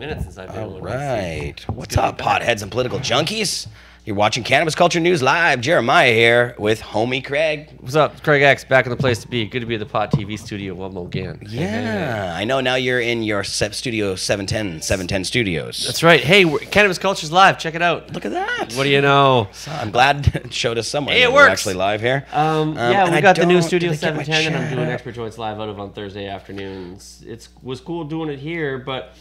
minutes since I've been All on. right. What's up, potheads and political junkies? You're watching Cannabis Culture News Live. Jeremiah here with homie Craig. What's up? Craig X, back in the place to be. Good to be at the Pod TV studio one more again. Yeah, I know now you're in your studio 710 Studios. That's right. Hey, Cannabis Culture's live. Check it out. Look at that. What do you know? So I'm glad it showed us somewhere. Hey, it that works. We're actually live here. Yeah, and we I got the new don't- Studio did I get my 710 that I'm chat doing up? Expert Joints live out of on Thursday afternoons. It was cool doing it here, but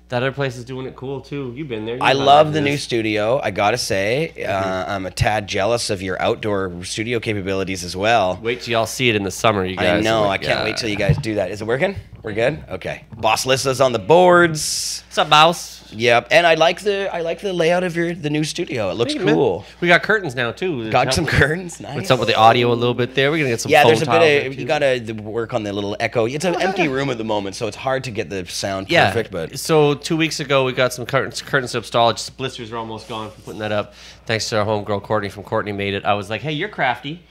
that other place is doing it cool too. You've been there. You I know how love it the new is. studio. I gotta say, I'm a tad jealous of your outdoor studio capabilities as well. Wait till y'all see it in the summer, you guys. I know. I can't wait till you guys do that. Is it working? We're good. Okay. Boss Lissa's on the boards. What's up, Mouse? Yep. And I like the layout of the new studio. It looks Thank you, man. cool. We got curtains now too. Got some curtains. Nice. What's up with the audio a little bit there? We're gonna get some. Yeah, foam there's a tiles bit there, of too. you gotta work on the little echo. It's an empty room at the moment, so it's hard to get the sound perfect. But so 2 weeks ago we got some curtains to install. Just blisters are almost gone from putting that up. Thanks to our homegirl Courtney from Courtney Made It. I was like, hey, you're crafty.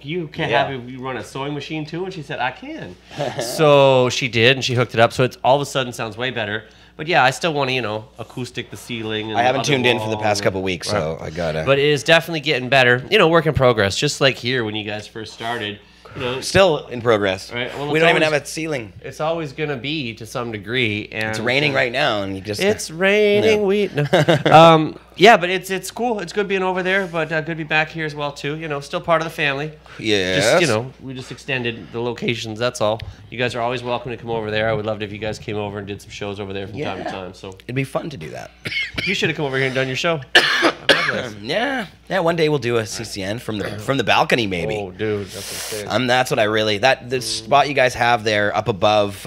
You can't have you run a sewing machine too? And she said, I can. So she did, and she hooked it up. So it's all of a sudden sounds way better. But yeah, I still want to, acoustic the ceiling. And I haven't the other tuned in for the wall past and- couple weeks, so I gotta. But it is definitely getting better. Work in progress. Just like here when you guys first started. Still in progress. Right, well, we it's don't even always- have a ceiling. It's always going to be to some degree. And It's raining right now, and you just. It's raining. No. We no. Yeah, but it's cool. It's good being over there, but good to be back here as well too. Still part of the family. Yes. Just we just extended the locations. That's all. You guys are always welcome to come over there. I would love it if you guys came over and did some shows over there from time to time. So It'd be fun to do that. you should have come over here and done your show. Yeah. One day we'll do a CCN from the balcony, maybe. Oh, dude, that's insane. That's what I really the spot you guys have there up above.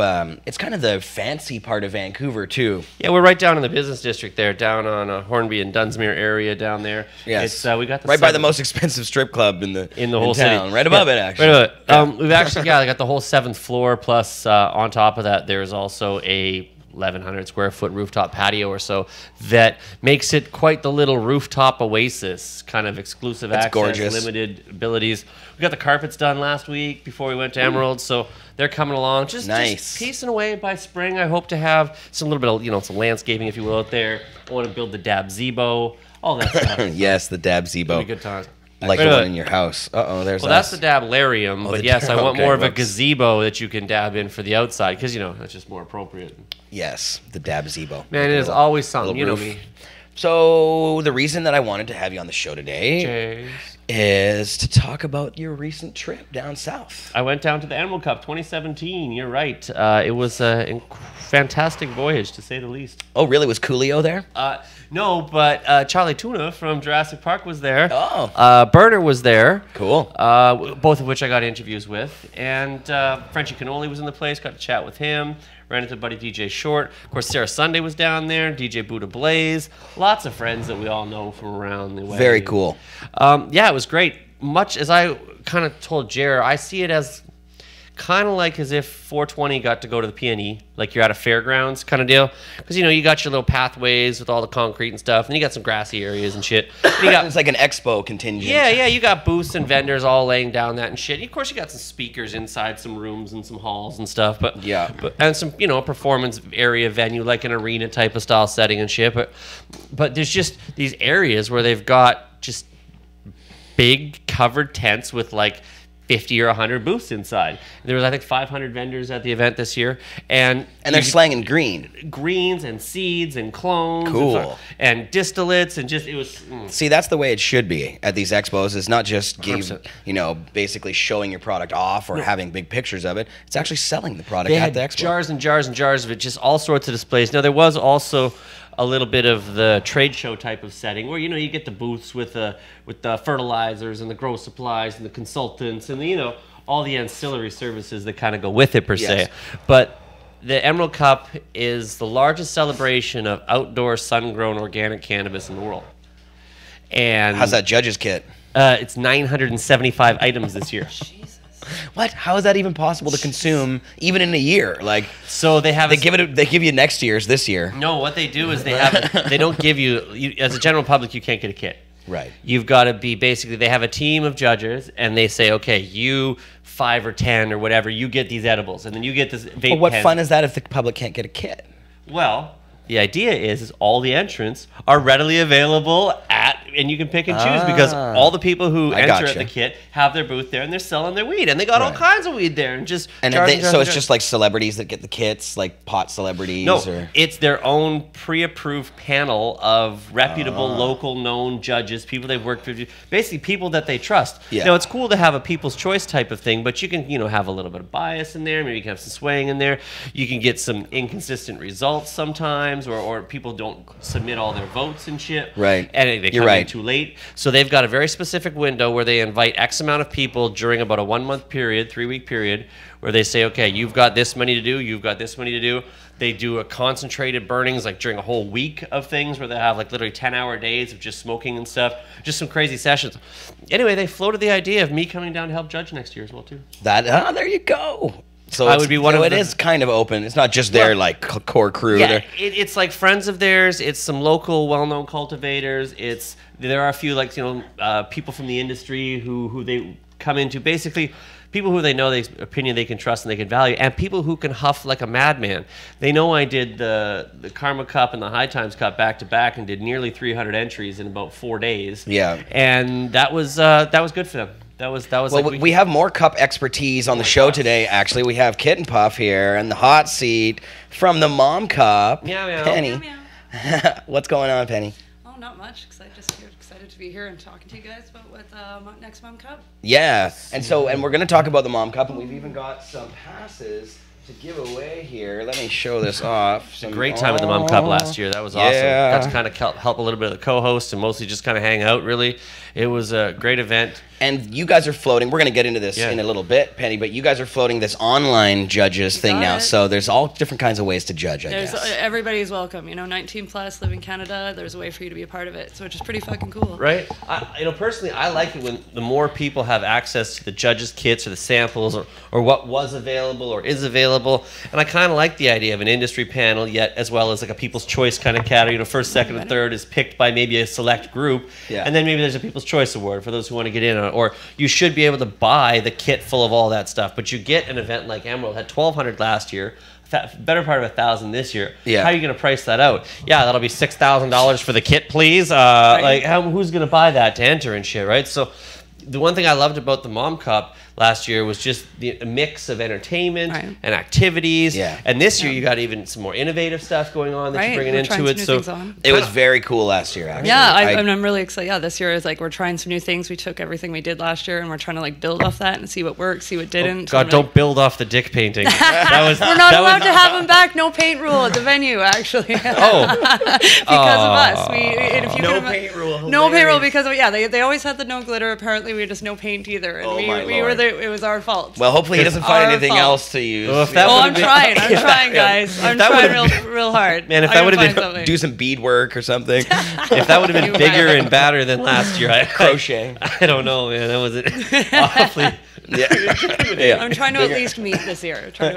It's kind of the fancy part of Vancouver too. Yeah, we're right down in the business district there, down on Hornby and Dunsmuir area down there. Yes, it's, we got the right by the seven- most expensive strip club in the whole town, city, right above it actually. Right above it. We've actually got the whole 7th floor. Plus, on top of that, there's also a 1,100 square foot rooftop patio or so that makes it quite the little rooftop oasis, kind of exclusive access, gorgeous. limited abilities. We got the carpets done last week before we went to Emerald, so they're coming along. Just piecing away. By spring, I hope to have some little bit of some landscaping, if you will, out there. I want to build the Dab Zebo, all that stuff. Yes, the Dab Zebo. It'll be good times. Like the one in your house. There's Well, that's the dablarium, but yes, I want okay, more of a whoops. gazebo that you can dab in for the outside, because that's just more appropriate. Yes, the Dab Zebo. Man, it is always something. You know roof. me. So the reason that I wanted to have you on the show today is to talk about your recent trip down south. I went down to the Animal Cup 2017. You're right. It was a fantastic voyage, to say the least. Oh, really? Was Coolio there? No, but Charlie Tuna from Jurassic Park was there. Oh. Burner was there. Cool. Both of which I got interviews with. And Frenchie Cannoli was in the place. Got to chat with him. Ran into buddy DJ Short. Of course, Sarah Sunday was down there. DJ Buddha Blaze. Lots of friends that we all know from around the way. Very cool. Yeah, it was great. Much as I kind of told Jer, I see it as kind of like as if 420 got to go to the PNE, like you're at a fairgrounds kind of deal. Because, you got your little pathways with all the concrete and stuff, and you got some grassy areas and shit. And you got, It's like an expo contingent. yeah, you got booths and vendors all laying down that and shit. Of course, you got some speakers inside some rooms and some halls and stuff. And some, performance area venue, like an arena type of style setting and shit. But there's just these areas where they've got just big covered tents with like 50 or 100 booths inside. There was, I think, 500 vendors at the event this year. And they're slanging green. Greens and seeds and clones. Cool. And distillates and just, it was... See, that's the way it should be at these expos. It's not just 100%. basically showing your product off or having big pictures of it. It's actually selling the product They at had the expo. jars and jars and jars of it, just all sorts of displays. Now, there was also a little bit of the trade show type of setting where, you get the booths with the fertilizers and the grow supplies and the consultants and the, all the ancillary services that kind of go with it per se. But the Emerald Cup is the largest celebration of outdoor sun-grown organic cannabis in the world. And how's that judge's kit? It's 975 items this year. What? How is that even possible to consume even in a year? Like, so they have they give you next year's this year. No, what they do is they don't give you as a general public, you can't get a kit. Right. You've got to be basically, they have a team of judges and they say, okay, you 5 or 10 or whatever, you get these edibles and then you get this vape But what pen. fun is that if the public can't get a kit? Well, The idea is all the entrants are readily available and you can pick and choose because all the people who enter at the kit have their booth there and they're selling their weed and they got all kinds of weed there and so it's just like celebrities that get the kits, like pot celebrities. No, it's their own pre-approved panel of reputable, local, known judges, people they've worked with, basically people that they trust. Yeah. Now it's cool to have a people's choice type of thing, but you can have a little bit of bias in there. Maybe you can have some swaying in there. You can get some inconsistent results sometimes, or people don't submit all their votes and shit. Right. And they come in too late. So they've got a very specific window where they invite X amount of people during about a 1 month period, 3 week period, where they say, okay, you've got this many to do, you've got this many to do. They do a concentrated burnings like during a whole week of things where they have like literally 10-hour days of just smoking and stuff, just some crazy sessions. Anyway, they floated the idea of me coming down to help judge next year as well too. There you go. So I would be one of it is kind of open. It's not just their like core crew. Yeah, it's like friends of theirs. It's some local, well-known cultivators. There are a few like people from the industry who they come into. Basically, people who they know the opinion they can trust and they can value, and people who can huff like a madman. They know I did the Karma Cup and the High Times Cup back to back and did nearly 300 entries in about 4 days. Yeah, and that was good for them. That was. Well, like we have more cup expertise on the show today. Actually, we have Kit and Puff here and the hot seat from the M.O.M Cup. Meow, meow. Penny, Meow, meow. What's going on, Penny? Oh, not much. Excited to be here and talking to you guys about what next M.O.M Cup. Yeah, and we're gonna talk about the M.O.M Cup, and we've even got some passes to give away here. Let me show this off. It's a great time at the M.O.M Cup last year. That was awesome. Got to kind of help a little bit of the co-host and mostly just kind of hang out, really. It was a great event. And you guys are floating. We're going to get into this in a little bit, Penny, but you guys are floating this online judges thing now. So there's all different kinds of ways to judge, I guess. Everybody's welcome. 19 plus, live in Canada. There's a way for you to be a part of it. So it's just pretty fucking cool. Right? Personally, I like it when the more people have access to the judges' kits or the samples or what was available or is available. And I kind of like the idea of an industry panel, yet as well as like a people's choice kind of category. First, second, and third is picked by maybe a select group. Yeah. And then maybe there's a People's Choice Award for those who want to get in on it. Or you should be able to buy the kit full of all that stuff. But you get an event like Emerald, had 1,200 last year, better part of 1,000 this year. Yeah. How are you going to price that out? Yeah, that'll be $6,000 for the kit, please. Right. Who's going to buy that to enter and shit, right? So the one thing I loved about the M.O.M Cup last year was just the mix of entertainment and activities. Yeah. And this year you got even some more innovative stuff going on that you're bringing into it. So it was very cool last year, actually. Yeah, I'm really excited. Yeah, this year is like we're trying some new things. We took everything we did last year and we're trying to like build off that and see what works, see what didn't. Oh, God, don't build off the dick painting. We're not allowed to have them back. No paint rule at the venue, actually. Because of us. No paint rule. No paint rule because they always had the no glitter. Apparently we were just no paint either. And it was our fault. Well, hopefully he doesn't find anything else to use. Well, I'm trying, guys. I'm trying real hard. Man, if that would have been do some bead work or something. If that would have been bigger and badder than last year, crochet. I don't know, man. That was awfully. Yeah. I'm trying to at least meet this year. No,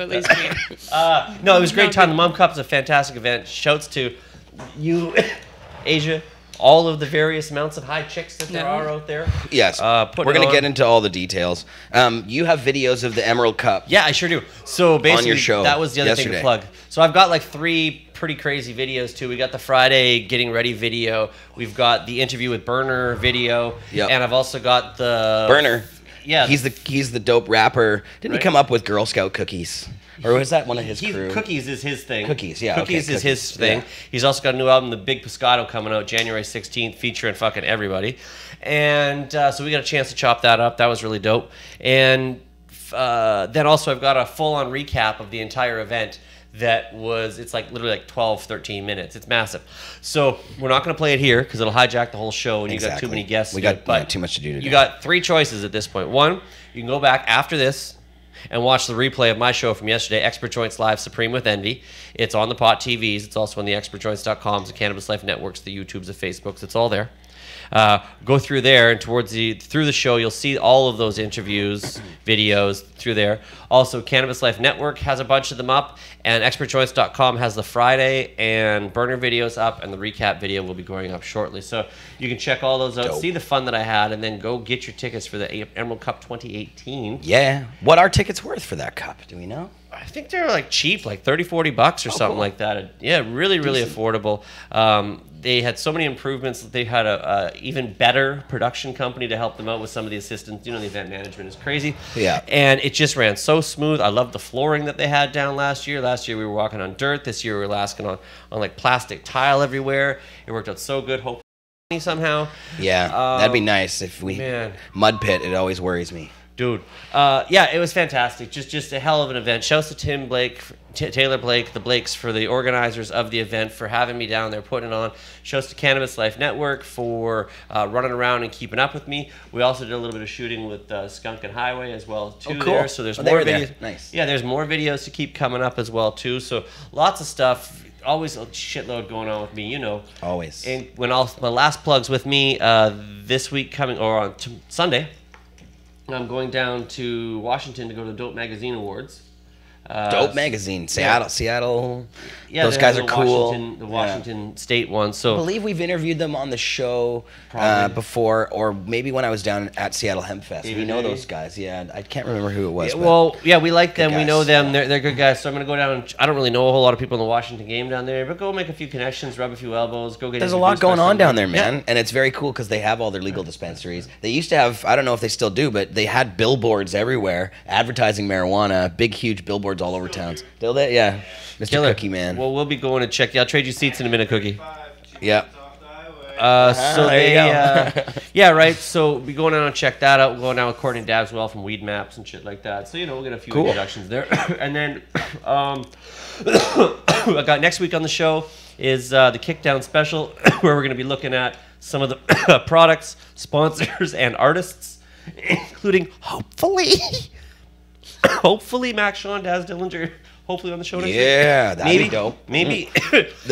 it was a great time. The M.O.M Cup is a fantastic event. Shouts to you, Asia. All of the various amounts of high chicks that there are out there. Yes. We're going to get into all the details. You have videos of the Emerald Cup. Yeah, I sure do. So basically, on your show that was the other thing to plug. So I've got like 3 pretty crazy videos too. We got the Friday getting ready video. We've got the interview with Burner video. Yep. And I've also got the... Burner. Yeah. He's the dope rapper. Didn't he come up with Girl Scout cookies? Or was that one of his crew? Cookies is his thing. Cookies, yeah. Cookies is his thing. Yeah. He's also got a new album, The Big Pescado, coming out January 16th, featuring fucking everybody. And so we got a chance to chop that up. That was really dope. And then also I've got a full-on recap of the entire event it's like literally like 12, 13 minutes. It's massive. So we're not going to play it here because it'll hijack the whole show and you got too many guests. We got too much to do today. You got 3 choices at this point. One, you can go back after this and watch the replay of my show from yesterday, Expert Joints Live Supreme with Envy. It's on the Pot TVs. It's also on the expertjoints.coms, the Cannabis Life Networks, the YouTubes, the Facebooks. It's all there. Go through there, and through the show, you'll see all of those interviews, videos through there. Also, Cannabis Life Network has a bunch of them up, and expertjoints.com has the Friday and burner videos up, and the recap video will be going up shortly. So you can check all those out, Dope. see the fun that I had, and then go get your tickets for the Emerald Cup 2018. Yeah. What are tickets worth for that cup? Do we know? I think they're like cheap, like $30-$40 or something like that. Yeah, really, really affordable. They had so many improvements. They had a even better production company to help them out with some of the assistance. You know, the event management is crazy. Yeah. And it just ran so smooth. I loved the flooring that they had down last year. Last year we were walking on dirt. This year we were walking on like plastic tile everywhere. It worked out so good. Hopefully somehow. Yeah, that'd be nice if we... Man. Mud pit, it always worries me. Dude, yeah, it was fantastic. Just a hell of an event. Shouts to Tim Blake, Taylor Blake, the Blakes, for the organizers of the event, for having me down there, putting it on. Shouts to Cannabis Life Network for running around and keeping up with me. We also did a little bit of shooting with Skunk and Highway as well too. Cool. There, so there's Oh, more they were there. videos. Nice. Yeah, there's more videos to keep coming up as well too. So lots of stuff. Always a shitload going on with me, you know. Always. And when my last plugs with me this week coming, or on Sunday, I'm going down to Washington to go to the Dope Magazine Awards. Dope Magazine, Seattle. Yeah, those guys are cool. The Washington State one. So I believe we've interviewed them on the show before, or maybe when I was down at Seattle Hemp Fest. We know those guys. Yeah, I can't remember who it was. Yeah, well, yeah, we like them. We guys. know them. They're good guys. So I'm going to go down. I don't really know a whole lot of people in the Washington game down there, but go make a few connections, rub a few elbows, go get. There's a lot going on down there, man. Yeah. And it's very cool because they have all their legal dispensaries. They used to have, I don't know if they still do, but they had billboards everywhere advertising marijuana, big, huge billboards all over towns. Still there? Yeah. Mr. Killer. Cookie, man. Well, we'll be going to check. Yeah, I'll trade you seats in a minute, Cookie. Yeah. So there you they, yeah, right. So we going down and check that out. We're going down with Courtney Dabswell from Weed Maps and shit like that. So we'll get a few introductions there. And then I got next week on the show is the Kickdown Special, where we're going to be looking at some of the products, sponsors, and artists, including hopefully Max Sean, Daz Dillinger, hopefully on the show next week. Yeah, that'd maybe be dope. Maybe.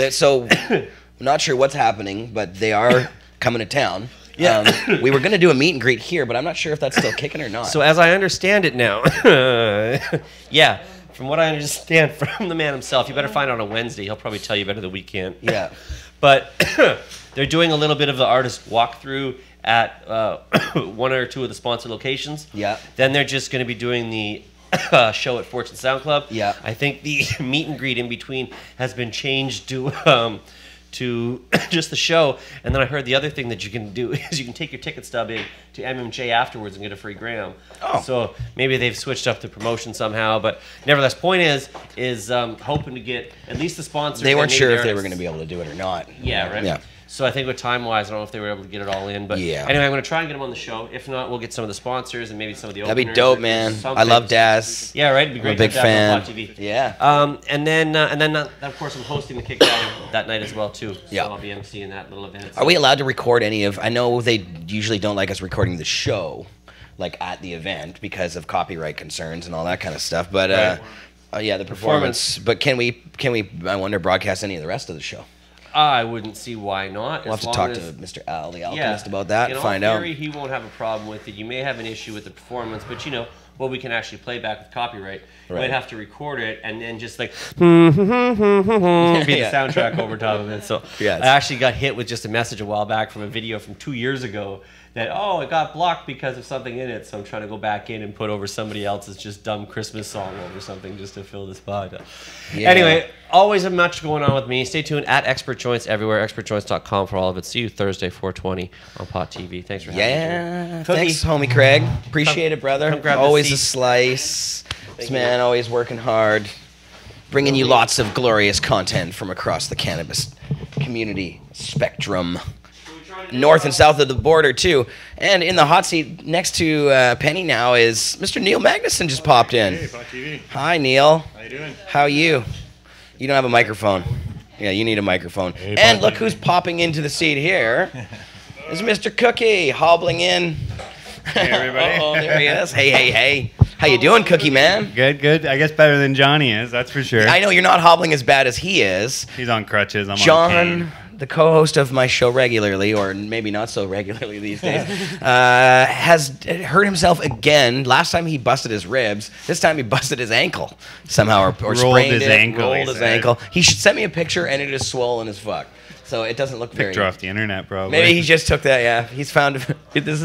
So, I'm not sure what's happening, but they are coming to town. Yeah. We were going to do a meet and greet here, but I'm not sure if that's still kicking or not. So as I understand it now, yeah, from what I understand from the man himself, you better find out on Wednesday. He'll probably tell you better than we can. Yeah. But they're doing a little bit of the artist walkthrough at one or two of the sponsored locations. Yeah. Then they're just going to be doing the show at Fortune Sound Club. Yeah. I think the meet and greet in between has been changed to just the show. And then I heard the other thing that you can do is you can take your ticket stub in to MMJ afterwards and get a free gram. Oh. So maybe they've switched up the promotion somehow. But nevertheless, point is hoping to get at least the sponsors. They weren't and sure maybe if they were artists. going to be able to do it or not. Yeah, right. Yeah. So I think with time-wise, I don't know if they were able to get it all in. But Yeah. anyway, I'm going to try and get them on the show. If not, we'll get some of the sponsors and maybe some of the That'd be openers dope, or man. I something. love Daz. Yeah, right. It'd be I'm great a big to have Daz on fan. Plot TV. Yeah. And then of course I'm hosting the Kickdown that night as well too. So Yeah. I'll be emceeing that little event. Are we allowed to record any of... I know they usually don't like us recording the show, like at the event, because of copyright concerns and all that kind of stuff. But yeah, the performance. But can we? I wonder, broadcast any of the rest of the show? I wouldn't see why not. We'll have as to talk long to as- Mr. Al, the Yeah. alchemist, about that In and all find out. theory, he won't have a problem with it. You may have an issue with the performance, but we can actually play back with copyright. You Right. might have to record it and then just like be the Yeah. soundtrack over top of it. So Yes. I actually got hit with just a message a while back from a video from 2 years ago that, it got blocked because of something in it. So I'm trying to go back in and put over somebody else's just dumb Christmas song over something just to fill the spot. Yeah. Anyway, always a much going on with me. Stay tuned at Expert Joints everywhere, expertjoints.com for all of it. See you Thursday, 4:20 on Pot TV. Thanks for having me. Yeah. Cookie. Thanks, homie Craig. Appreciate it, brother. come grab the Always a seat. slice. This you. man always working hard, bringing you lots of glorious content from across the cannabis community spectrum. North and south of the border, too. And in the hot seat next to Penny now is Mr. Neil Magnusan just popped in. Hey, Pot TV. Hi, Neil. How you doing? How are you? You don't have a microphone. Yeah, you need a microphone. Hey, And Pot look TV. who's popping into the seat here. Is Mr. Cookie hobbling in. Hey, everybody. Oh, there he is. Hey, hey, hey. How you doing, Cookie Man? Good, good. I guess better than Johnny is, that's for sure. I know you're not hobbling as bad as he is. He's on crutches. I'm on a John cane. the co-host of my show regularly, or maybe not so regularly these days, has hurt himself again. Last time he busted his ribs. This time he busted his ankle somehow, or sprained his it, ankle, rolled he his said. ankle. He should send me a picture, and it is swollen as fuck. So it doesn't look very. Picture off the internet, probably. Maybe he just took that. Yeah, he's found. This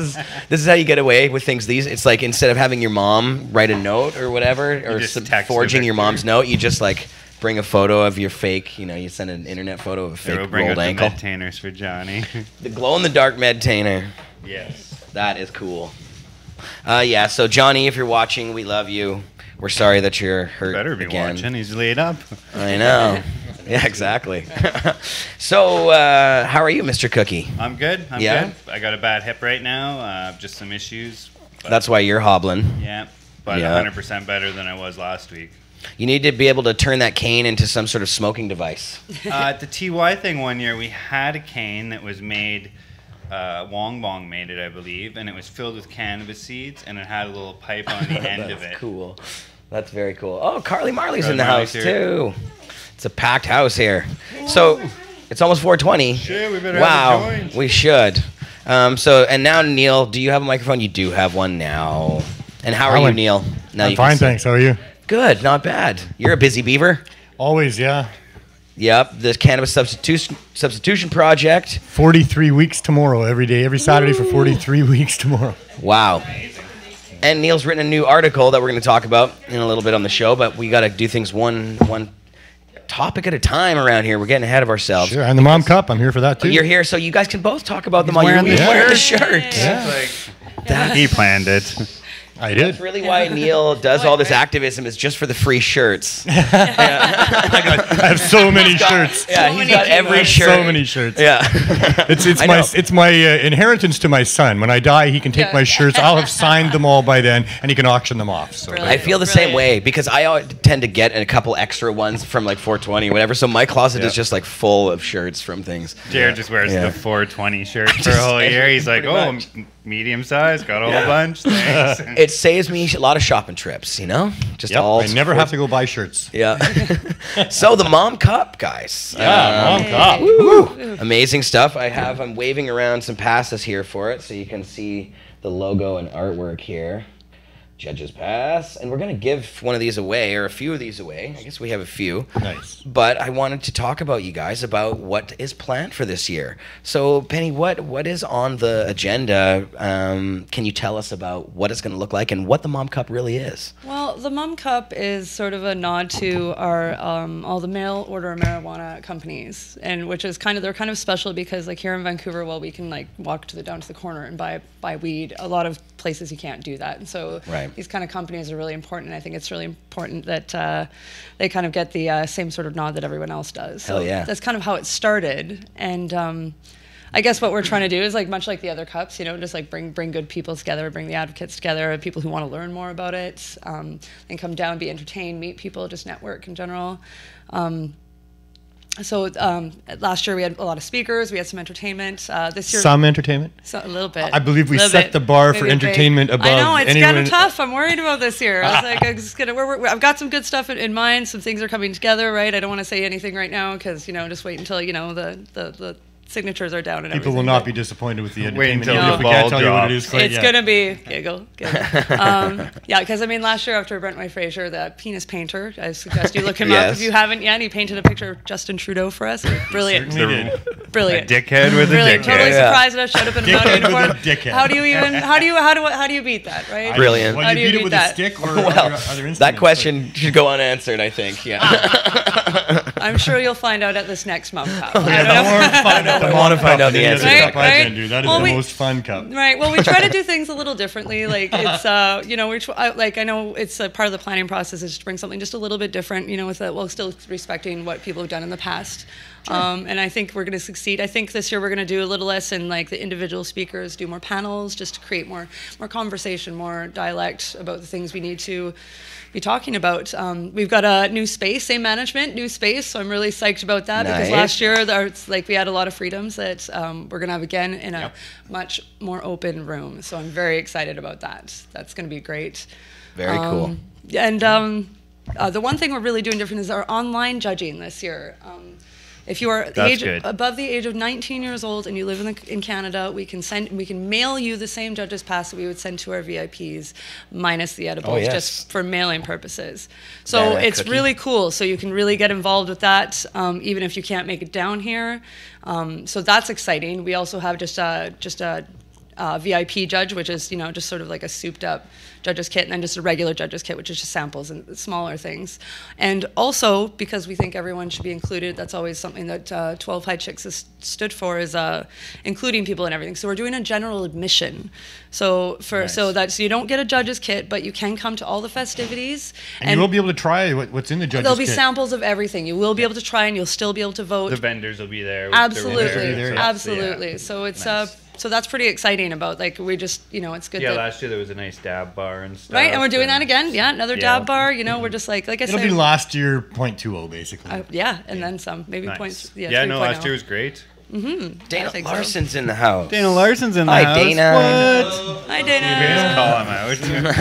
is how you get away with things. It's like instead of having your mom write a note or whatever, or just text forging a your picture. mom's note, you just like bring a photo of your fake. You send an internet photo of a fake We'll bring rolled out ankle. the Medtainers for Johnny. The glow-in-the-dark Medtainer. Yes. That is cool. Yeah. So Johnny, if you're watching, we love you. We're sorry that you're hurt. Better be again. watching. He's laid up. I know. Yeah, exactly. So, how are you, Mr. Cookie? I'm good. I'm Yeah? good. I got a bad hip right now. Just some issues. But That's why you're hobbling. yeah. But Yeah. 100% better than I was last week. You need to be able to turn that cane into some sort of smoking device. At the TY thing one year, we had a cane that was made. Wong Bong made it, I believe, and it was filled with cannabis seeds, and it had a little pipe on the end of it. Cool. That's very cool. Oh, Carly Marley's Carly in the Marley's house, here. too. It's a packed house here. So, it's almost 4:20. Shit, we better Wow, have a joint. we should. And now, Neil, do you have a microphone? You do have one now. And how are you, Alan. Neil? Now I'm you can fine, see. thanks. How are you? Good, not bad. You're a busy beaver. Always, yeah. Yep, the Cannabis Substitution Project. 43 weeks tomorrow, every day, every Saturday for 43 weeks tomorrow. Wow. And Neil's written a new article that we're going to talk about in a little bit on the show, but we got to do things one topic at a time around here. We're getting ahead of ourselves. Sure, and the Mom Cup, I'm here for that too. You're here, so you guys can both talk about them. He's You're wearing the wearing the shirt. shirt. He planned it. I did. That's really why Neil does all this activism, is just for the free shirts. I have so many shirts. Yeah, he's got every shirt. So many shirts. Yeah. I know. It's my inheritance to my son. When I die, he can take my shirts. I'll have signed them all by then, and he can auction them off. So Brilliant. I feel the same way because I tend to get a couple extra ones from like 420 or whatever. So my closet is just like full of shirts from things. Jared just wears Yeah. the 420 shirt for a whole year. He's like, pretty oh, much. medium size, got a whole bunch. Thanks. It saves me a lot of shopping trips, Just Yep, all. I never have to go buy shirts. Yeah. So the Mom Cup, guys. Mom Cup. Woo. Amazing stuff. I'm waving around some passes here for it so you can see the logo and artwork here. Judges pass. And we're going to give one of these away, or a few of these away. I guess we have a few. Nice. But I wanted to talk about you guys about what is planned for this year. So, Penny, what is on the agenda? Can you tell us about what it's going to look like and what the Mom Cup really is? Well, the M.O.M Cup is sort of a nod to our all the mail order marijuana companies, and they're kind of special because like here in Vancouver, well, we can like walk down to the corner and buy weed. A lot of places you can't do that, and so these kind of companies are really important. And I think it's really important that they kind of get the same sort of nod that everyone else does. Hell yeah. That's kind of how it started, and I guess what we're trying to do is like much like the other cups, just like bring good people together, bring the advocates together, people who want to learn more about it, and come down, be entertained, meet people, just network in general. So last year we had a lot of speakers, we had some entertainment. This year, Some entertainment. a little bit. I believe we Little set bit. the bar for Maybe entertainment above I know, it's kind anyone- of tough. I'm worried about this year. I was like, I've got some good stuff in mind. Some things are coming together, right? I don't want to say anything right now because, just wait until, the signatures are down and People everything. will not but be disappointed with the Wait entertainment. until even the if we can't ball tell you what it drops. is quite It's yet. gonna be giggle. Yeah, because last year after Brent Fraser, the penis painter, I suggest you look him up Yes. if you haven't yet. He painted a picture of Justin Trudeau for us. It was brilliant, Certainly did. brilliant. A dickhead with a Brilliant. dickhead. Totally Yeah. surprised us. Showed up in a mountain Dickhead with a uniform. dickhead. How do you beat that, right? Brilliant. Well, How you do you beat it beat with that? a stick or Well, other instruments? that question should go unanswered, I think. Yeah. I'm sure you'll find out at this next M.O.M Cup. I want to find out the answer. Right, Cup I've been right. to. That is Well, the we- most fun cup. Right. Well, we try to do things a little differently. Like it's, I know it's a part of the planning process is to bring something just a little bit different. With it, while still respecting what people have done in the past. And I think we're going to succeed. I think this year we're going to do a little less in like the individual speakers, do more panels, just to create more conversation, more dialect about the things we need to be talking about. We've got a new space, same management, new space. So I'm really psyched about that because Nice. last year we had a lot of freedoms that we're going to have again in a much more open room. So I'm very excited about that. That's going to be great. Very cool. And the one thing we're really doing different is our online judging this year. If you are That's good. above the age of 19 years old and you live in Canada, we can mail you the same judge's pass that we would send to our VIPs, minus the edibles, yes. just for mailing purposes. So Banana it's cookie. really cool. So you can really get involved with that, even if you can't make it down here. So that's exciting. We also have just a VIP judge, which is, just sort of like a souped up judge's kit, and then just a regular judge's kit, which is just samples and smaller things. And also, because we think everyone should be included, that's always something that 12 High Chicks has stood for, is including people and everything. So we're doing a general admission. So so you don't get a judge's kit, but you can come to all the festivities. And you will be able to try what's in the judge's kit. There'll be samples of everything. You will be able to try, and you'll still be able to vote. The vendors will be there. With Absolutely, their absolutely. Yeah. So it's Nice. So that's pretty exciting about, like, we just, it's good. Yeah, that, last year there was a nice dab bar and stuff. right, and we're doing that again. Yeah, another Yeah. dab bar. We're just like I It'll said. be last year 0.20 basically. Yeah, and then some, maybe Nice. points. Yeah, no, 3.0. last year was great. Dana think so. Larson's in the house. Dana Larson's in the Hi, house. Dana. What? Hi, Just Dana. call him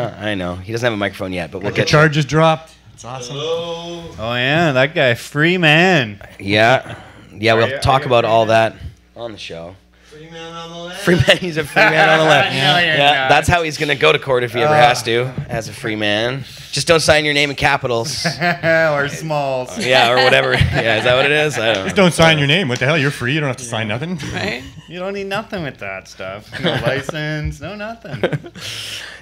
out. I know. He doesn't have a microphone yet, but we'll The get charges dropped. It's awesome. Oh yeah, that guy, free man. Yeah. Yeah, Are we'll you- talk are you about a all free man? that on the show. Free man on the left. Free man, he's a free man on the left. No, you're Yeah, not. that's how he's going to go to court if he ever has to, as a free man. Just don't sign your name in capitals. or smalls. Yeah, or whatever. Yeah, is that what it is? I don't Just know. don't sign your name. What the hell? You're free. You don't have to sign nothing. Right. You don't need nothing with that stuff. No license, no nothing.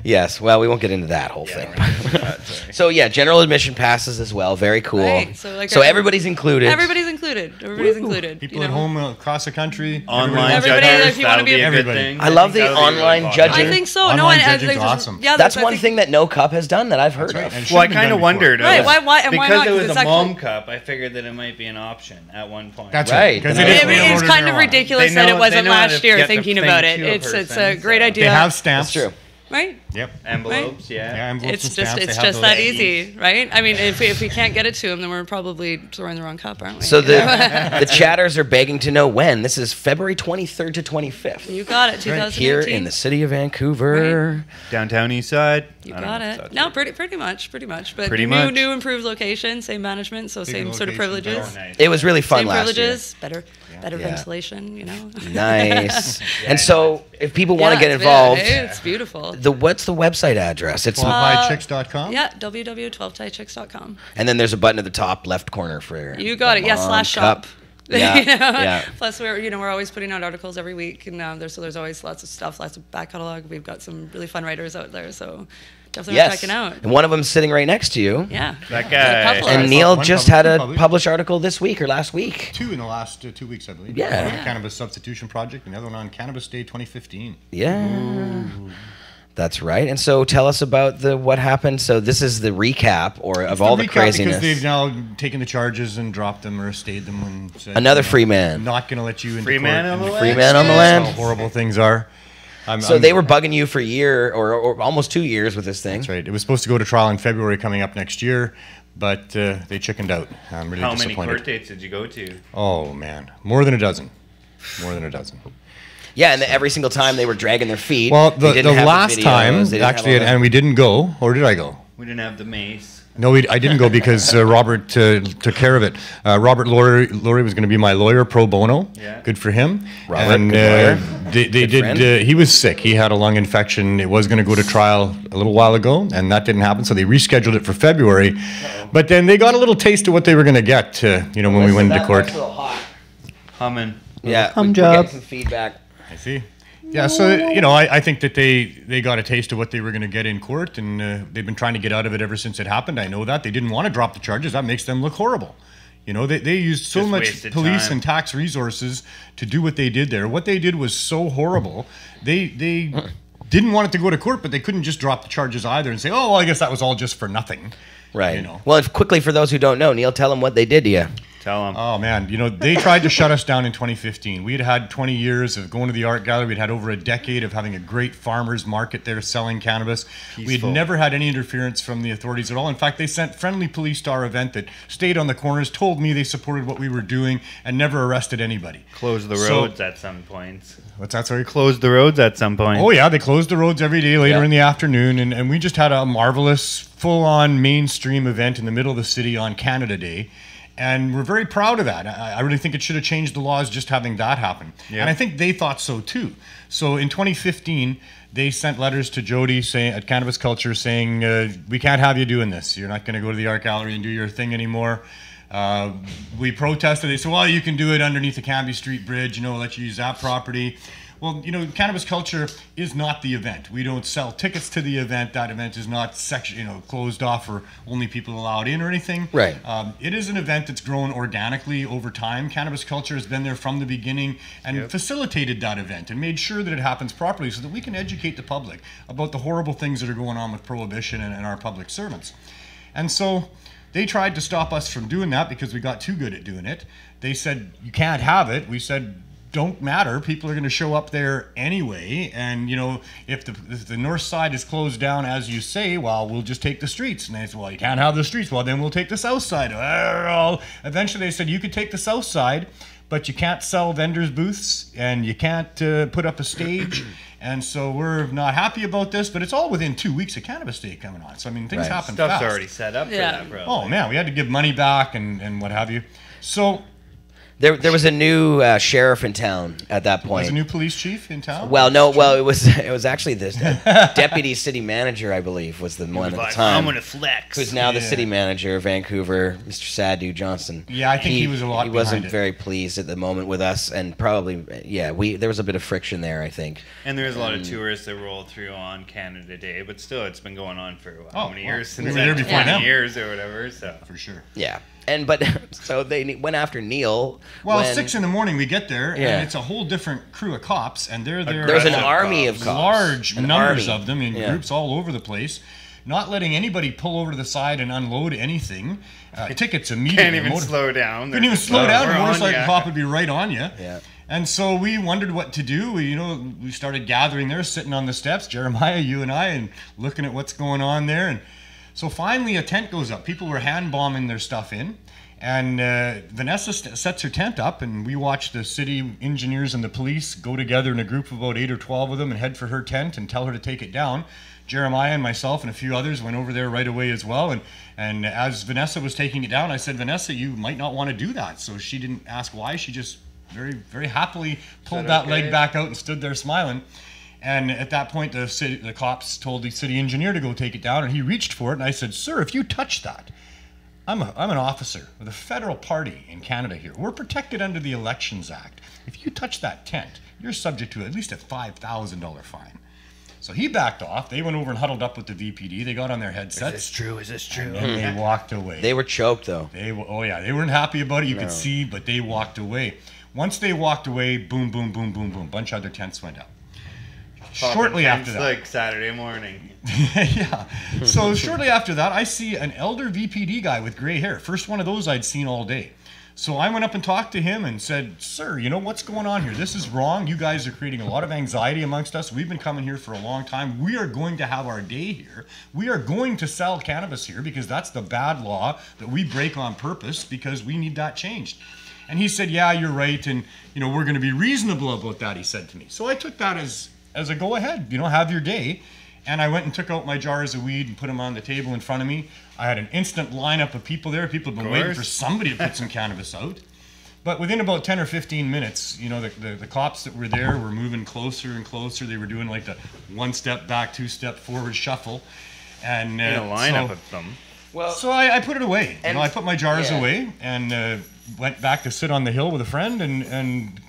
Yes, well, we won't get into that whole thing. Sorry. So, yeah, general admission passes as well. Very cool. Right, so like So I- everybody's included. Everybody's included. Everybody's included. People at home across the country. Online Everybody, judges, if you wanna that'll be be a- a good Everybody. thing. I love think the that'll be really online popular. judging. I think so. Online I judging's think there's- awesome. Yeah, That's I one think- thing that No Cup has done that I've heard That's right. of. And it Well, I shouldn't have kind been of before. wondered. Right, why- and why because not? it was 'Cause a it's mom actually- cup, I figured that it might be an option at one point. That's Right. right. Because Then it is I- Mail It's Order kind of Marijuana. ridiculous They that know- it wasn't they know how last to year get the thinking thing about to it. a It's a person, great so- idea. They have stamps. That's true. Right? Yep. Envelopes, yeah. Yeah, envelopes It's and just stamps. it's They have just those. that easy, right? I mean, if we can't get it to them, then we're probably throwing the wrong cup, aren't we? So the chatters are begging to know when. This is February 23rd to 25th. You got it, 2018. Here in the city of Vancouver. Downtown East Side. You I don't got know if it. that's No, right. pretty much. But Pretty new, much. new improved location, same management, so same sort of location, privileges. Oh, nice. It was really fun Same last privileges, better Yeah. ventilation, Nice. Yeah, And so, if people want to Yeah, get it's involved, It's beautiful. what's the website address? It's 12highchicks.com. Yeah, www.12thaichicks.com. and then there's a button at the top left corner for You got it. Yeah, Mom /shop. Cup. Yeah, yeah. Plus, we're always putting out articles every week, and there's always lots of stuff, lots of back catalog. We've got some really fun writers out there, so definitely worth Yes. checking out. And one of them's sitting right next to you. Yeah, That There's a guy. couple of And us. Neil One just published, had two a published. published article this week or last week. 2 in the last 2 weeks, I believe. Yeah. One on Cannabis Substitution Project, another one on Cannabis Day 2015. Yeah. That's right. And so tell us about what happened. So this is the recap of all the recap craziness. Because they've now taken the charges and dropped them or stayed them and said, Another you know, free man. Not going to let you into Free court. man on and the Free land. man on the how land. horrible things are. So they were bugging you for a year or almost 2 years with this thing. That's right. It was supposed to go to trial in February coming up next year, but they chickened out. I'm really How many disappointed. court dates did you go to? Oh, man. More than a dozen. More than a dozen. Yeah, and every single time they were dragging their feet. Well, They the didn't have last videos, time, they didn't have actually, all that. and we didn't go, or did I go? We didn't have the mace. No, I didn't go because Robert took care of it. Robert Laurie was going to be my lawyer pro bono. Yeah. Good for him. Robert, and good lawyer. they Good did. friend. He was sick. He had a lung infection. It was going to go to trial a little while ago, and that didn't happen. So they rescheduled it for February. But then they got a little taste of what they were going to get. When we went into court. Humming. Yeah, Hum we're job. getting some feedback. I see. Yeah, so I think that they got a taste of what they were going to get in court, and they've been trying to get out of it ever since it happened. I know that they didn't want to drop the charges. That makes them look horrible. They used so Just much wasted police time. and tax resources to do what they did there. What they did was so horrible. They didn't want it to go to court, but they couldn't just drop the charges either and say, "Oh, well, I guess that was all just for nothing." Right. Well, quickly for those who don't know, Neil, tell them what they did to you. Tell them. Oh man, they tried to shut us down in 2015. We had 20 years of going to the art gallery. We'd had over a decade of having a great farmers market there selling cannabis. We'd Peaceful. never had any interference from the authorities at all. In fact, they sent friendly police to our event that stayed on the corners, told me they supported what we were doing, and never arrested anybody. Close the So- roads at some points. What's that, sorry? Close the roads at some point. Oh yeah, they closed the roads every day later Yeah. in the afternoon, and we just had a marvelous, full-on mainstream event in the middle of the city on Canada Day. And we're very proud of that. I really think it should have changed the laws just having that happen. Yep. And I think they thought so too. So in 2015, they sent letters to Jody at Cannabis Culture saying, we can't have you doing this. You're not going to go to the art gallery and do your thing anymore. We protested. They said, well, you can do it underneath the Cambie Street Bridge, let you use that property. Well, Cannabis Culture is not the event. We don't sell tickets to the event. That event is not closed off for only people allowed in or anything. Right. It is an event that's grown organically over time. Cannabis Culture has been there from the beginning and facilitated that event and made sure that it happens properly so that we can educate the public about the horrible things that are going on with prohibition and our public servants. And so they tried to stop us from doing that because we got too good at doing it. They said, you can't have it. We said, don't matter. People are going to show up there anyway. And, if the north side is closed down, as you say, well, we'll just take the streets. And they said, well, you can't have the streets. Well, then we'll take the south side. Well, eventually they said, you could take the south side, but you can't sell vendors' booths and you can't put up a stage. And so we're not happy about this, but it's all within 2 weeks of Cannabis Day coming on. So, things happen Stuff's fast. already set up for that, bro. Oh, man, we had to give money back and what have you. So There was a new sheriff in town at that point. was a new police chief in town? Well, no. Well, it was actually this deputy city manager, I believe, was the one at the time. I'm gonna flex. Who's now the city manager of Vancouver, Mr. Sadu Johnson. Yeah, I think he was a lot He wasn't behind it. very pleased at the moment with us, and probably there was a bit of friction there, I think. And there's a lot of tourists that rolled through on Canada Day, but still, it's been going on for how many years? We Since were there then? before 20 them. years or whatever. So For sure. Yeah, but so they went after Neil. Well, when 6 a.m. we get there, Yeah. and it's a whole different crew of cops, and they're there. There's an Aggressive army cops. of cops. large An numbers army. of them in Yeah. groups all over the place, not letting anybody pull over to the side and unload anything. Tickets immediately. can't even slow down. Couldn't even slow down. A We're on motorcycle ya. cop would be right on you. Yeah. And so we wondered what to do. We started gathering there, sitting on the steps, Jeremiah, you and I, and looking at what's going on there. And so finally a tent goes up. People were hand bombing their stuff in. And Vanessa sets her tent up, and we watch the city engineers and the police go together in a group of about 8 or 12 of them and head for her tent and tell her to take it down. Jeremiah and myself and a few others went over there right away as well. And as Vanessa was taking it down, I said, Vanessa, you might not want to do that. So she didn't ask why. She just very, very happily pulled that leg back out and stood there smiling. And at that point, the cops told the city engineer to go take it down, and he reached for it. And I said, sir, if you touch that, I'm an officer with a federal party in Canada here. We're protected under the Elections Act. If you touch that tent, you're subject to at least a $5,000 fine. So he backed off. They went over and huddled up with the VPD. They got on their headsets. Is this true? And they walked away. They were choked though. They weren't happy about it. You could see, but they walked away. Once they walked away, boom, boom, boom, boom, boom. A bunch of other tents went up. Shortly after that, like Saturday morning. yeah. So shortly after that, I see an elder VPD guy with gray hair. First one of those I'd seen all day. So I went up and talked to him and said, sir, what's going on here? This is wrong. You guys are creating a lot of anxiety amongst us. We've been coming here for a long time. We are going to have our day here. We are going to sell cannabis here because that's the bad law that we break on purpose because we need that changed. And he said, yeah, you're right. And, we're going to be reasonable about that, he said to me. So I took that as a go ahead, have your day. And I went and took out my jars of weed and put them on the table in front of me. I had an instant lineup of people there. People have been waiting for somebody to put some cannabis out. But within about 10 or 15 minutes, the cops that were there were moving closer and closer. They were doing like the 1 step back, 2 step forward shuffle. And In a lineup of them. Well, so I put it away. And- I put my jars yeah. away and went back to sit on the hill with a friend. And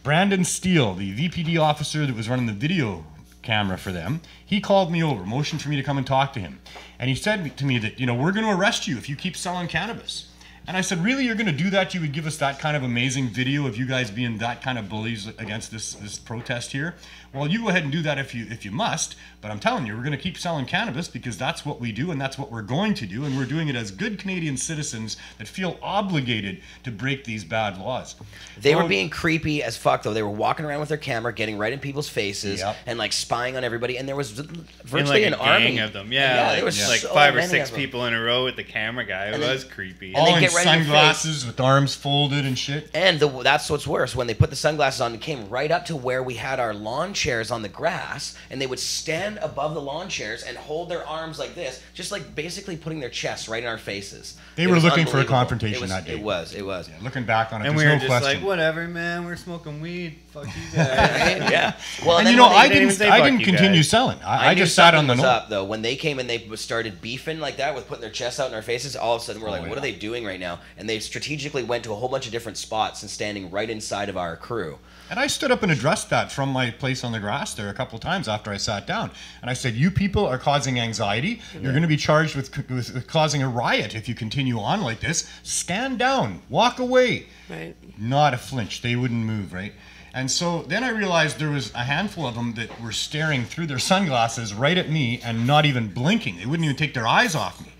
Brandon Steele, the VPD officer that was running the video camera for them, he called me over, motioned for me to come and talk to him. And he said to me that, we're going to arrest you if you keep selling cannabis. And I said, really, you're going to do that? You would give us that kind of amazing video of you guys being that kind of bullies against this protest here? Well, you go ahead and do that if you must, but I'm telling you, we're going to keep selling cannabis because that's what we do and that's what we're going to do, and we're doing it as good Canadian citizens that feel obligated to break these bad laws. They were being creepy as fuck, though. They were walking around with their camera, getting right in people's faces, Yep. and like spying on everybody. And there was And virtually like an a gang army of them. Yeah, there was like so 5 or many 6 of them. people in a row with the camera guy. It was creepy. And they All get right in your face. sunglasses with arms folded and shit. And that's what's worse. When they put the sunglasses on, it came right up to where we had our lawn chairs on the grass, and they would stand above the lawn chairs and hold their arms like this, just like basically putting their chests right in our faces. They were looking for a confrontation that day. It was. Yeah, looking back on it, And we there's were no just question. like, whatever, man. We're smoking weed. Fuck you guys. Yeah. Well, And then you know, when I they- didn't even say I fuck didn't you continue guys. selling. I knew just sat on something the was note. up though. When they came and they started beefing like that with putting their chests out in our faces, all of a sudden we're like, what are they doing right now? And they strategically went to a whole bunch of different spots and standing right inside of our crew. And I stood up and addressed that from my place on the grass there a couple times after I sat down. And I said, you people are causing anxiety. You're going to be charged with causing a riot if you continue on like this. Stand down. Walk away. Right. Not a flinch. They wouldn't move, right? And so then I realized there was a handful of them that were staring through their sunglasses right at me and not even blinking. They wouldn't even take their eyes off me.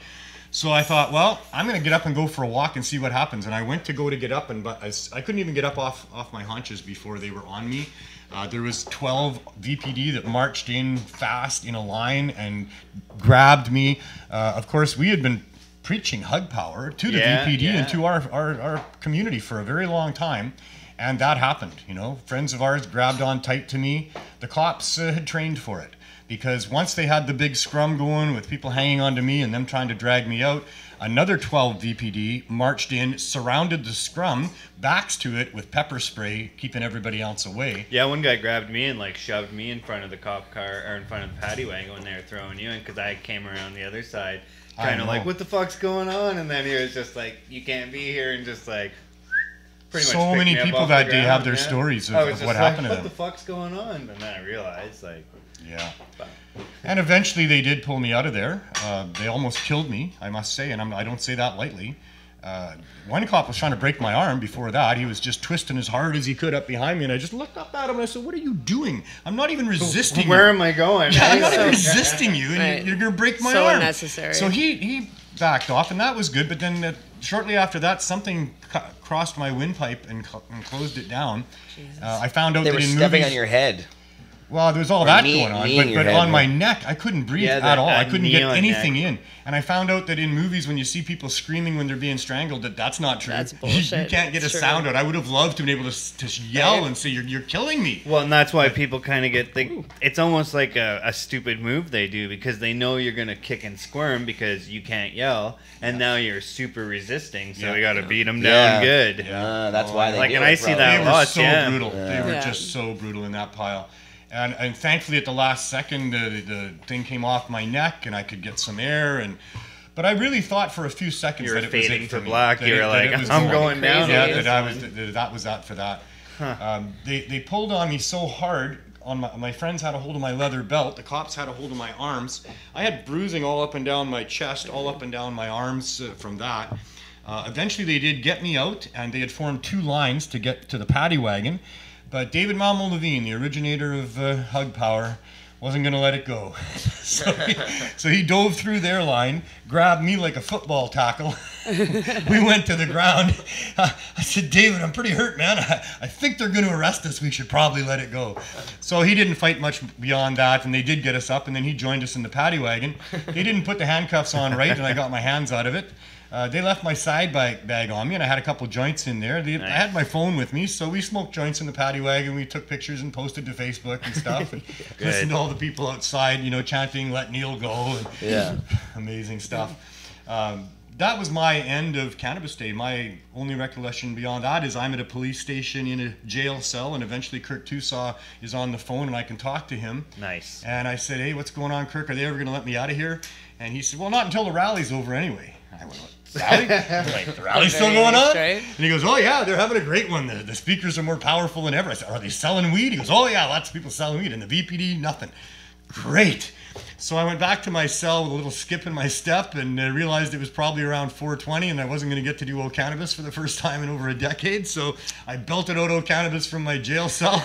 So I thought, well, I'm going to get up and go for a walk and see what happens. And I went to go to get up, but I couldn't even get up off my haunches before they were on me. There was 12 VPD that marched in fast in a line and grabbed me. Of course, we had been preaching hug power to the VPD and to our community for a very long time. And that happened, you know. Friends of ours grabbed on tight to me. The cops had trained for it. Because once they had the big scrum going with people hanging on to me and them trying to drag me out, another 12 VPD marched in, surrounded the scrum, backs to it with pepper spray, keeping everybody else away. Yeah, one guy grabbed me and like shoved me in front of the cop car or in front of the paddy wagon when they were throwing you in because I came around the other side, kind of like, what the fuck's going on? And then he was just like, you can't be here, and just like. Pretty much So picked many me up people off that the day ground, have their stories I of was just what like, happened to what them. the fuck's going on? And then I realized, like, Yeah. And eventually they did pull me out of there. They almost killed me, I must say, and I don't say that lightly. One cop was trying to break my arm before that. He was just twisting as hard as he could up behind me, and I just looked up at him and I said, what are you doing? I'm not even resisting where you. am I going? Yeah, I'm not even resisting you, and Right. you're going to break my So arm. unnecessary. So he backed off, and that was good, but then shortly after that, something crossed my windpipe and closed it down. I found out They that were in stepping movies... on your head. Well, there was all that knee- going on, kneeing your but head, on my yeah. neck, I couldn't breathe Yeah, at all. I that couldn't knee get on anything neck. in. And I found out that in movies, when you see people screaming when they're being strangled, that's not true. That's You bullshit. can't get It's a true. sound out. I would have loved to be able to yell and say, you're killing me. Well, and that's why people kind of get it's almost like a stupid move they do because they know you're gonna kick and squirm because you can't yell, and now you're super resisting, so we gotta beat them down good. That's why they Like, do and it, I see probably. that They were lots, so yeah. brutal. They were Yeah. just so brutal in that pile. And thankfully, at the last second, the thing came off my neck, and I could get some air. But I really thought for a few seconds You were that it was fading it for to me. black. That You it- were that like, it was I'm going down. Yeah, Crazy. that was that for that. They pulled on me so hard. On my friends had a hold of my leather belt. The cops had a hold of my arms. I had bruising all up and down my chest, all up and down my arms from that. Eventually, they did get me out, and they had formed two lines to get to the paddy wagon. But David Malmo Levine, the originator of Hug Power, wasn't going to let it go. so he dove through their line, grabbed me like a football tackle. We went to the ground. I said, David, I'm pretty hurt, man. I think they're going to arrest us. We should probably let it go. So he didn't fight much beyond that, and they did get us up, and then he joined us in the paddy wagon. They didn't put the handcuffs on right, and I got my hands out of it. They left my side bag on me, and I had a couple joints in there. I had my phone with me, so we smoked joints in the paddy wagon. We took pictures and posted to Facebook and stuff, and listened to all the people outside, chanting "Let Neil go." And amazing stuff. That was my end of Cannabis Day. My only recollection beyond that is I'm at a police station in a jail cell, and eventually Kirk Tusaw is on the phone, and I can talk to him. Nice. And I said, hey, what's going on, Kirk? Are they ever going to let me out of here? And he said, well, not until the rally's over anyway. I went, rally? Like, the rally's still going on? Straight. And he goes, oh, yeah, they're having a great one. The speakers are more powerful than ever. I said, are they selling weed? He goes, oh, yeah, lots of people selling weed. And the VPD, nothing. Great. So I went back to my cell with a little skip in my step and realized it was probably around 4:20 and I wasn't going to get to do O-Cannabis for the first time in over a decade. So I belted out O-Cannabis from my jail cell.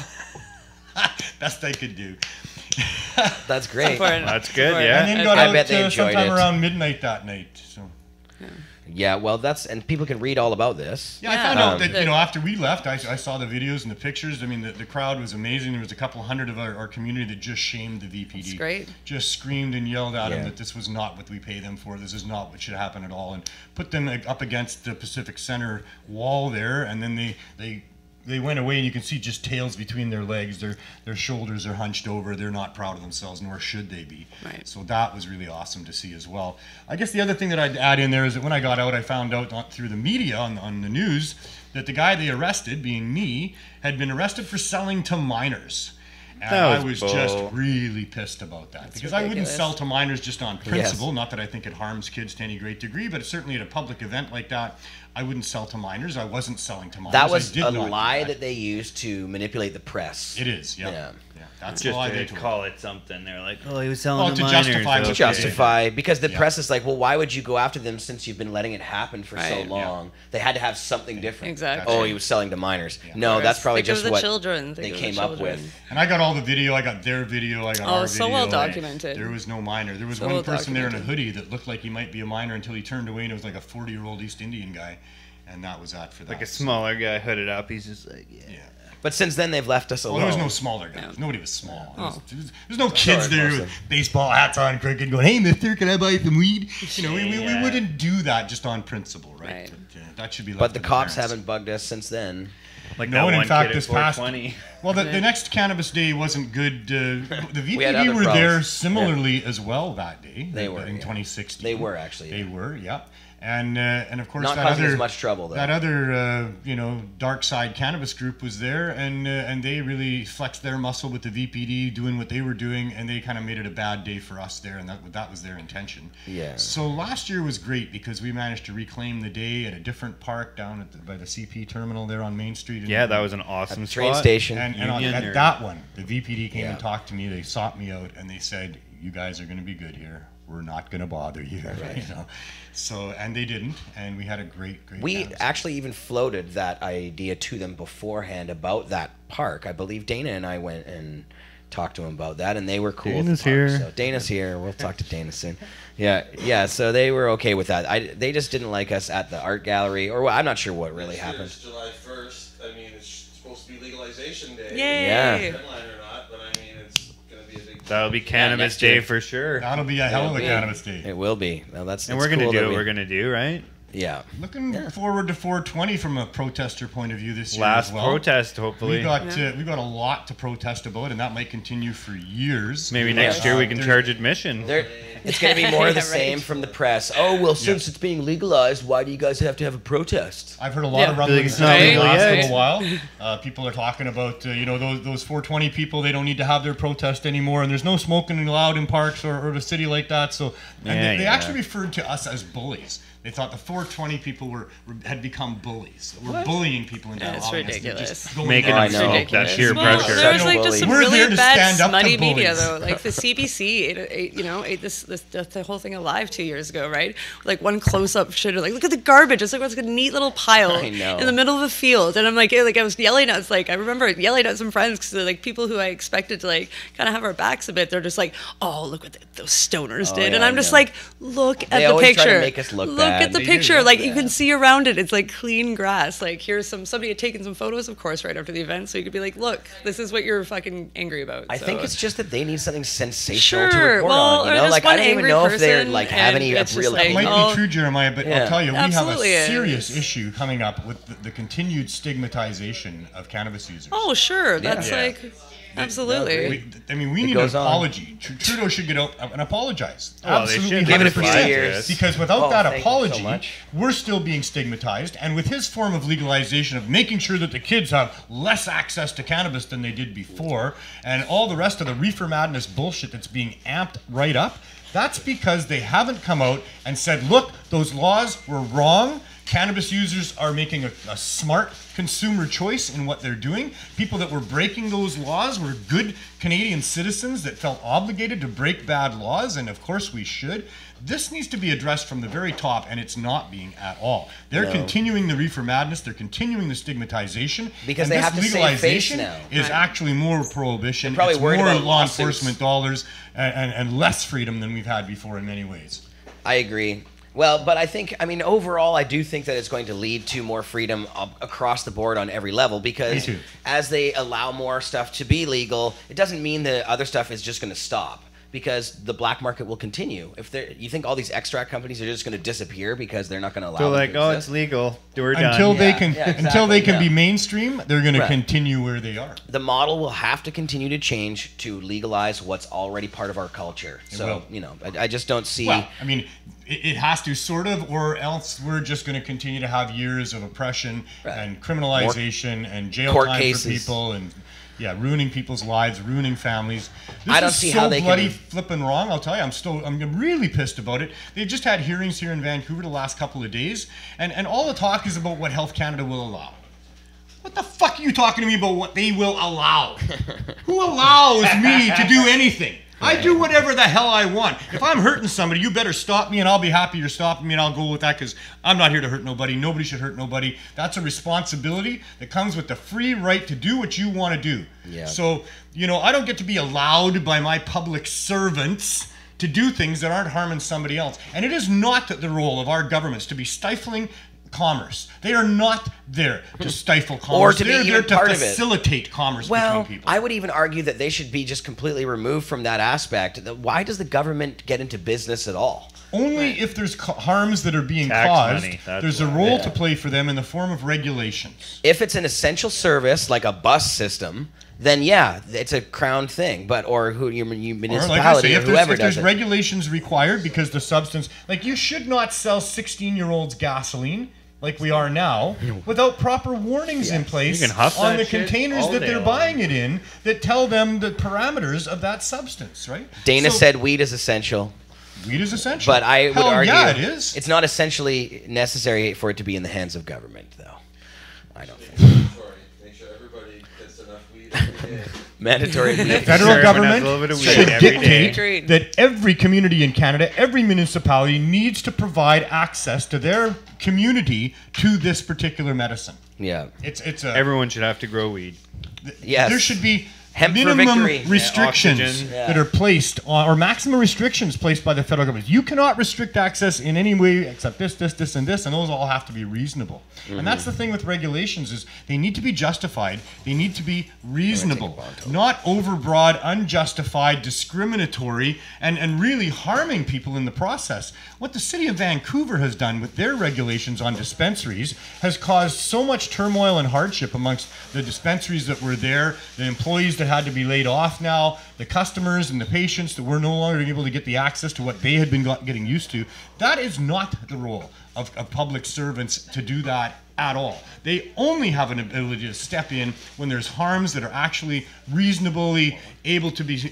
Best I could do. That's great. That's good, And yeah. then got I out bet they enjoyed sometime it. around midnight that night. So Yeah, well, and people can read all about this. Yeah, I found out that, after we left, I saw the videos and the pictures. I mean, the crowd was amazing. There was a couple hundred of our community that just shamed the VPD. That's great. Just screamed and yelled at them that this was not what we pay them for. This is not what should happen at all. And put them up against the Pacific Center wall there, and then they went away, and you can see just tails between their legs. Their shoulders are hunched over. They're not proud of themselves, nor should they be. Right. So that was really awesome to see as well. I guess the other thing that I'd add in there is that when I got out, I found out through the media on the news that the guy they arrested, being me, had been arrested for selling to minors. And I was just really pissed about that. Because I wouldn't sell to minors just on principle. Not that I think it harms kids to any great degree, but certainly at a public event like that, I wouldn't sell to minors. I wasn't selling to minors. That was a lie that they used to manipulate the press. It is, yeah. That's just why to they told call it something. They're like, oh, he was selling to minors. To justify, because the press is like, well, why would you go after them since you've been letting it happen for so long? Yeah. They had to have something different. Exactly. Oh, he was selling to minors. Yeah. No, that's probably just what they came up with. And I got all the video. I got their video. I got our video. So well documented. There was no minor. There was one person there in a hoodie that looked like he might be a minor until he turned away, and it was like a 40-year-old East Indian guy. And that was that for that. Like a smaller guy hooded up. He's just like, yeah. But since then, they've left us alone. Well, there was no smaller guys. Nobody was small. There's no kids there with baseball hats on, crooked, going, "Hey, mister, can I buy some weed?" We wouldn't do that just on principle, right? That should be. But the cops haven't bugged us since then. Like no, and in fact, this past well, the next Cannabis Day wasn't good. The VPD were there similarly as well that day. They were in 2016. They were actually. They were, yeah. And of course not causing as much trouble though. That other dark side cannabis group was there, and they really flexed their muscle with the VPD doing what they were doing, and they kind of made it a bad day for us there, and that was their intention. Yeah. So last year was great because we managed to reclaim the day at a different park down by the CP terminal there on Main Street. Yeah, that was an awesome train station. And at that one, the VPD came and talked to me. They sought me out and they said, "You guys are going to be good here. We're not going to bother you." Right. So, and they didn't, and we had a great We actually even floated that idea to them beforehand about that park. I believe Dana and I went and talked to them about that, and they were cool. Dana's here. So Dana's here. We'll talk to Dana soon. Yeah. So they were okay with that. They just didn't like us at the art gallery, or I'm not sure what really happened. It's July 1st. I mean, it's supposed to be legalization day. Yay! Yeah. Deadline or not, but I mean, it's gonna be a big. That'll be Cannabis Day for sure. That'll be a hell of a Cannabis Day. It will be. Now that's and we're gonna do what we're gonna do, right? Yeah. Looking forward to 420 from a protester point of view this year Last as well. protest, hopefully. We got a lot to protest about, and that might continue for years. Maybe next year we can charge admission. It's going to be more of the same from the press. Oh, well, since it's being legalized, why do you guys have to have a protest? I've heard a lot of rumblings in the last little while. People are talking about, those 420 people, they don't need to have their protest anymore, and there's no smoking allowed in parks or the city like that. So, and they actually referred to us as bullies. They thought the 420 people had become bullies. We're bullying people into That's ridiculous. Making them smoke. That's sheer pressure. There was like just some really bad smutty media though. Like the CBC ate the whole thing alive 2 years ago, right? Like one close-up shit, like look at the garbage. It's like a neat little pile in the middle of a field, and I'm like I was yelling at. I remember yelling at some friends because they're like people who I expected to like kind of have our backs a bit. They're just like, oh look what those stoners did, and I'm just like, look at the picture. Try to make us look bad. Look at the picture. Like you can see around it. It's like clean grass. Like here's somebody had taken some photos, of course, right after the event, so you could be like, look, this is what you're fucking angry about. I think it's just that they need something sensational to report on. You know, like I don't even know if they're like have any real. It might be true, Jeremiah, but I'll tell you, we have a serious issue coming up with the continued stigmatization of cannabis users. Oh, sure. That's like. Absolutely. We need an apology. Trudeau should get out and apologize. Well, absolutely, give it a few years. Because without that apology, we're still being stigmatized. And with his form of legalization of making sure that the kids have less access to cannabis than they did before, and all the rest of the reefer madness bullshit that's being amped right up, that's because they haven't come out and said, look, those laws were wrong. Cannabis users are making a smart consumer choice in what they're doing. People that were breaking those laws were good Canadian citizens that felt obligated to break bad laws, and of course we should. This needs to be addressed from the very top, and it's not being at all. They're continuing the reefer madness. They're continuing the stigmatization. Because they have to save face now. Is actually more prohibition. Probably it's more law enforcement dollars and less freedom than we've had before in many ways. I agree. Well, but I mean, overall, I do think that it's going to lead to more freedom across the board on every level, because as they allow more stuff to be legal, it doesn't mean that other stuff is just going to stop, because the black market will continue. You think all these extract companies are just going to disappear because they're not going to allow them to exist? Oh, it's legal. We're done. Until they can be mainstream, they're going to continue where they are. The model will have to continue to change to legalize what's already part of our culture. So, I just don't see... Well, I mean, it has to sort of, or else we're just going to continue to have years of oppression and criminalization and jail court time cases for people and... Yeah, ruining people's lives, ruining families. This I don't see how they can... so bloody flipping wrong. I'll tell you, I'm really pissed about it. They just had hearings here in Vancouver the last couple of days, and all the talk is about what Health Canada will allow. What the fuck are you talking to me about what they will allow? Who allows me to do anything? I do whatever the hell I want. If I'm hurting somebody, you better stop me, and I'll be happy you're stopping me, and I'll go with that, because I'm not here to hurt nobody. Nobody should hurt nobody. That's a responsibility that comes with the free right to do what you want to do. Yeah. So, I don't get to be allowed by my public servants to do things that aren't harming somebody else. And it is not the role of our governments to be stifling commerce. They are not there to stifle commerce. Or to They're be there even to part of it. facilitate commerce Well, between people. I would even argue that they should be just completely removed from that aspect. Why does the government get into business at all? Only if there's harms that are being Tax caused, money, that's there's a why. role to play for them in the form of regulations. If it's an essential service like a bus system, then yeah, it's a crown thing. But or your municipality Or like I say, if whoever there's does it. regulations required because the substance, like you should not sell 16-year-olds gasoline like we are now without proper warnings in place You can huff on that the shit containers all that day they're long. buying it in that tell them the parameters of that substance, right? Dana So, said weed is essential. weed is essential. But I would Hell, argue yeah, it is. it's not essentially necessary for it to be in the hands of government, though. I don't think. Mandatory. Make sure everybody gets enough weed every day. Mandatory weed. Federal Sure, everyone has government a little bit of weed should every day. dictate Agreed. that every community in Canada, every municipality needs to provide access to their community to this particular medicine. Yeah. It's a Everyone should have to grow weed. Yes. There should be Hemp for minimum victory. restrictions Yeah, oxygen. that are placed on, or maximum restrictions placed by the federal government. You cannot restrict access in any way except this, and this, and those all have to be reasonable. And that's the thing with regulations is they need to be justified. They need to be reasonable, not overbroad, unjustified, discriminatory, and really harming people in the process. What the city of Vancouver has done with their regulations on dispensaries has caused so much turmoil and hardship amongst the dispensaries that were there, the employees that had to be laid off now, the customers and the patients that were no longer able to get the access to what they had been getting used to. That is not the role of public servants to do that at all. They only have an ability to step in when there's harms that are actually reasonably able to be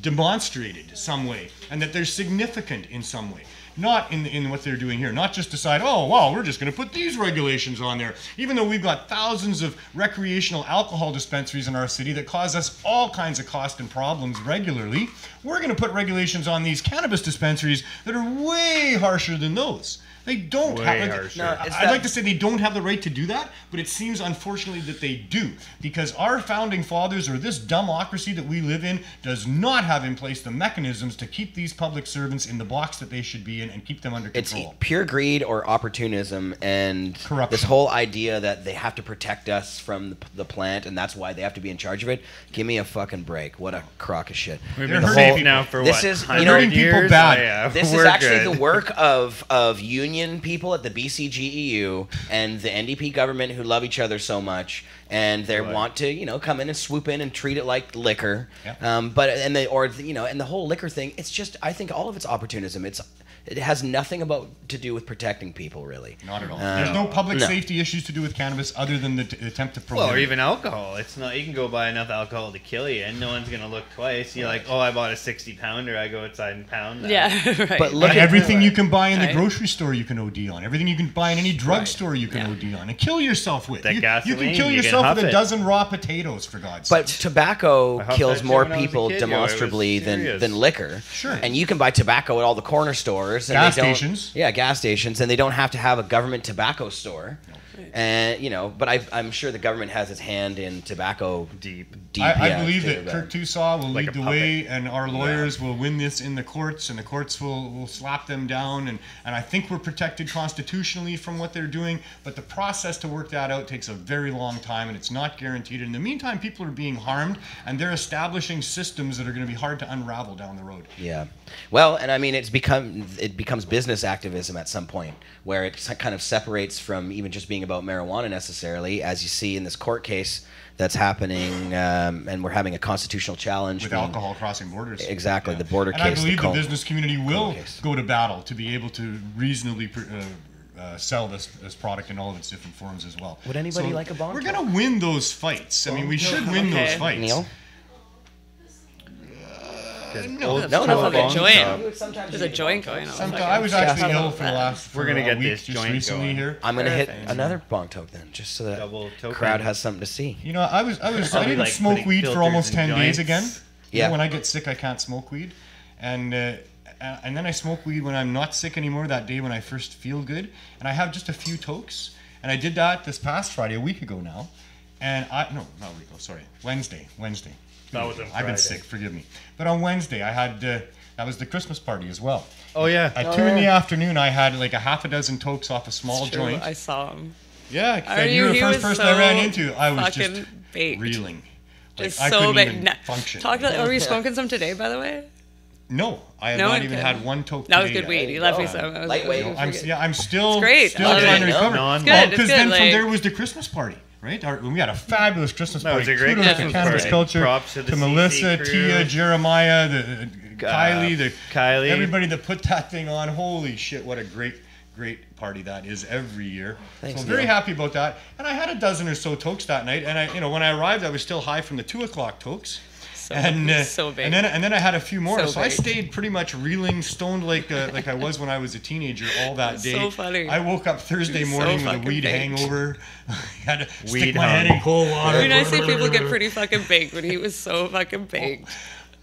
demonstrated some way, and that they're significant in some way. Not in what they're doing here. Not just decide, oh, well, we're just going to put these regulations on there. Even though we've got thousands of recreational alcohol dispensaries in our city that cause us all kinds of cost and problems regularly, we're going to put regulations on these cannabis dispensaries that are way harsher than those. They don't Way have. harsher. No, I'd like to say they don't have the right to do that, but it seems unfortunately that they do, because our founding fathers, or this democracy that we live in, does not have in place the mechanisms to keep these public servants in the box that they should be in and keep them under It's control. pure greed or opportunism, and Corruption. this whole idea that they have to protect us from the plant, and that's why they have to be in charge of it. Give me a fucking break. What a crock of shit. We've They're been hurting safe people. now for This what? is- you 100 know, hurting people years? bad. Oh, yeah, This is we're actually good. the work of union people at the BCGEU and the NDP government who love each other so much, and they want to come in and swoop in and treat it like liquor. Yeah. And the whole liquor thing. It's just, I think all of it's opportunism. It has nothing to do with protecting people, really. Not at all. There's no public No. safety issues to do with cannabis other than the attempt to prohibit. Well, or even alcohol. It's not. You can go buy enough alcohol to kill you, and no one's gonna look twice. You're like, oh, I bought a 60-pounder. I go outside and pound that. Yeah, right. But look And at everything you can buy in the Right. grocery store you can OD on. Everything you can buy in any drugstore you can OD on and kill yourself with. That You can gasoline, kill you can yourself huff with a it. dozen raw potatoes, for God's But sake. tobacco I huffed kills that shit more when I was a people kid, yo. It was demonstrably serious. than liquor. Sure. And you can buy tobacco at all the corner stores. And Gas they don't- stations. Yeah, gas stations. And they don't have to have a government tobacco store. And but I'm sure the government has its hand in tobacco deep. I yeah, believe too, that but- Kirk Tusaw will Like lead a the way, and our lawyers will win this in the courts, and the courts will slap them down. And I think we're protected constitutionally from what they're doing, but the process to work that out takes a very long time, and it's not guaranteed. In the meantime, people are being harmed, and they're establishing systems that are going to be hard to unravel down the road. Yeah. Well, and I mean, it becomes business activism at some point, where it kind of separates from even just being about marijuana necessarily, as you see in this court case that's happening, and we're having a constitutional challenge With being- alcohol crossing borders. Exactly, Yeah. the border and case. I believe the Col- business community will case. go to battle to be able to reasonably sell this product in all of its different forms as well. Would anybody like a bong We're toke? going to win those fights. I mean, we should win those Okay. fights. Neil? No, That's enough of a bong joint. top. There's a joint going on. Sometimes I was actually ill for the last. We're gonna a get week this just joint recently going. here. I'm gonna hit Perfect. another bong toke then, just so that Double the token. crowd has something to see. You know, I didn't like smoke putting weed for filters almost in 10 days joints. again. You Yeah. know, when I get sick, I can't smoke weed, and then I smoke weed when I'm not sick anymore. That day when I first feel good, and I have just a few tokes, and I did that this past Friday, a week ago now, and not a week ago, sorry, Wednesday. That was on I've been Friday. sick, forgive me. But on Wednesday, I had that was the Christmas party as well. Oh yeah. At 2 in the afternoon, I had like a half a dozen tokes off a small It's true, joint. I saw him. Yeah, Are you were the he first was person I ran so into. I was just fucking baked. reeling. Like, Just I so couldn't big. even No. function. Are we smoking some today, by the way? No, I have No, not even okay. had one toke That was today good yet. weed. He left me go. some. I was Lightweight. like, I'm still great. still I love trying it. to recover. No, it's good, it's Because good, then from like- there was the Christmas party, right? We had a fabulous Christmas That party. was a great Kudos to Christmas Cannabis party. Culture, Props to the CC Melissa, crew. Tia, Jeremiah, Kylie, Kylie. everybody that put that thing on. Holy shit! What a great party that is every year. Thanks, so very Neil. happy about that. And I had a dozen or so tokes that night. And when I arrived, I was still high from the 2:00 tokes. So, And so big. and then I had a few more. So So I big. stayed pretty much reeling, stoned like I was when I was a teenager all that day. So funny. I woke up Thursday You're so morning with a fucking weed baked. hangover. I had to stick Weed my head hung. in cold water. I mean, I see people get pretty fucking baked, but he was so fucking baked.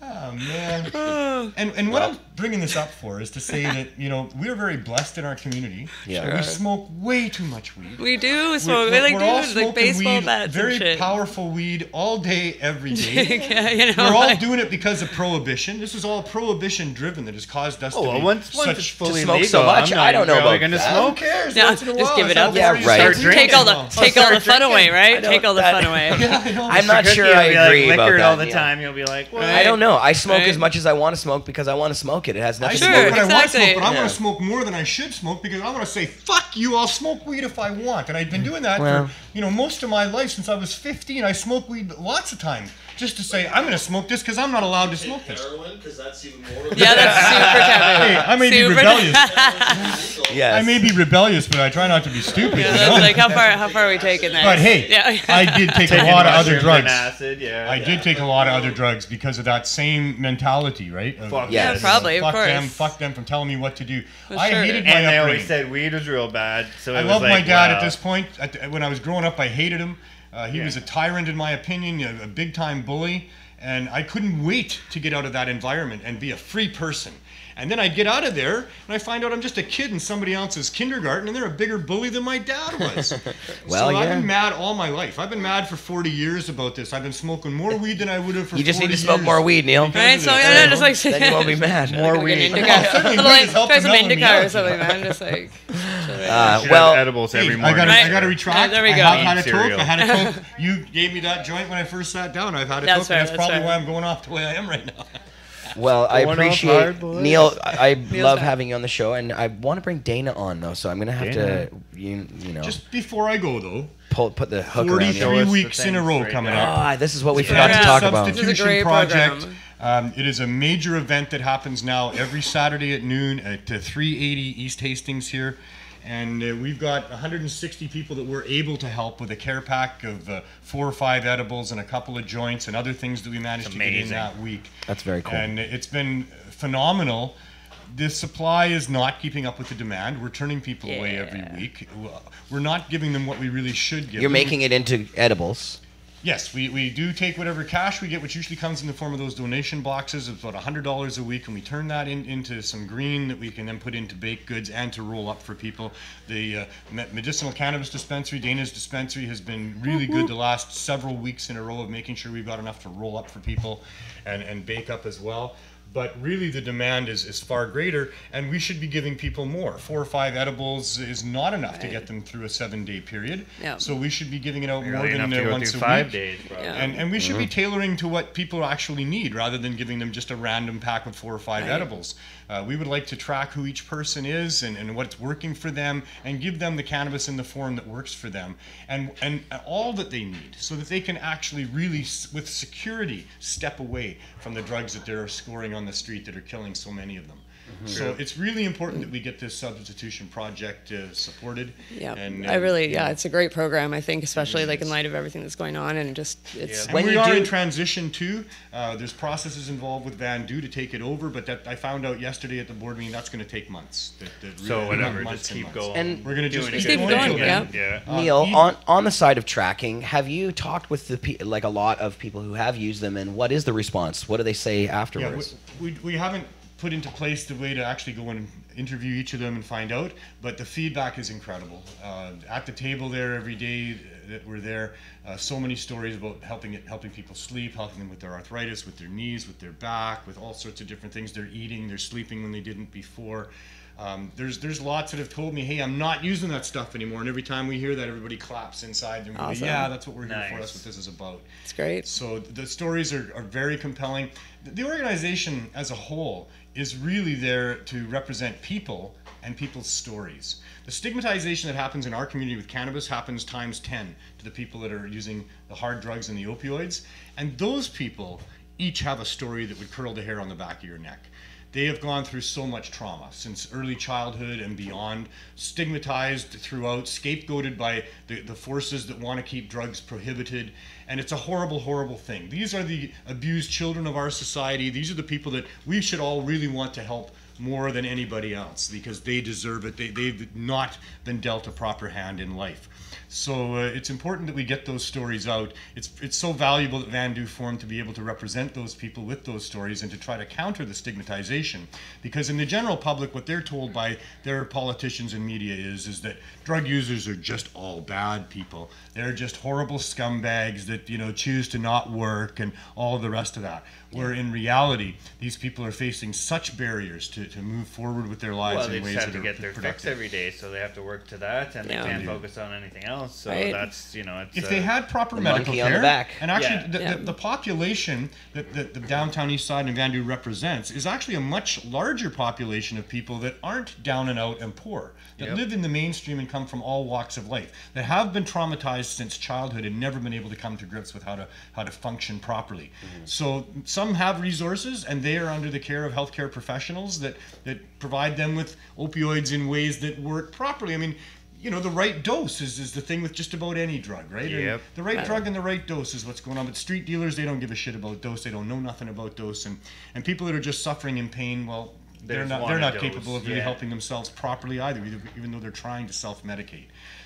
Oh man. And what I'm bringing this up for is to say that we're very blessed in our community. Yeah. We smoke way too much weed. We do smoke. We like we're all dude, like smoking baseball weed, bats very and shit. powerful weed all day, every day. Yeah, you know. We're all like- doing it because of prohibition. This is all prohibition driven that has caused us Oh, to well, be once such it's fully smoke legal, so much, I'm not I don't know really about gonna that. smoke. Who cares? Yeah, Once in a just while, give it it's up. not Yeah, very right. start Take Take all drinking. the take all the Start fun away, drinking. right? Take all the that- fun away. Yeah, I know. I'm not Cookie sure will I be agree like about liquored that. all the Neil. time. You'll be like, what? I don't know. I smoke Right. as much as I want to smoke because I want to smoke it. It has nothing I to Sure, do smoke with what I want to exactly. smoke, but I Yeah. want to smoke more than I should smoke because I want to say, fuck you, I'll smoke weed if I want. And I've been doing that Well. for, most of my life since I was 15. I smoked weed lots of times just to say, I'm going to smoke this because I'm not allowed to smoke this. Heroin, because that's even more. Yeah, that's super taboo. Hey, I may be Super- rebellious. Yes. I may be rebellious, but I try not to be stupid. Yeah, you that's know? like how far are we taking that? But hey, Yeah. I did take a Taking lot of other mushrooms drugs. and acid, yeah. I did take a lot of other drugs because of that same mentality, right? Of, Fuck Yeah, Yeah, probably, of fuck course. them, fuck them from telling me what to do. Well, I sure. hated my And they always upbringing. said weed was real bad. So it I was love like, my dad wow. at this point. When I was growing up, I hated him. He Yeah. was a tyrant, in my opinion, a big-time bully, and I couldn't wait to get out of that environment and be a free person. And then I get out of there, and I find out I'm just a kid in somebody else's kindergarten, and they're a bigger bully than my dad was. Well, so I've yeah. been mad all my life. I've been mad for 40 years about this. I've been smoking more weed than I would have for 40 You just need to years. smoke more weed, Neil. Right, so Because of yeah, this. just like Then you won't be mad. More Like an weed. indica. Certainly weed like has helped try to some mellow me indica out. or something, man. Just like. You should have Well, edibles every Hey, morning. Right. I got to retract. There we I go. have had a Cereal. toke. I had a toke. You gave me that joint when I first sat down. I've had a That's toke. fair, And that's that's probably fair. why I'm going off the way I am right now. Well, I Going off appreciate hard, boys. Neil. I love back. having you on the show, and I want to bring Dana on though. So I'm gonna have Dana. to, you know, Just before I go, though, put the hook around you. 43 us the weeks in a things row right coming now. up. Ah, this is what we Yeah. forgot to Yeah. talk about. This is a Substitution great project. program. It is a major event that happens now every Saturday at noon at 380 East Hastings here. And we've got 160 people that we're able to help with a care pack of 4 or 5 edibles and a couple of joints and other things that we managed to get in amazing. that week. That's very cool. And it's been phenomenal. The supply is not keeping up with the demand. We're turning people away every Yeah. week. We're not giving them what we really should give You're them. making it into edibles. Yes, we do take whatever cash we get, which usually comes in the form of those donation boxes. It's about $100 a week, and we turn that into some green that we can then put into baked goods and to roll up for people. The medicinal cannabis dispensary, Dana's dispensary, has been really good the last several weeks in a row of making sure we've got enough to roll up for people and bake up as well. But really the demand is far greater, and we should be giving people more. 4 or 5 edibles is not enough to get them through a 7-day period. Yeah. So we should be giving it out more Really than enough to go once through a 5 week. days, probably. Yeah. And we should be tailoring to what people actually need rather than giving them just a random pack with 4 or 5 edibles. We would like to track who each person is and what's working for them, and give them the cannabis in the form that works for them and all that they need, so that they can actually really, with security, step away from the drugs that they're scoring on the street that are killing so many of them. So it's really important that we get this substitution project supported. Yeah, And, it's a great program, I think, especially like in light of everything that's going on, and just it's. And When we you are do- in transition too. There's processes involved with Vandu to take it over, but that I found out yesterday at the board meeting that's going to take months. So really, whatever, months just and keep months. going. And We're going to just Doing Keep good going, thing. yeah. Yeah. Neil, even- on the side of tracking, have you talked with like a lot of people who have used them, and what is the response? What do they say Yeah, afterwards? we haven't put into place the way to actually go and interview each of them and find out, but the feedback is incredible. At the table there every day that we're there, so many stories about helping people sleep, helping them with their arthritis, with their knees, with their back, with all sorts of different things. They're eating, they're sleeping when they didn't before. There's lots that have told me, hey, I'm not using that stuff anymore, and every time we hear that, everybody claps inside. They're Awesome. yeah, that's what we're here for. Nice. That's what this is about. It's great. So the stories are very compelling. The organization as a whole is really there to represent people and people's stories. The stigmatization that happens in our community with cannabis happens times 10 to the people that are using the hard drugs and the opioids. And those people each have a story that would curl the hair on the back of your neck. They have gone through so much trauma since early childhood and beyond, stigmatized throughout, scapegoated by the forces that want to keep drugs prohibited. And it's a horrible, horrible thing. These are the abused children of our society. These are the people that we should all really want to help more than anybody else, because they deserve it. They've not been dealt a proper hand in life. So it's important that we get those stories out. It's so valuable that Vandu formed to be able to represent those people with those stories and to try to counter the stigmatization. Because in the general public, what they're told by their politicians and media is that drug users are just all bad people. They're just horrible scumbags that, choose to not work and all the rest of that. Where in reality, these people are facing such barriers to move forward with their lives Well, they in ways just have that to are get their fix productive. every day, so they have to work to that, and Yeah. they can't focus on anything else. So Right. that's, it's If they had proper The medical monkey care, on the back. and actually Yeah. the population that the downtown east side and Vandu represents is actually a much larger population of people that aren't down and out and poor, that live in the mainstream and come from all walks of life, that have been traumatized since childhood and never been able to come to grips with how to function properly. So some have resources, and they are under the care of healthcare professionals that provide them with opioids in ways that work properly. I mean, the right dose is the thing with just about any drug, right? Yep. And the right drug and the right dose is what's going on. But street dealers, they don't give a shit about dose. They don't know nothing about dose. And people that are just suffering in pain, well, they're just want not a dose, capable of really yeah. helping themselves properly either, even though they're trying to self-medicate.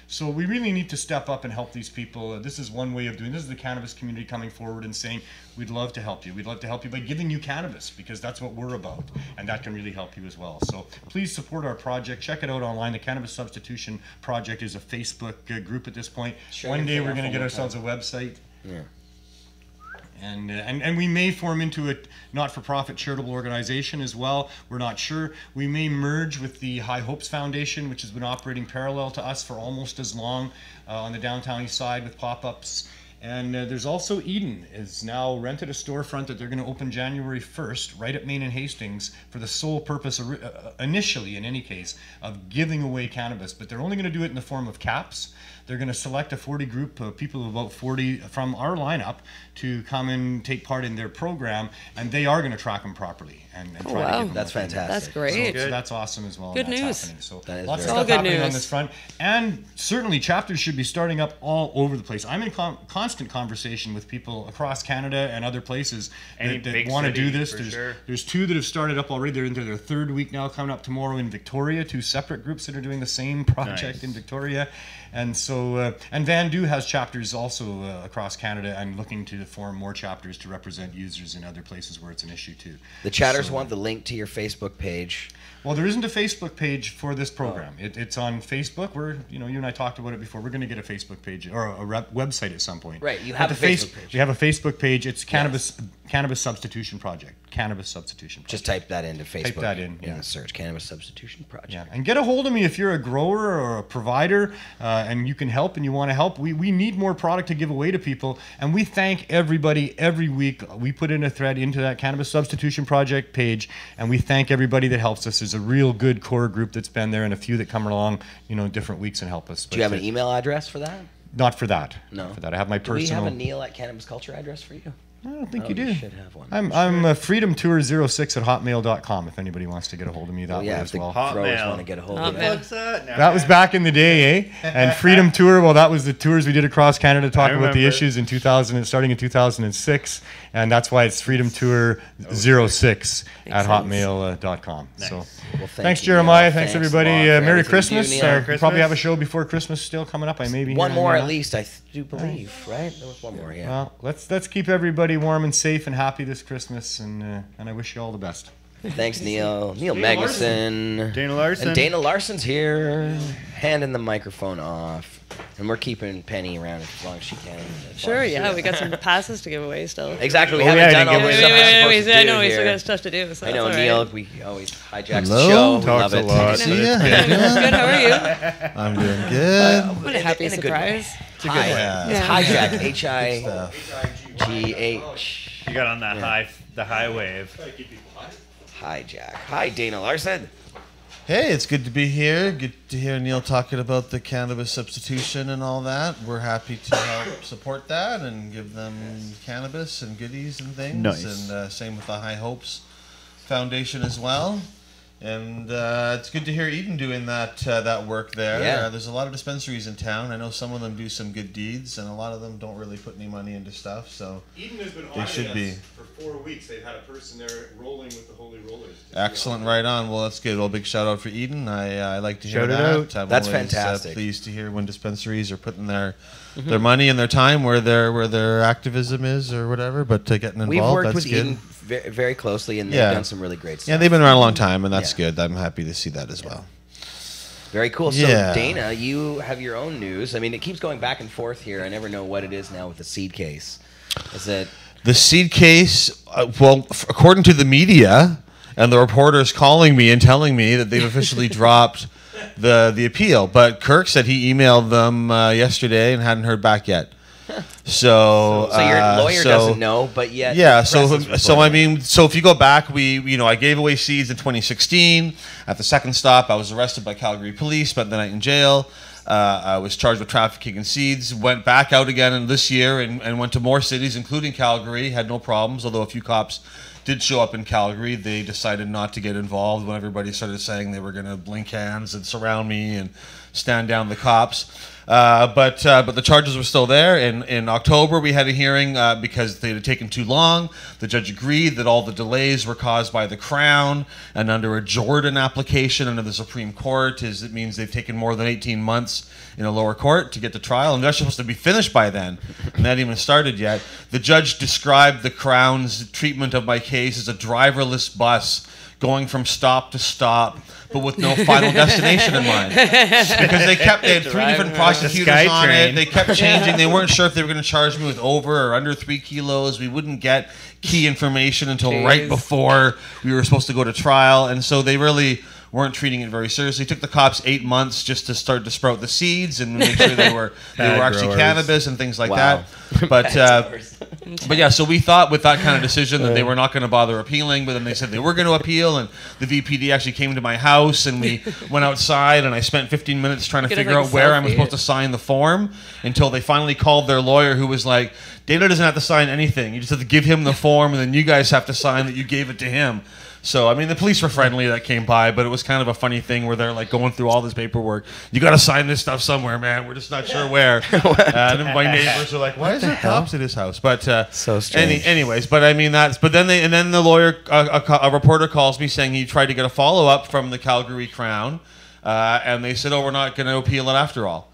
So we really need to step up and help these people. This is one way of doing this. Is the cannabis community coming forward and saying, we'd love to help you. We'd love to help you by giving you cannabis, because that's what we're about, and that can really help you as well. So please support our project. Check it out online. The Cannabis Substitution Project is a Facebook group at this point. Sure, One day yeah, we're going to get full ourselves a website. Yeah. And we may form into a not-for-profit charitable organization as well. We're not sure. We may merge with the High Hopes Foundation, which has been operating parallel to us for almost as long on the downtown east side with pop-ups. And there's also Eden is now rented a storefront that they're going to open January 1st, right at Main and Hastings, for the sole purpose, initially in any case, of giving away cannabis. But they're only going to do it in the form of caps. They're going to select a 40 group of people of about 40 from our lineup to come and take part in their program, and they are going to track them properly and try to wow. give them That's what they need. fantastic. That's great. So that's awesome as well. Good and that's news. happening. So That is lots of very stuff good happening on news. this front, and certainly chapters should be starting up all over the place. I'm in constant conversation with people across Canada and other places Any that big want to do city, this. for sure. There's 2 that have started up already. They're into their 3rd week now, coming up tomorrow in Victoria. 2 separate groups that are doing the same project Nice. in Victoria. And so, and Vandu has chapters also across Canada. I'm looking to form more chapters to represent users in other places where it's an issue too. The chatters want the link to your Facebook page. Well, there isn't a Facebook page for this program. It's on Facebook. You and I talked about it before. We're going to get a Facebook page or a website at some point. Right, you have a Facebook page. We have a Facebook page. It's Cannabis Substitution Project. Cannabis Substitution Project. Just type that into Facebook. Type that in the search. Cannabis Substitution Project. Yeah, and get a hold of me if you're a grower or a provider and you can help and you want to help. We need more product to give away to people, and we thank everybody every week. We put in a thread into that Cannabis Substitution Project page, and we thank everybody that helps us. There's a real good core group that's been there, and a few that come along, different weeks and help us. Do you have an email address for that? Not for that. No. For that, I have my personal. Do we have a Neil at Cannabis Culture address for you? I don't think you do. You should have one. I'm freedomtour06@hotmail.com if anybody wants to get a hold of me that way as well. Growers want to get a hold of you. That was back in the day, eh? And Freedom Tour, well, that was the tours we did across Canada to talk about the issues in starting in 2006, and that's why it's Freedom Tour 06 at hotmail.com. Nice. So, well, thanks Jeremiah. Thanks everybody. Merry Christmas. Christmas. Probably have a show before Christmas still coming up. I maybe one more at least. I do believe, right? There was one more. Yeah. Well, let's keep everybody warm and safe and happy this Christmas, and I wish you all the best. Thanks, Neil. Neil Magnusan. Dana Larson. And Dana Larson's here, handing the microphone off. And we're keeping Penny around as long as she can. Sure, yeah, we got some passes to give away still. Exactly, we haven't done all the stuff we're supposed to do I know, we still here. got stuff to do. So I know, that's Neil, all right. we always hijacks the show. We love it. See ya. Good, how are you? I'm doing good. What a happy surprise. It's a good way. It's hijack, H-I-G-H. You got on that the high wave. Hijack. Hi, Dana Larson. Hey, it's good to be here. Good to hear Neil talking about the cannabis substitution and all that. We're happy to help support that and give them cannabis and goodies and things. Nice. And same with the High Hopes Foundation as well. And it's good to hear Eden doing that work there. Yeah. There's a lot of dispensaries in town. I know some of them do some good deeds, and a lot of them don't really put any money into stuff. So Eden has been they should be. For 4 weeks. They've had a person there rolling with the Holy Rollers. Excellent, right on. Well, that's good. Well, big shout out for Eden. I like to hear Shout it that. out. I'm That's always, fantastic. Pleased to hear when dispensaries are putting their money and their time where their activism is or whatever. But getting involved, We've worked that's with good. Eden very closely, and they've Yeah. done some really great stuff. Yeah, they've been around a long time, and that's Yeah. good. I'm happy to see that as well. Very cool. So, Yeah. Dana, you have your own news. I mean, it keeps going back and forth here. I never know what it is now with the seed case. Is it... The seed case, according to the media and the reporters calling me and telling me that they've officially dropped the appeal. But Kirk said he emailed them yesterday and hadn't heard back yet. So your lawyer doesn't know, but yet... Yeah, the press is so I reporting. mean, so if you go back, I gave away seeds in 2016. At the second stop, I was arrested by Calgary police, spent the night in jail. I was charged with trafficking in seeds. Went back out again this year and went to more cities, including Calgary. Had no problems, although a few cops did show up in Calgary. They decided not to get involved when everybody started saying they were going to blink hands and surround me and stand down the cops. But the charges were still there. In October, we had a hearing because they had taken too long. The judge agreed that all the delays were caused by the Crown, and under a Jordan application under the Supreme Court, it means they've taken more than 18 months in a lower court to get to trial, and they're supposed to be finished by then, and they hadn't even started yet. The judge described the Crown's treatment of my case as a driverless bus going from stop to stop, but with no final destination in mind. Because they had 3 different prosecutors on it. They kept changing. They weren't sure if they were going to charge me with over or under 3 kilos. We wouldn't get key information until right before we were supposed to go to trial. And so they really weren't treating it very seriously. It took the cops 8 months just to start to sprout the seeds and make sure they were actually growers. Cannabis and things like that. But yeah, so we thought with that kind of decision that they were not going to bother appealing, but then they said they were going to appeal, and the VPD actually came to my house, and we went outside, and I spent 15 minutes trying to figure out where I'm supposed to sign the form until they finally called their lawyer, who was like, Dana doesn't have to sign anything. You just have to give him the form, and then you guys have to sign that you gave it to him. So, I mean, the police were friendly that came by, but it was kind of a funny thing where they're like going through all this paperwork. You got to sign this stuff somewhere, man. We're just not sure where. And then my neighbors are like, why is there cops at his house? But so strange. Anyways, but I mean, then the lawyer, a reporter calls me saying he tried to get a follow-up from the Calgary Crown, and they said, oh, we're not going to appeal it after all.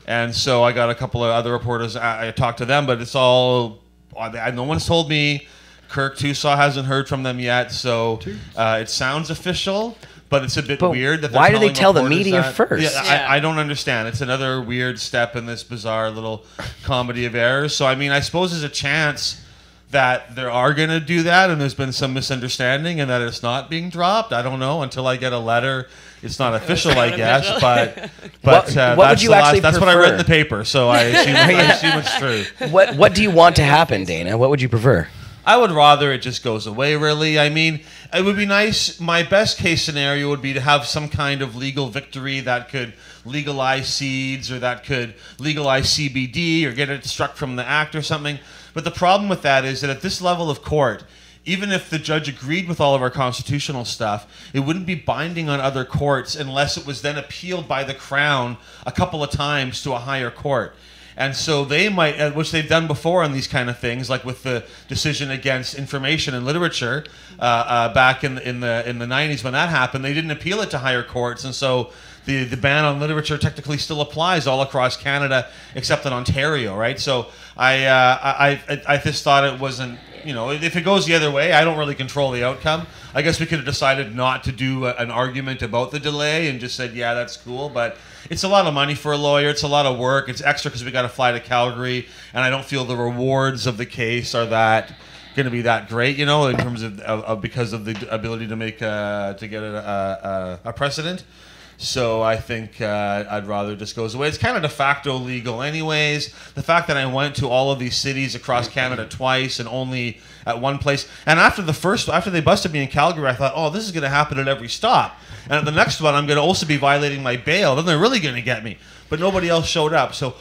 And so I got a couple of other reporters. I talked to them, but it's all no one's told me. Kirk Tusaw hasn't heard from them yet, so it sounds official, but it's a bit weird. That why do they tell the media first? Yeah, I don't understand. It's another weird step in this bizarre little comedy of errors. So, I mean, I suppose there's a chance that they are going to do that, and there's been some misunderstanding, and that it's not being dropped. I don't know until I get a letter. It's not official, I guess, but what would you actually that's prefer? what I read in the paper, so I assume it's true. What do you want to happen, Dana? What would you prefer? I would rather it just goes away, really. I mean, it would be nice. My best case scenario would be to have some kind of legal victory that could legalize seeds or that could legalize CBD or get it struck from the act or something. But the problem with that is that at this level of court, even if the judge agreed with all of our constitutional stuff, it wouldn't be binding on other courts unless it was then appealed by the Crown a couple of times to a higher court. And so they might, which they've done before on these kind of things, like with the decision against information and literature back in the 90s when that happened, they didn't appeal it to higher courts, and so the ban on literature technically still applies all across Canada except in Ontario, right? So I just thought it wasn't, you know, if it goes the other way, I don't really control the outcome. I guess we could have decided not to do an argument about the delay and just said, yeah, that's cool, but it's a lot of money for a lawyer. It's a lot of work. It's extra because we got to fly to Calgary, and I don't feel the rewards of the case are that going to be that great, you know, in terms of because of the ability to make to get a precedent. So I think I'd rather just goes away. It's kind of de facto legal anyways. The fact that I went to all of these cities across Canada twice and only at one place. And after they busted me in Calgary, I thought, oh, this is going to happen at every stop. And at the next one, I'm going to also be violating my bail. Then they're really going to get me. But nobody else showed up. So,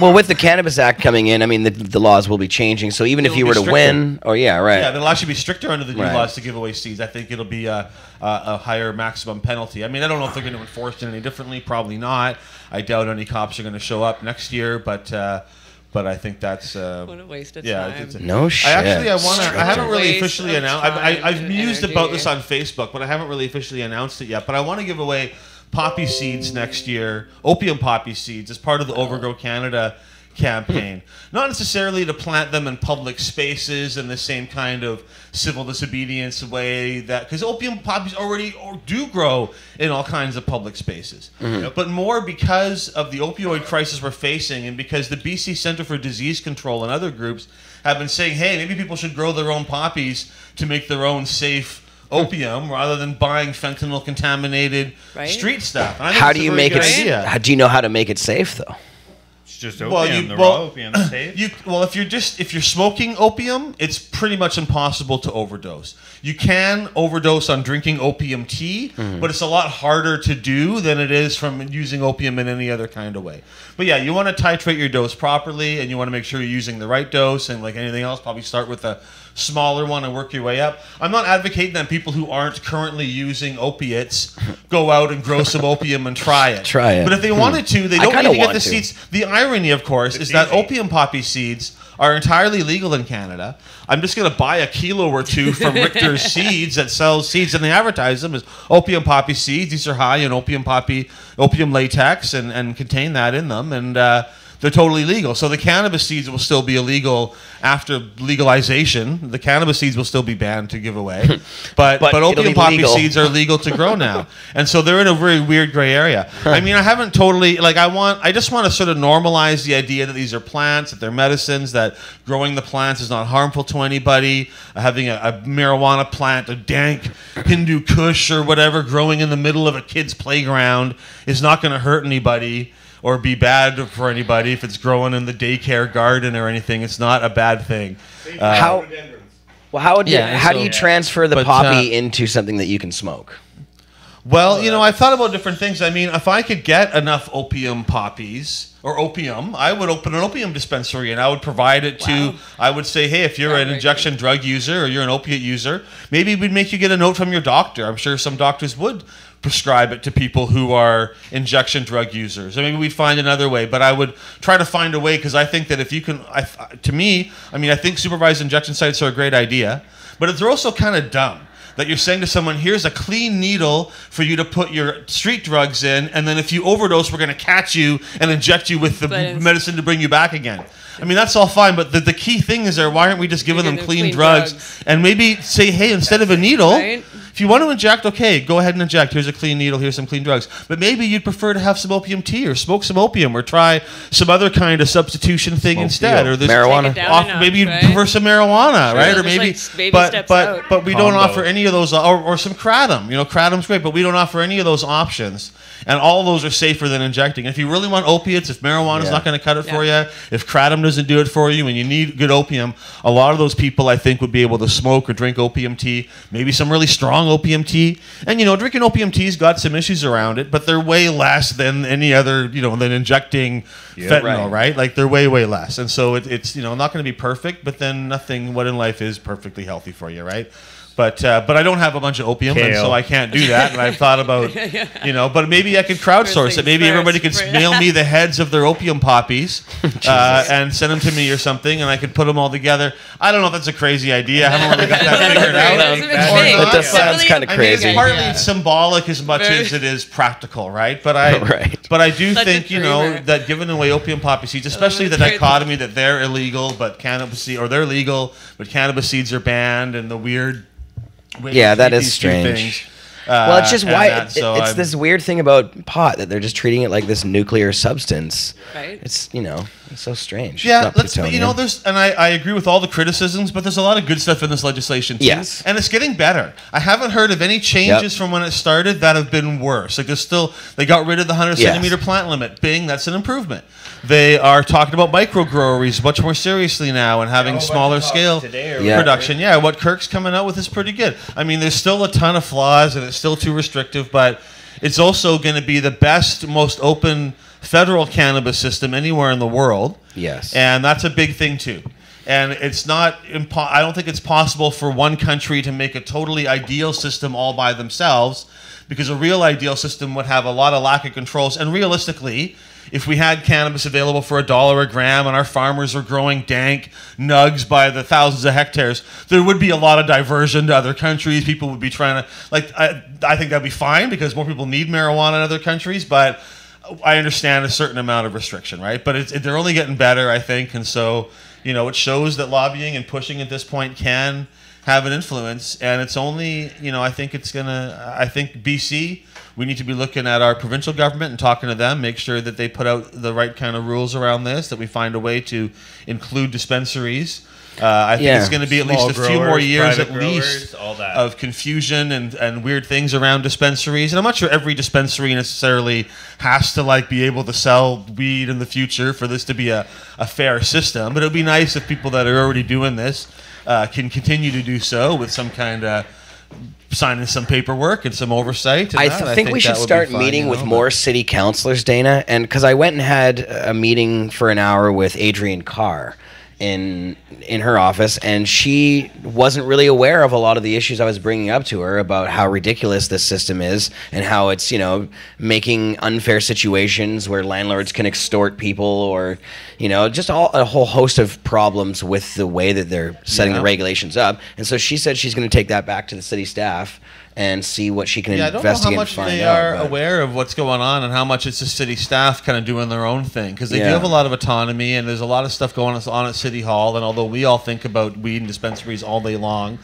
well, with the Cannabis Act coming in, I mean, the laws will be changing. So even if you were to win, yeah, they'll actually be stricter under the new laws to give away seeds. I think it'll be a higher maximum penalty. I mean, I don't know if they're going to enforce it any differently. Probably not. I doubt any cops are going to show up next year, but I think that's what a waste of time. No shit. I haven't really officially announced. I've mused about this on Facebook, but I haven't really officially announced it yet. But I want to give away poppy seeds next year, opium poppy seeds, as part of the Overgrow Canada campaign. Not necessarily to plant them in public spaces in the same kind of civil disobedience way that, because opium poppies already do grow in all kinds of public spaces, but more because of the opioid crisis we're facing, and because the BC Centre for Disease Control and other groups have been saying, hey, maybe people should grow their own poppies to make their own safe opium rather than buying fentanyl contaminated street stuff. How do you make it? How do you know how to make it safe though? It's just opium. Raw opium is safe. If you're smoking opium, it's pretty much impossible to overdose. You can overdose on drinking opium tea, but it's a lot harder to do than it is from using opium in any other kind of way. But yeah, you want to titrate your dose properly, and you want to make sure you're using the right dose, and like anything else, probably start with a smaller one and work your way up. I'm not advocating that people who aren't currently using opiates go out and grow some opium and try it. But if they wanted to, they don't need to get the seeds. The irony, of course, is that opium poppy seeds are entirely legal in Canada. I'm just going to buy a kilo or two from Richter's Seeds that sells seeds, and they advertise them as opium poppy seeds. These are high in opium latex and contain that in them, and they're totally legal. So the cannabis seeds will still be illegal after legalization. The cannabis seeds will still be banned to give away. But opium poppy seeds are legal to grow now. And so they're in a very weird gray area. I mean, I haven't totally, I just want to sort of normalize the idea that these are plants, that they're medicines, that growing the plants is not harmful to anybody. Having a marijuana plant, a dank Hindu Kush or whatever, growing in the middle of a kid's playground is not going to hurt anybody or be bad for anybody. If it's growing in the daycare garden or anything, it's not a bad thing. How do you transfer the poppy into something that you can smoke? Well, I've thought about different things. I mean, if I could get enough opium poppies or opium, I would open an opium dispensary and I would provide it to, I would say, hey, if you're an injection drug user or you're an opiate user, maybe we'd make you get a note from your doctor. I'm sure some doctors would prescribe it to people who are injection drug users. Or maybe we'd find another way, but I would try to find a way, because I think that if you can, I think supervised injection sites are a great idea, but they're also kind of dumb. that you're saying to someone, here's a clean needle for you to put your street drugs in, and then if you overdose, we're going to catch you and inject you with the medicine to bring you back again. I mean, that's all fine, but the key thing is there, why aren't we just giving them clean drugs? And maybe say, hey, instead of a needle, if you want to inject, okay, go ahead and inject. Here's a clean needle, here's some clean drugs. But maybe you'd prefer to have some opium tea or smoke some opium or try some other kind of substitution thing instead. Or this marijuana. Maybe you'd prefer some marijuana, right? Or maybe, but we don't offer any of those, or some kratom. You know, kratom's great, but we don't offer any of those options. And all of those are safer than injecting. If you really want opiates, if marijuana's not going to cut it for you, if kratom doesn't do it for you, and you need good opium, a lot of those people, I think, would be able to smoke or drink opium tea, maybe some really strong opium tea. And, you know, drinking opium tea's got some issues around it, but they're way less than any other, you know, than injecting fentanyl, right? Like, they're way, way less. And so it's, you know, not going to be perfect, but then nothing, what in life is perfectly healthy for you, right? But I don't have a bunch of opium, and so I can't do that. And I've thought about, you know, but maybe I could crowdsource it. Maybe everybody could mail me the heads of their opium poppies and send them to me or something, and I could put them all together. I don't know if that's a crazy idea. I haven't really got that figured out. It just sounds kind of crazy. It's partly symbolic as much as it is practical, right? But I do think, you know, that giving away opium poppy seeds, especially the dichotomy that they're illegal, but cannabis seeds, or they're legal, but cannabis seeds are banned, and the weird. That is strange. Well, it's just it's this weird thing about pot that they're just treating it like this nuclear substance. Right. It's, you know, it's so strange. Yeah, you know, I agree with all the criticisms, but there's a lot of good stuff in this legislation too. Yes. And it's getting better. I haven't heard of any changes from when it started that have been worse. Like they got rid of the 100 centimeter plant limit. Bing, that's an improvement. They are talking about microbreweries much more seriously now and having smaller scale production. Yeah, what Kirk's coming out with is pretty good. I mean, there's still a ton of flaws and it's still too restrictive, but it's also going to be the best, most open federal cannabis system anywhere in the world. Yes. And that's a big thing too. And it's not I don't think it's possible for one country to make a totally ideal system all by themselves, because a real ideal system would have a lot of lack of controls. And realistically, if we had cannabis available for $1 a gram and our farmers were growing dank nugs by the thousands of hectares, there would be a lot of diversion to other countries. People would be trying to, like, I think that'd be fine because more people need marijuana in other countries, but I understand a certain amount of restriction, right? But they're only getting better, I think, and so, you know, it shows that lobbying and pushing at this point can have an influence, and it's only, you know, I think BC, we need to be looking at our provincial government and talking to them, make sure that they put out the right kind of rules around this, that we find a way to include dispensaries. I think it's going to be at least a few more years at least of confusion and weird things around dispensaries. And I'm not sure every dispensary necessarily has to like be able to sell weed in the future for this to be a fair system. But it would be nice if people that are already doing this can continue to do so with some kind of signing some paperwork and some oversight. And I think we should start meeting with more city councilors, Dana, and because I went and had a meeting for an hour with Adrienne Carr in her office, and she wasn't really aware of a lot of the issues I was bringing up to her about how ridiculous this system is and how it's, you know, making unfair situations where landlords can extort people, or, you know, just a whole host of problems with the way that they're setting the regulations up. And so she said she's going to take that back to the city staff and see what she can investigate and find out. I don't know how much they are aware of what's going on and how much it's the city staff kind of doing their own thing, because they do have a lot of autonomy and there's a lot of stuff going on at City Hall. And although we all think about weed and dispensaries all day long,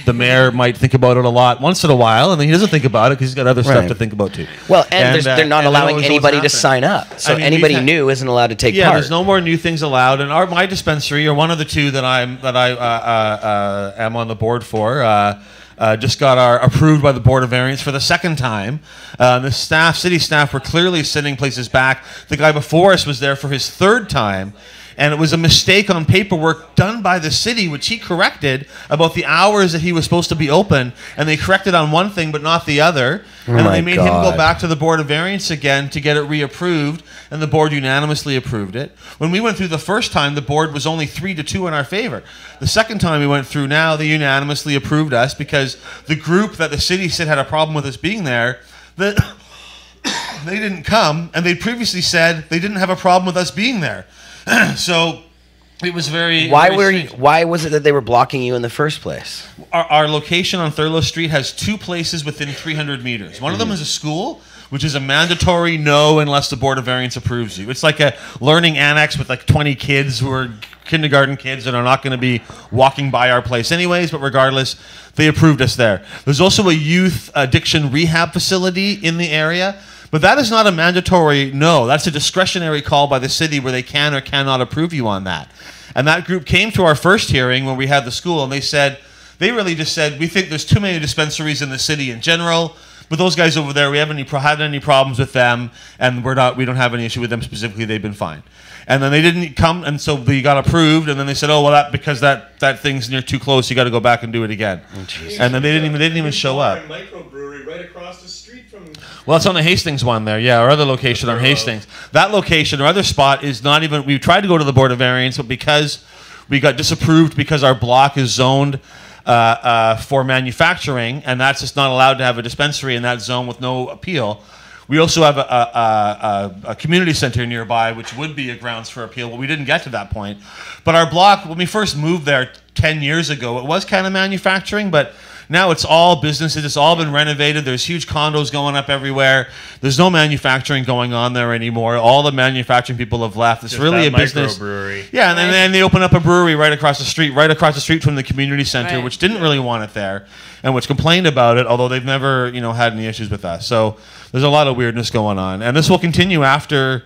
the mayor might think about it a lot once in a while, and then he doesn't think about it because he's got other stuff to think about too. Well, and they're not allowing anybody to sign up, so anybody new isn't allowed to take part. Yeah, there's no more new things allowed. And my dispensary, or one of the two that I am on the board for, just got approved by the Board of Variance for the second time. The city staff were clearly sending places back. The guy before us was there for his third time, and it was a mistake on paperwork done by the city, which he corrected about the hours that he was supposed to be open, and they corrected on one thing but not the other. And then they made him go back to the Board of Variance again to get it reapproved, and the board unanimously approved it. When we went through the first time, the board was only 3-2 in our favor. The second time we went through now, they unanimously approved us because the group that the city said had a problem with us being there, they didn't come, and they previously said they didn't have a problem with us being there. So It was very. Why very strange. Why was it that they were blocking you in the first place? Our location on Thurlow Street has 2 places within 300 meters. One of them is a school, which is a mandatory no unless the Board of Variance approves you. It's like a learning annex with like 20 kids who are kindergarten kids and are not going to be walking by our place anyways, but regardless, they approved us there. There's also a youth addiction rehab facility in the area, but that is not a mandatory no. That's a discretionary call by the city where they can or cannot approve you on that. And that group came to our first hearing when we had the school, and they really just said, we think there's too many dispensaries in the city in general, but those guys over there, we haven't had any problems with them, and we don't have any issue with them specifically. They've been fine. And then they didn't come, and so we got approved, and then they said, oh, well, because that thing's near too close, you got to go back and do it again. Oh, and then they didn't even show up. Microbrewery right across the street from. Well, it's on the Hastings one there, yeah, our other location on Hastings. That location, our other spot, is not even. We tried to go to the Board of Variance, but because we got disapproved because our block is zoned for manufacturing, and that's just not allowed to have a dispensary in that zone with no appeal. We also have a community center nearby, which would be a grounds for appeal. Well, we didn't get to that point. But our block, when we first moved there 10 years ago, it was kind of manufacturing, but now it's all businesses. It's all been renovated. There's huge condos going up everywhere. There's no manufacturing going on there anymore. All the manufacturing people have left. It's Just really a that business. microbrewery. Yeah, and then they open up a brewery right across the street from the community center, Right. which didn't really want it there, and which complained about it, although they've never, had any issues with us. So there's a lot of weirdness going on, and this will continue after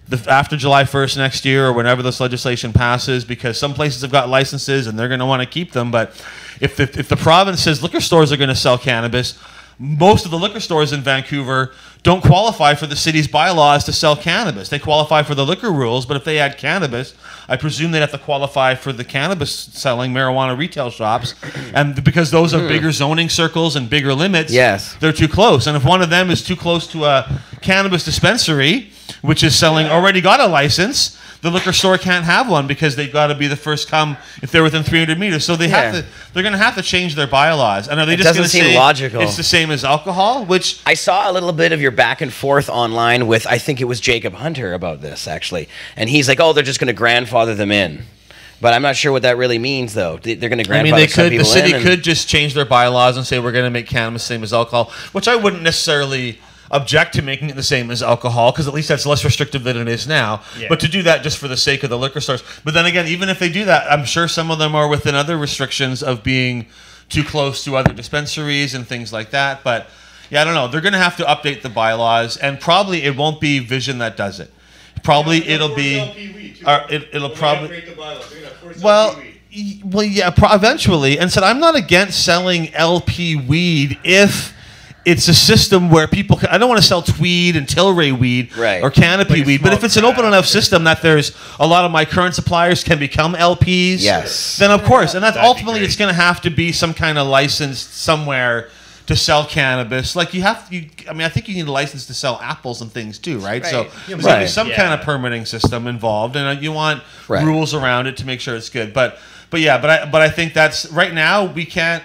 July 1st next year or whenever this legislation passes, because some places have got licenses and they're going to want to keep them. But if the province says liquor stores are going to sell cannabis, most of the liquor stores in Vancouver don't qualify for the city's bylaws to sell cannabis. They qualify for the liquor rules, but if they add cannabis, I presume they'd have to qualify for the cannabis selling marijuana retail shops. And because those are bigger zoning circles and bigger limits, Yes. they're too close. And if one of them is too close to a cannabis dispensary, which is already got a license, the liquor store can't have one because they've got to be the first come if they're within 300 meters. So they're going to have to change their bylaws. And are they just going to say logical. It's the same as alcohol? Which I saw a little bit of your back and forth online with, I think it was Jacob Hunter about this, actually. And he's like, oh, they're just going to grandfather them in. But I'm not sure what that really means, though. They're going to grandfather some people the city in. could just change their bylaws and say we're going to make cannabis the same as alcohol, which I wouldn't necessarily object to making it the same as alcohol, because at least that's less restrictive than it is now. Yeah. But to do that just for the sake of the liquor stores. But then again, even if they do that, I'm sure some of them are within other restrictions of being too close to other dispensaries and things like that. But yeah, I don't know. They're going to have to update the bylaws, and probably it won't be Vision that does it. Probably it'll be. It'll probably. Well, eventually, and said I'm not against selling LP weed if it's a system where people can, I don't want to sell tweed and Tilray weed or canopy Like weed, but if it's an open enough system that there's a lot of my current suppliers can become LPs, then of course, and that's ultimately it's going to have to be some kind of license somewhere to sell cannabis. Like I think you need a license to sell apples and things too, right? So there's going to be some kind of permitting system involved, and you want rules around it to make sure it's good. But I think that's right now we can't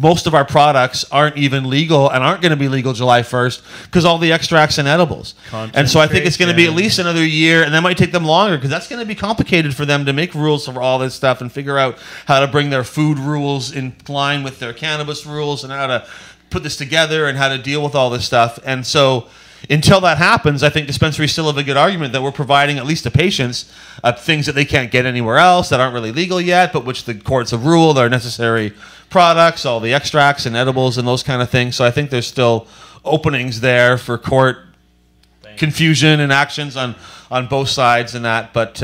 most of our products aren't even legal and aren't going to be legal July 1st because all the extracts and edibles. And so I think it's going to be at least another year, and that might take them longer because that's going to be complicated for them to make rules for all this stuff and figure out how to bring their food rules in line with their cannabis rules and how to put this together and how to deal with all this stuff. And so until that happens, I think dispensaries still have a good argument that we're providing, at least to patients, things that they can't get anywhere else that aren't really legal yet, but which the courts have ruled are necessary products, all the extracts and edibles and those kind of things. So I think there's still openings there for court confusion and actions on both sides and that. But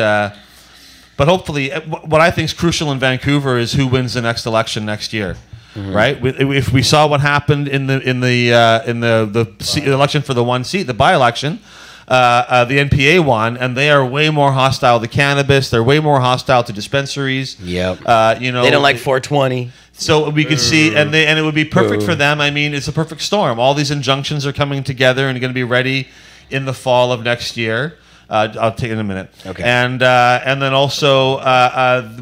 hopefully, what I think is crucial in Vancouver is who wins the next election next year. Mm-hmm. Right. If we saw what happened in the election for the one seat, the by-election, the NPA won, and they are way more hostile to cannabis. They're way more hostile to dispensaries. Yep. They don't like 420. So we could see, and it would be perfect for them. I mean, it's a perfect storm. All these injunctions are coming together and going to be ready in the fall of next year. I'll take it in a minute. Okay. And then also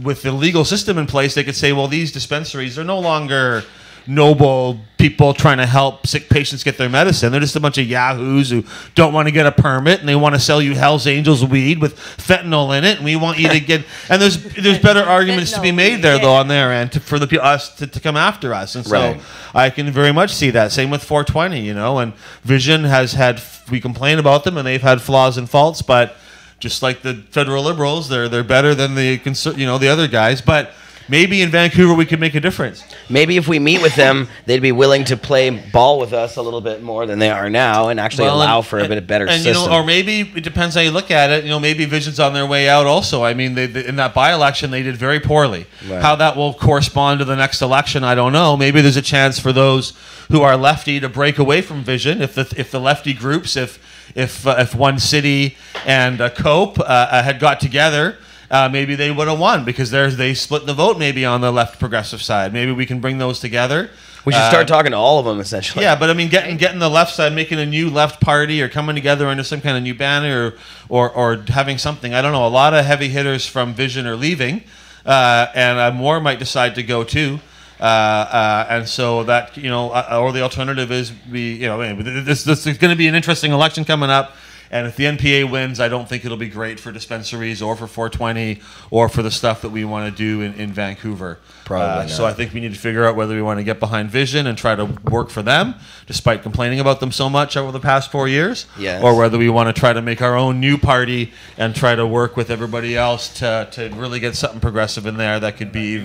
with the legal system in place, they could say, well, these dispensaries are no longer noble people trying to help sick patients get their medicine. They're just a bunch of yahoos who don't want to get a permit, and they want to sell you Hell's Angels weed with fentanyl in it, and we want you to get. And there's better arguments to be made there though on their end for us to come after us, and so Right. I can very much see that. Same with 420, and Vision has had. We complain about them, and they've had flaws and faults, but just like the federal Liberals, they're better than the other guys, but. Maybe in Vancouver we could make a difference. Maybe if we meet with them, they'd be willing to play ball with us a little bit more than they are now, and actually allow for a bit better system. Or maybe it depends how you look at it. Maybe Vision's on their way out. Also, I mean, they in that by-election they did very poorly. Right. How that will correspond to the next election, I don't know. Maybe there's a chance for those who are lefty to break away from Vision. If the lefty groups, if One City and Cope had got together. Maybe they would have won because they split the vote maybe on the left progressive side. Maybe we can bring those together. We should start talking to all of them, essentially. Yeah, but I mean, getting the left side, making a new left party or coming together under some kind of new banner or having something. I don't know. A lot of heavy hitters from Vision are leaving, and more might decide to go too. And so that, or the alternative is this is going to be an interesting election coming up. And if the NPA wins, I don't think it'll be great for dispensaries or for 420 or for the stuff that we want to do in Vancouver. Probably not. So I think we need to figure out whether we want to get behind Vision and try to work for them, despite complaining about them so much over the past 4 years, Yes. or whether we want to try to make our own new party and try to work with everybody else to really get something progressive in there that could be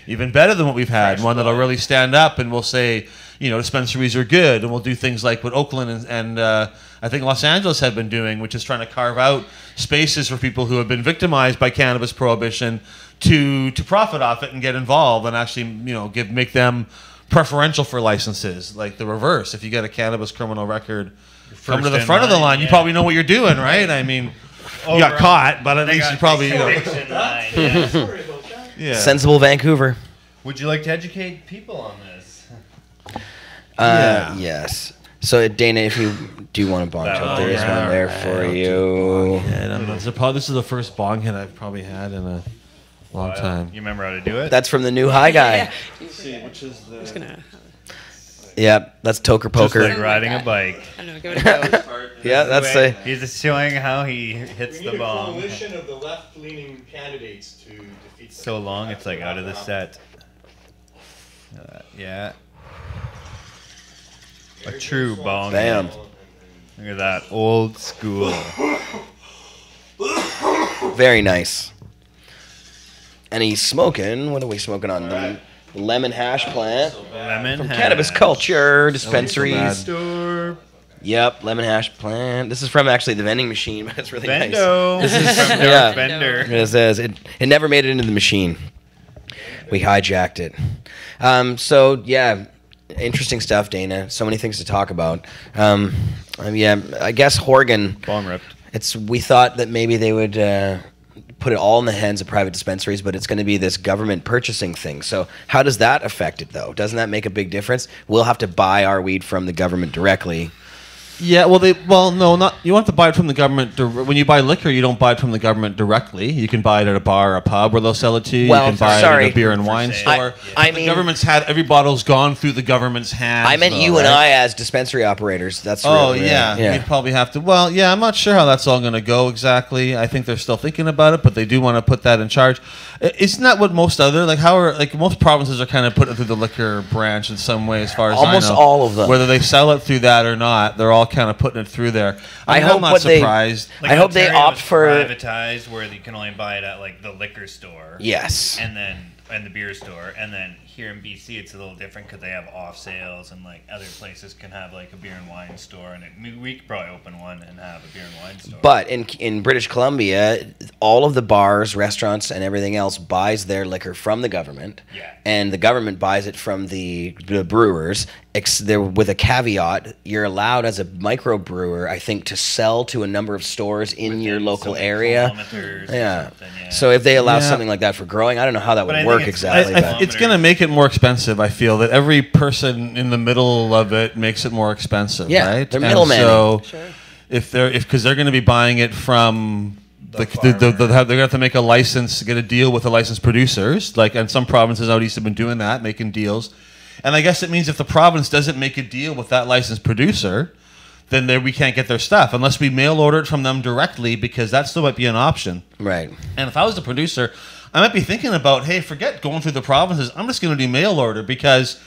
even better than what we've had. One that'll really stand up and will say, dispensaries are good, and we'll do things like what Oakland and I think Los Angeles have been doing, which is trying to carve out spaces for people who have been victimized by cannabis prohibition to profit off it and get involved and actually make them preferential for licenses, like the reverse. If you get a cannabis criminal record, come to the front of the line. You probably know what you're doing, right? I mean, you got caught, but at least you probably Yeah. Sensible Vancouver. Would you like to educate people on this? Yes. So, Dana, if you do want a bong hit, there is one there for you. This is the first bong hit I've probably had in a long time. You remember how to do it? That's from the new high guy. Which is the... Yeah, that's Toker Poker. Just like riding a bike. I know, give it a go. Yeah, that's the... He's just showing how he hits the bong. coalition of the left-leaning candidates to defeat. So long, it's like out of the set. Yeah. A true bong. Bam. Look at that, old school. Very nice. And he's smoking. What are we smoking on? The lemon hash plant. Lemon From hash. Cannabis Culture dispensaries. Store. Yep, lemon hash plant. This is from actually the vending machine, but it's really Vendo. nice. This is From yeah. Vender. It says it never made it into the machine. We hijacked it. So yeah, interesting stuff, Dana. So many things to talk about. I guess Horgan. Bong ripped. We thought that maybe they would put it all in the hands of private dispensaries, but it's going to be this government purchasing thing. So how does that affect it, though? Doesn't that make a big difference? We'll have to buy our weed from the government directly. Yeah, no, not. You want to buy it from the government. When you buy liquor, you don't buy it from the government directly. You can buy it at a bar or a pub where they'll sell it to you. Well, you can buy it at a beer and wine store. I The mean, government's had every bottle's gone through the government's hands. I meant though, you and right? I as dispensary operators. That's You'd probably have to. Well, yeah, I'm not sure how that's all going to go exactly. I think they're still thinking about it, but they do want to put that in charge. Isn't that what most other most provinces are kind of putting it through the liquor branch in some way, as far as almost I know. all of them. Whether they sell it through that or not, they're all kind of putting it through there. I I'm hope not what they- surprised. I hope they Ontario opt was for- privatized, where you can only buy it at like the liquor store. Yes. And the beer store, and then here in BC it's a little different because they have off sales, and like other places can have like a beer and wine store, and we could probably open one and have a beer and wine store. But in British Columbia, all of the bars, restaurants, and everything else buys their liquor from the government. Yeah. And the government buys it from the brewers. With a caveat, you're allowed as a microbrewer, I think, to sell to a number of stores in your local area. Kilometers or Yeah. something, yeah. So if they allow Yeah. something like that for growing, I don't know how that But I would think work it's- exactly. but- It's going to make it more expensive. I feel that every person in the middle of it makes it more expensive. Yeah, right? they're And middlemen. So because they're going to be buying it from. They're going to have to make a license, get a deal with the licensed producers. And some provinces out east have been doing that, making deals. And I guess it means if the province doesn't make a deal with that licensed producer, then we can't get their stuff unless we mail order it from them directly, because that still might be an option. Right. And if I was the producer, I might be thinking about, hey, forget going through the provinces. I'm just going to do mail order, because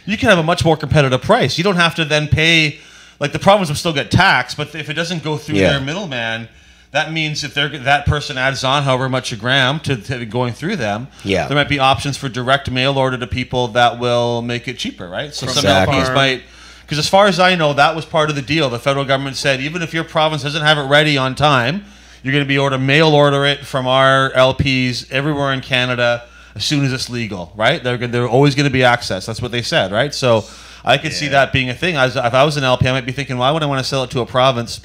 you can have a much more competitive price. You don't have to then pay, like the province will still get taxed, but if it doesn't go through their middleman, that means if that person adds on however much a gram to going through them, there might be options for direct mail order to people that will make it cheaper, right? So some LPs might, because as far as I know, that was part of the deal. The federal government said, even if your province doesn't have it ready on time, you're going to be able to mail order it from our LPs everywhere in Canada as soon as it's legal, right? They're always going to be access. That's what they said, right? So I could see that being a thing. If I was an LP, I might be thinking, why would I want to sell it to a province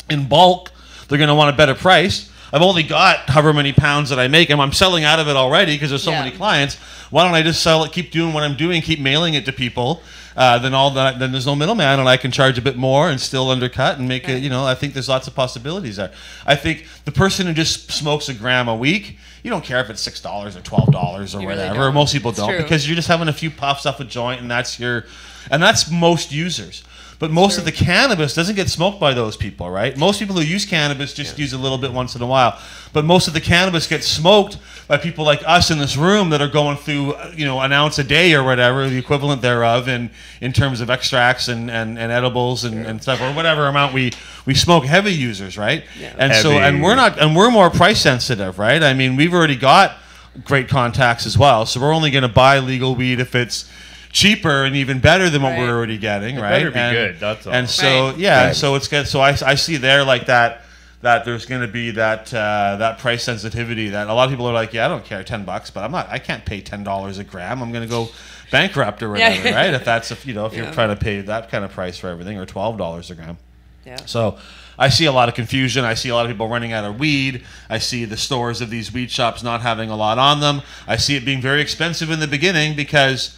in bulk? They're going to want a better price. I've only got however many pounds that I make, and I'm selling out of it already because there's so many clients. Why don't I just sell it, keep doing what I'm doing, keep mailing it to people? Then there's no middleman, and I can charge a bit more and still undercut and make it. You know, I think there's lots of possibilities there. I think the person who just smokes a gram a week, you don't care if it's $6 or $12 or whatever. Really, most people don't, because you're just having a few puffs off a joint, and that's most users. But most of the cannabis doesn't get smoked by those people, right? Most people who use cannabis just use a little bit once in a while. But most of the cannabis gets smoked by people like us in this room that are going through, an ounce a day or whatever, the equivalent thereof in terms of extracts and edibles and stuff, or whatever amount we smoke, heavy users, right? Yeah. And we're more price sensitive, right? I mean, we've already got great contacts as well, so we're only going to buy legal weed if it's cheaper and even better than what we're already getting, right? Better be good. That's all. And so and so it's good. So I see there like that there's going to be that price sensitivity that a lot of people are like, yeah, I don't care, $10, but I can't pay $10 a gram. I'm going to go bankrupt or whatever, right? If you're trying to pay that kind of price for everything, or $12 a gram. Yeah. So I see a lot of confusion. I see a lot of people running out of weed. I see the stores of these weed shops not having a lot on them. I see it being very expensive in the beginning, because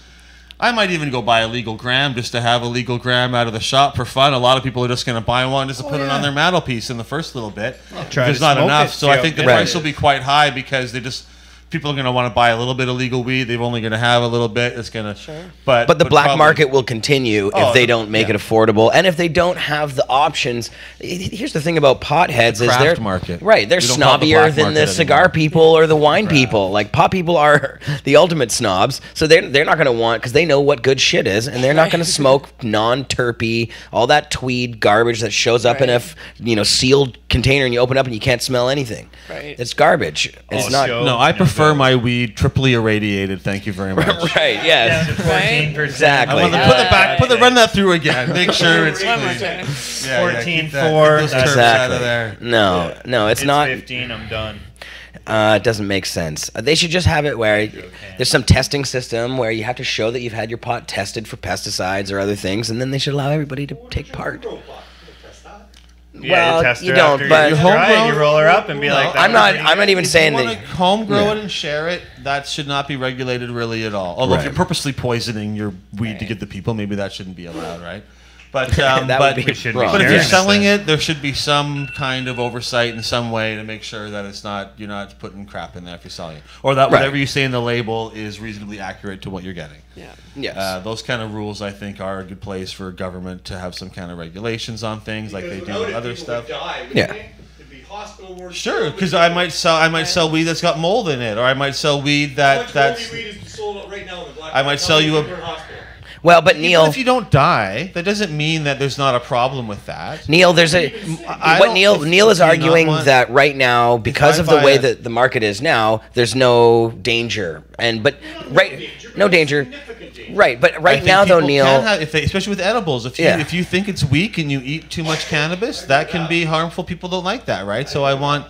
I might even go buy a legal gram just to have a legal gram out of the shop for fun. A lot of people are just going to buy one just to put it on their mantelpiece in the first little bit. There's not enough. So I think the price will be quite high, because people are going to want to buy a little bit of legal weed. They're only going to have a little bit. It's going to, but the black market will continue if they don't make it affordable, and if they don't have the options. Here's the thing about potheads: the craft market, right? They're snobbier than the cigar people or the wine people. Like, pot people are the ultimate snobs, so they're not going to want, because they know what good shit is, and they're not going to smoke non-terpy, all that tweed garbage that shows up in a sealed container, and you open up and you can't smell anything. Right? It's garbage. It's not. No, I prefer my weed triply irradiated. Thank you very much. Right? Yes. 14%. Exactly. I want to run that through again. Make sure it's clean. 14.4. Exactly. Out of there. No, it's not. 15. I'm done. It doesn't make sense. They should just have it where there's some testing system where you have to show that you've had your pot tested for pesticides or other things, and then they should allow everybody to take part. Yeah, well, you don't, but you roll her up and be like, I'm not even saying that. If you want to home grow it and share it, that should not be regulated really at all. Although if you're purposely poisoning your weed to give to people, maybe that shouldn't be allowed, right? But if you're selling it, there should be some kind of oversight in some way to make sure that you're not putting crap in there if you're selling it, or that whatever you say in the label is reasonably accurate to what you're getting. Yeah. Yes. Those kind of rules, I think, are a good place for government to have some kind of regulations on things like they do with other stuff. Sure, because I might sell weed that's got mold in it, or I might sell weed that's. I might sell you a. Well, but Neil, even if you don't die, that doesn't mean that there's not a problem with that. Neil, Neil is arguing that right now, because of the way that the market is now, there's no danger, no danger. Right, but right now though, Neil, especially with edibles, if you think it's weak and you eat too much cannabis, that can be harmful. People don't like that, right? So I want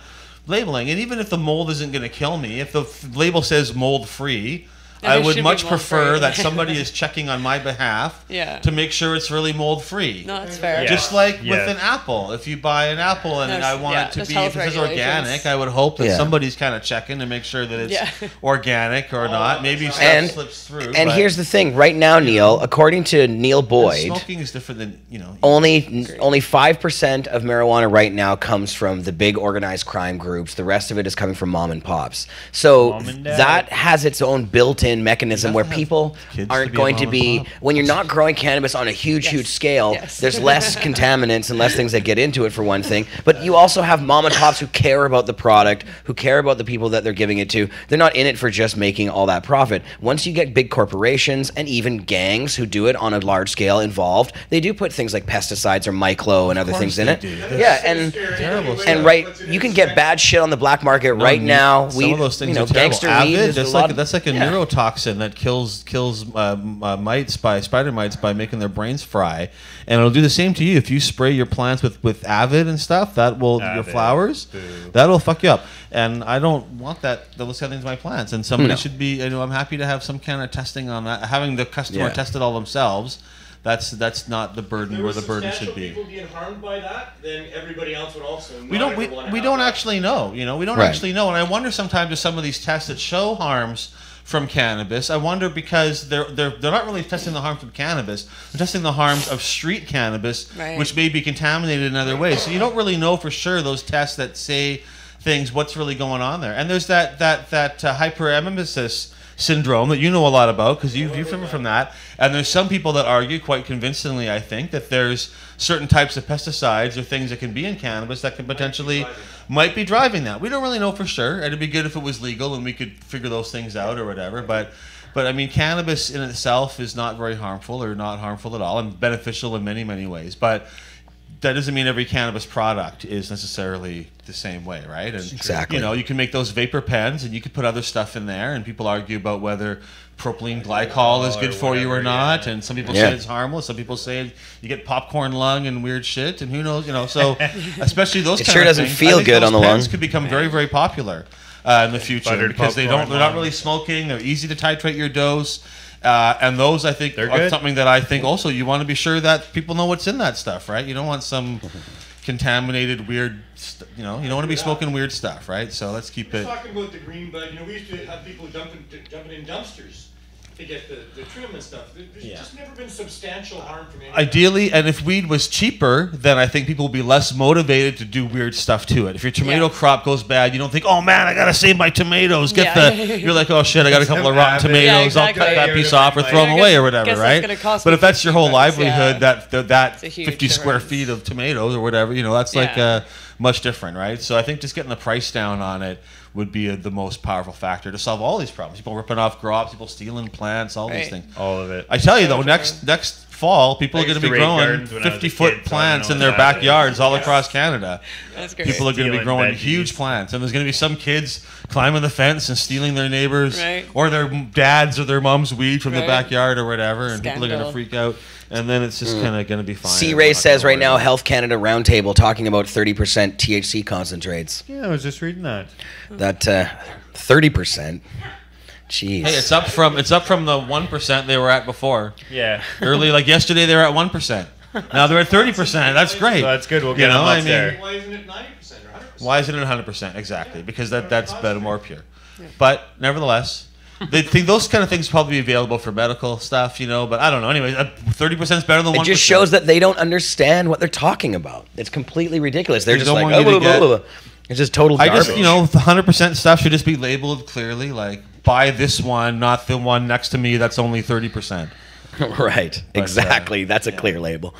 labeling, and even if the mold isn't going to kill me, if the label says mold free, I would much prefer that somebody is checking on my behalf to make sure it's really mold free. No, that's fair. Just like with an apple. If you buy an apple and I want it to be, if it says organic, I would hope that somebody's kind of checking to make sure that it's organic or not. Maybe stuff slips through. And here's the thing. Right now, Neil, according to Neil Boyd, smoking is different than, only 5% of marijuana right now comes from the big organized crime groups. The rest of it is coming from mom and pops. So that has its own built-in built-in mechanism where people aren't going to be, when you're not growing cannabis on a huge scale, there's less contaminants and less things that get into it, for one thing. But you also have mom and pops who care about the product, who care about the people that they're giving it to. They're not in it for just making all that profit. Once you get big corporations and even gangs who do it on a large scale involved, they do put things like pesticides or myclo and other things in it. Yeah, and right, you can get bad shit on the black market right now. Some of those things are gangster terrible. weed. Avid, that's like a neurotoxin that kills spider mites by making their brains fry, and it'll do the same to you if you spray your plants with Avid and stuff. That will your flowers. That'll fuck you up, and I don't want that. Those kind of things in my plants. And somebody should be. I'm happy to have some kind of testing on that. Having the customer test it all themselves. That's not the burden where the burden should be. If people being harmed by that, then everybody else would also. We don't actually know. We don't actually know, and I wonder sometimes if some of these tests that show harms from cannabis, I wonder because they're not really testing the harms from cannabis. They're testing the harms of street cannabis, which may be contaminated in other ways. So you don't really know for sure those tests that say things what's really going on there. And there's that hyperemesis syndrome that you know a lot about because you've suffered from that. And there's some people that argue quite convincingly, I think, that there's certain types of pesticides or things that can be in cannabis that can potentially might be driving that. We don't really know for sure. And it'd be good if it was legal and we could figure those things out or whatever. But I mean, cannabis in itself is not very harmful or not harmful at all and beneficial in many, many ways. But that doesn't mean every cannabis product is necessarily the same way, right? And exactly. You can make those vapor pens and you could put other stuff in there, and people argue about whether propylene glycol is good for you or not. And some people say it's harmless. Some people say you get popcorn lung and weird shit, and who knows, So especially those it kind sure of doesn't things, feel good on the lung. Pens could become very, very popular in the future because they're not really smoking. They're easy to titrate your dose. And those, I think, are something that I think also you want to be sure that people know what's in that stuff, right? You don't want some contaminated weird, you don't want to be smoking weird stuff, right? So let's keep it. Talking about the green bud, we used to have people jumping in dumpsters to get the trim and stuff. There's just never been substantial harm from any. Ideally, and if weed was cheaper, then I think people would be less motivated to do weird stuff to it. If your tomato crop goes bad, you don't think, oh man, I gotta save my tomatoes. You're like, oh shit, I got a couple of rotten tomatoes. I'll cut that piece off or throw them away or whatever, right? But if that's your whole livelihood, that 50 square feet of tomatoes or whatever, that's like much different, right? So I think just getting the price down on it would be the most powerful factor to solve all these problems. People ripping off crops, people stealing plants, all these things. All of it. I tell you though, next fall, people are going to be growing 50-foot plants in their backyards all across Canada. That's great. People are going to be growing huge plants, and there's going to be some kids climbing the fence and stealing their neighbors or their dad's or their mom's weed from the backyard or whatever, and people are going to freak out. And then it's just kind of going to be fine. C-Ray says right now, Health Canada Roundtable talking about 30% THC concentrates. Yeah, I was just reading that. That 30%. Jeez. Hey, it's up from the 1% they were at before. Yeah. Early, like yesterday, they were at 1%. Now they're at 30%. That's great. So that's good. We'll get them up there. Why isn't it 90% or 100%? Why isn't it 100%? Exactly, because that's better, more pure. But nevertheless, they think those kind of things probably be available for medical stuff, But I don't know. Anyway, 30% is better than 1%. It just shows that they don't understand what they're talking about. It's completely ridiculous. They're just like, it's just total garbage. The 100% stuff should just be labeled clearly, like buy this one, not the one next to me. That's only 30%. Right. But, exactly. That's a clear label.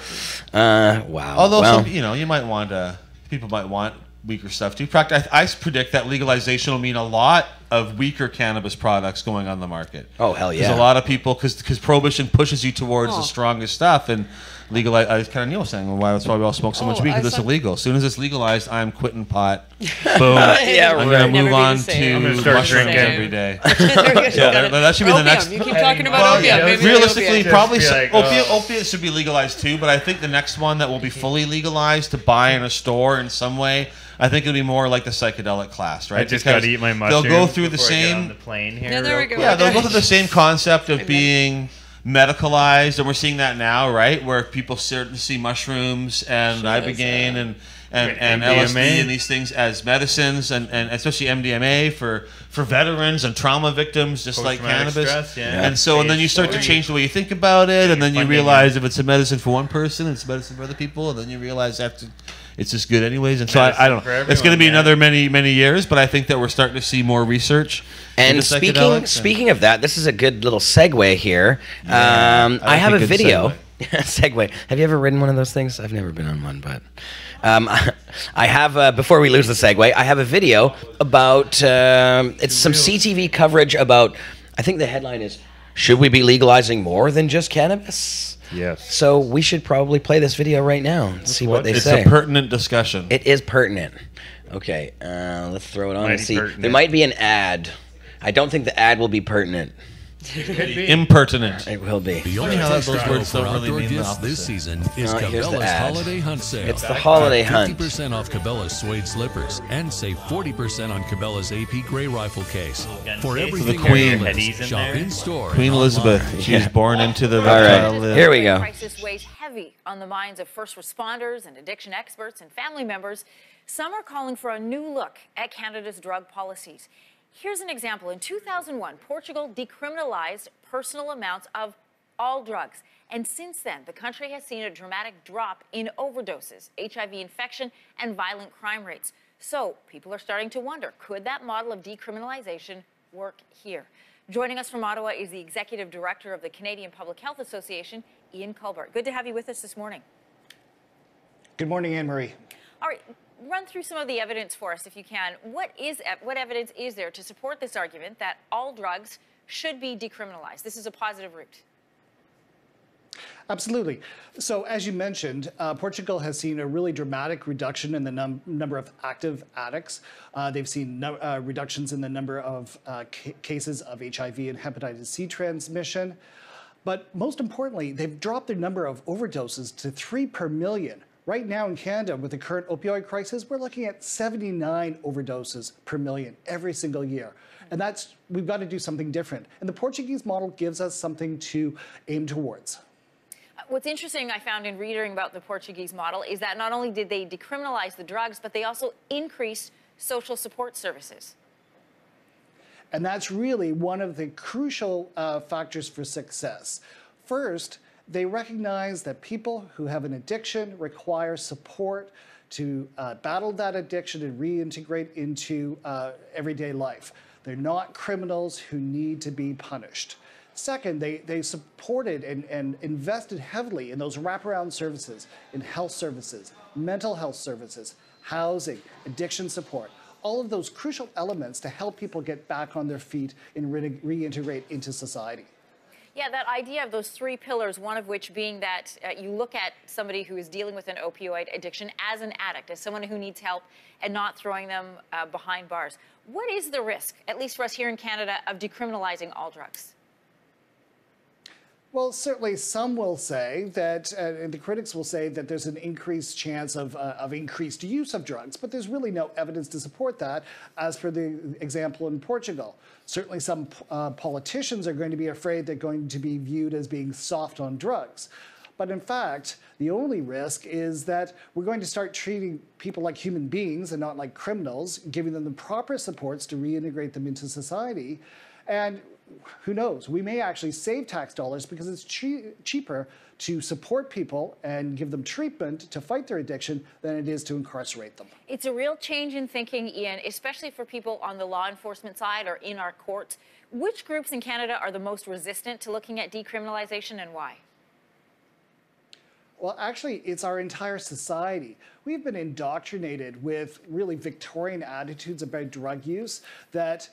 Wow. Although you might want people might want weaker stuff too. I predict that legalization will mean a lot of weaker cannabis products going on the market. Oh hell yeah! Because a lot of people, because prohibition pushes you towards the strongest stuff, and legalize. I kind of Neil saying, well, that's why we all smoke so much weed because it's illegal. As soon as it's legalized, I'm quitting pot. Boom. I'm gonna move on to mushrooms every day. That should be the next. You keep talking about opium. Realistically, probably opiates should be legalized too. But I think the next one that will be fully legalized to buy in a store in some way, I think it'll be more like the psychedelic class, right? I just got to eat my mushrooms. They'll go through the same. On the plane here. Yeah, there we go. Yeah, they'll go through the same concept of being medicalized, and we're seeing that now, right? Where people start to see mushrooms and ibogaine and LSD and these things as medicines, and especially MDMA for veterans and trauma victims, just like cannabis. Stress, And so, and then you start to change the way you think about it, and then you realize if it's a medicine for one person, it's medicine for other people, and then you realize after it's just good anyways. And so I don't for know. It's going to be everyone, another many years, but I think that we're starting to see more research. And into psychedelics speaking of that, this is a good little segue here. I have a video. Segue. Have you ever ridden one of those things? I've never been on one, but I have. Before we lose the segue, I have a video about it's some CTV coverage about. I think the headline is, "Should we be legalizing more than just cannabis?" Yes. So we should probably play this video right now and see what they say. It's a pertinent discussion. It is pertinent. Okay, let's throw it on and see. Pertinent. There might be an ad. I don't think the ad will be pertinent. Impertinent. It will be. The only Funny how place those to go words don't for really outdoor mean the gifts this opposite. season is Here's the Cabela's ad. Holiday Hunt Sale. It's the holiday hunt. 50% off Cabela's suede slippers and save 40% on Cabela's AP Gray Rifle case. For everything the Queen. Cabela's, Headies in shop there. in store. Queen and Elizabeth. online. She was born into the All right, reptile. here we go. Crisis weighs heavy on the minds of first responders and addiction experts and family members. Some are calling for a new look at Canada's drug policies. Here's an example. In 2001, Portugal decriminalized personal amounts of all drugs. And since then, the country has seen a dramatic drop in overdoses, HIV infection, and violent crime rates. So people are starting to wonder, could that model of decriminalization work here? Joining us from Ottawa is the Executive Director of the Canadian Public Health Association, Ian Culbert. Good to have you with us this morning. Good morning, Anne-Marie. All right, run through some of the evidence for us if you can. What evidence is there to support this argument that all drugs should be decriminalized? This is a positive route. Absolutely. So as you mentioned, Portugal has seen a really dramatic reduction in the number of active addicts. They've seen reductions in the number of cases of HIV and hepatitis C transmission. But most importantly, they've dropped their number of overdoses to 3 per million. Right now in Canada, with the current opioid crisis, we're looking at 79 overdoses per million every single year. And we've got to do something different. And the Portuguese model gives us something to aim towards. What's interesting I found in reading about the Portuguese model is that not only did they decriminalize the drugs, but they also increased social support services. And that's really one of the crucial factors for success. First, they recognize that people who have an addiction require support to battle that addiction and reintegrate into everyday life. They're not criminals who need to be punished. Second, they supported and invested heavily in those wraparound services, in health services, mental health services, housing, addiction support, all of those crucial elements to help people get back on their feet and reintegrate into society. Yeah, that idea of those 3 pillars, one of which being that you look at somebody who is dealing with an opioid addiction as an addict, as someone who needs help, and not throwing them behind bars. What is the risk, at least for us here in Canada, of decriminalizing all drugs? Well, certainly some will say that, and the critics will say that there's an increased chance of increased use of drugs, but there's really no evidence to support that, as per the example in Portugal. Certainly some politicians are going to be afraid they're going to be viewed as being soft on drugs. But in fact, the only risk is that we're going to start treating people like human beings and not like criminals, giving them the proper supports to reintegrate them into society. And who knows, we may actually save tax dollars because it's cheaper to support people and give them treatment to fight their addiction than it is to incarcerate them. It's a real change in thinking, Ian, especially for people on the law enforcement side or in our courts. Which groups in Canada are the most resistant to looking at decriminalization, and why? Well, actually, it's our entire society. We've been indoctrinated with really Victorian attitudes about drug use, that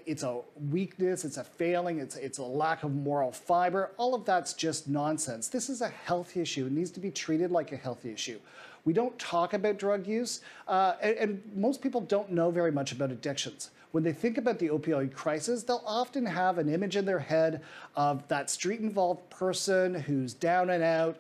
it's a weakness, it's a failing, it's a lack of moral fiber. All of that's just nonsense. This is a health issue. It needs to be treated like a health issue. We don't talk about drug use, and most people don't know very much about addictions. When they think about the opioid crisis, they'll often have an image in their head of that street-involved person who's down and out,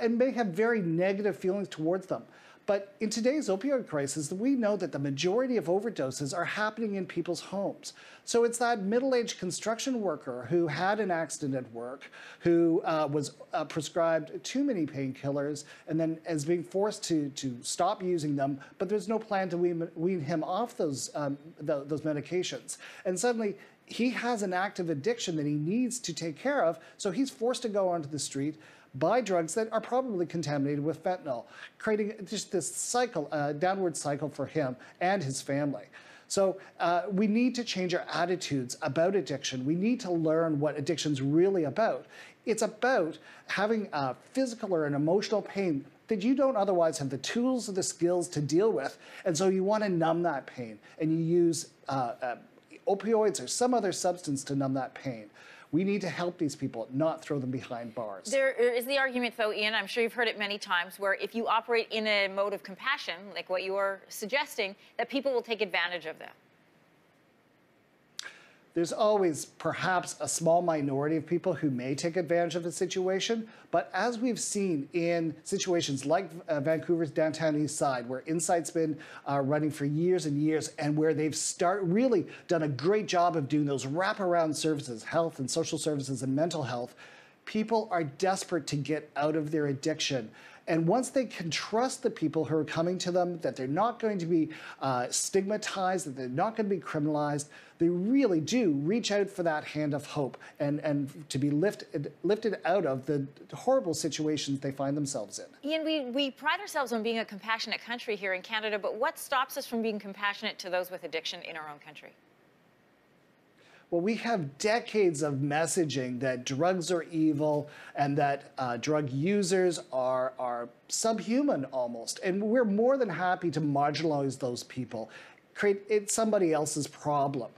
and may have very negative feelings towards them. But in today's opioid crisis, we know that the majority of overdoses are happening in people's homes. So it's that middle-aged construction worker who had an accident at work, who was prescribed too many painkillers, and then is being forced to stop using them, but there's no plan to wean him off those medications. And suddenly, he has an active addiction that he needs to take care of, so he's forced to go onto the street, buy drugs that are probably contaminated with fentanyl, creating just this cycle, downward cycle for him and his family. So we need to change our attitudes about addiction. We need to learn what addiction's really about. It's about having physical or an emotional pain that you don't otherwise have the tools or the skills to deal with. And so you want to numb that pain, and you use opioids or some other substance to numb that pain. We need to help these people, not throw them behind bars. There is the argument, though, Ian, I'm sure you've heard it many times, where if you operate in a mode of compassion, like what you're suggesting, that people will take advantage of that. There's always perhaps a small minority of people who may take advantage of the situation, but as we've seen in situations like Vancouver's downtown east side, where Insight's been running for years and years, and where they've really done a great job of doing those wraparound services, health and social services and mental health, people are desperate to get out of their addiction. And once they can trust the people who are coming to them, that they're not going to be stigmatized, that they're not going to be criminalized, they really do reach out for that hand of hope and to be lifted out of the horrible situations they find themselves in. Ian, we pride ourselves on being a compassionate country here in Canada, but what stops us from being compassionate to those with addiction in our own country? Well, we have decades of messaging that drugs are evil and that drug users are subhuman almost. And we're more than happy to marginalize those people. It's somebody else's problem,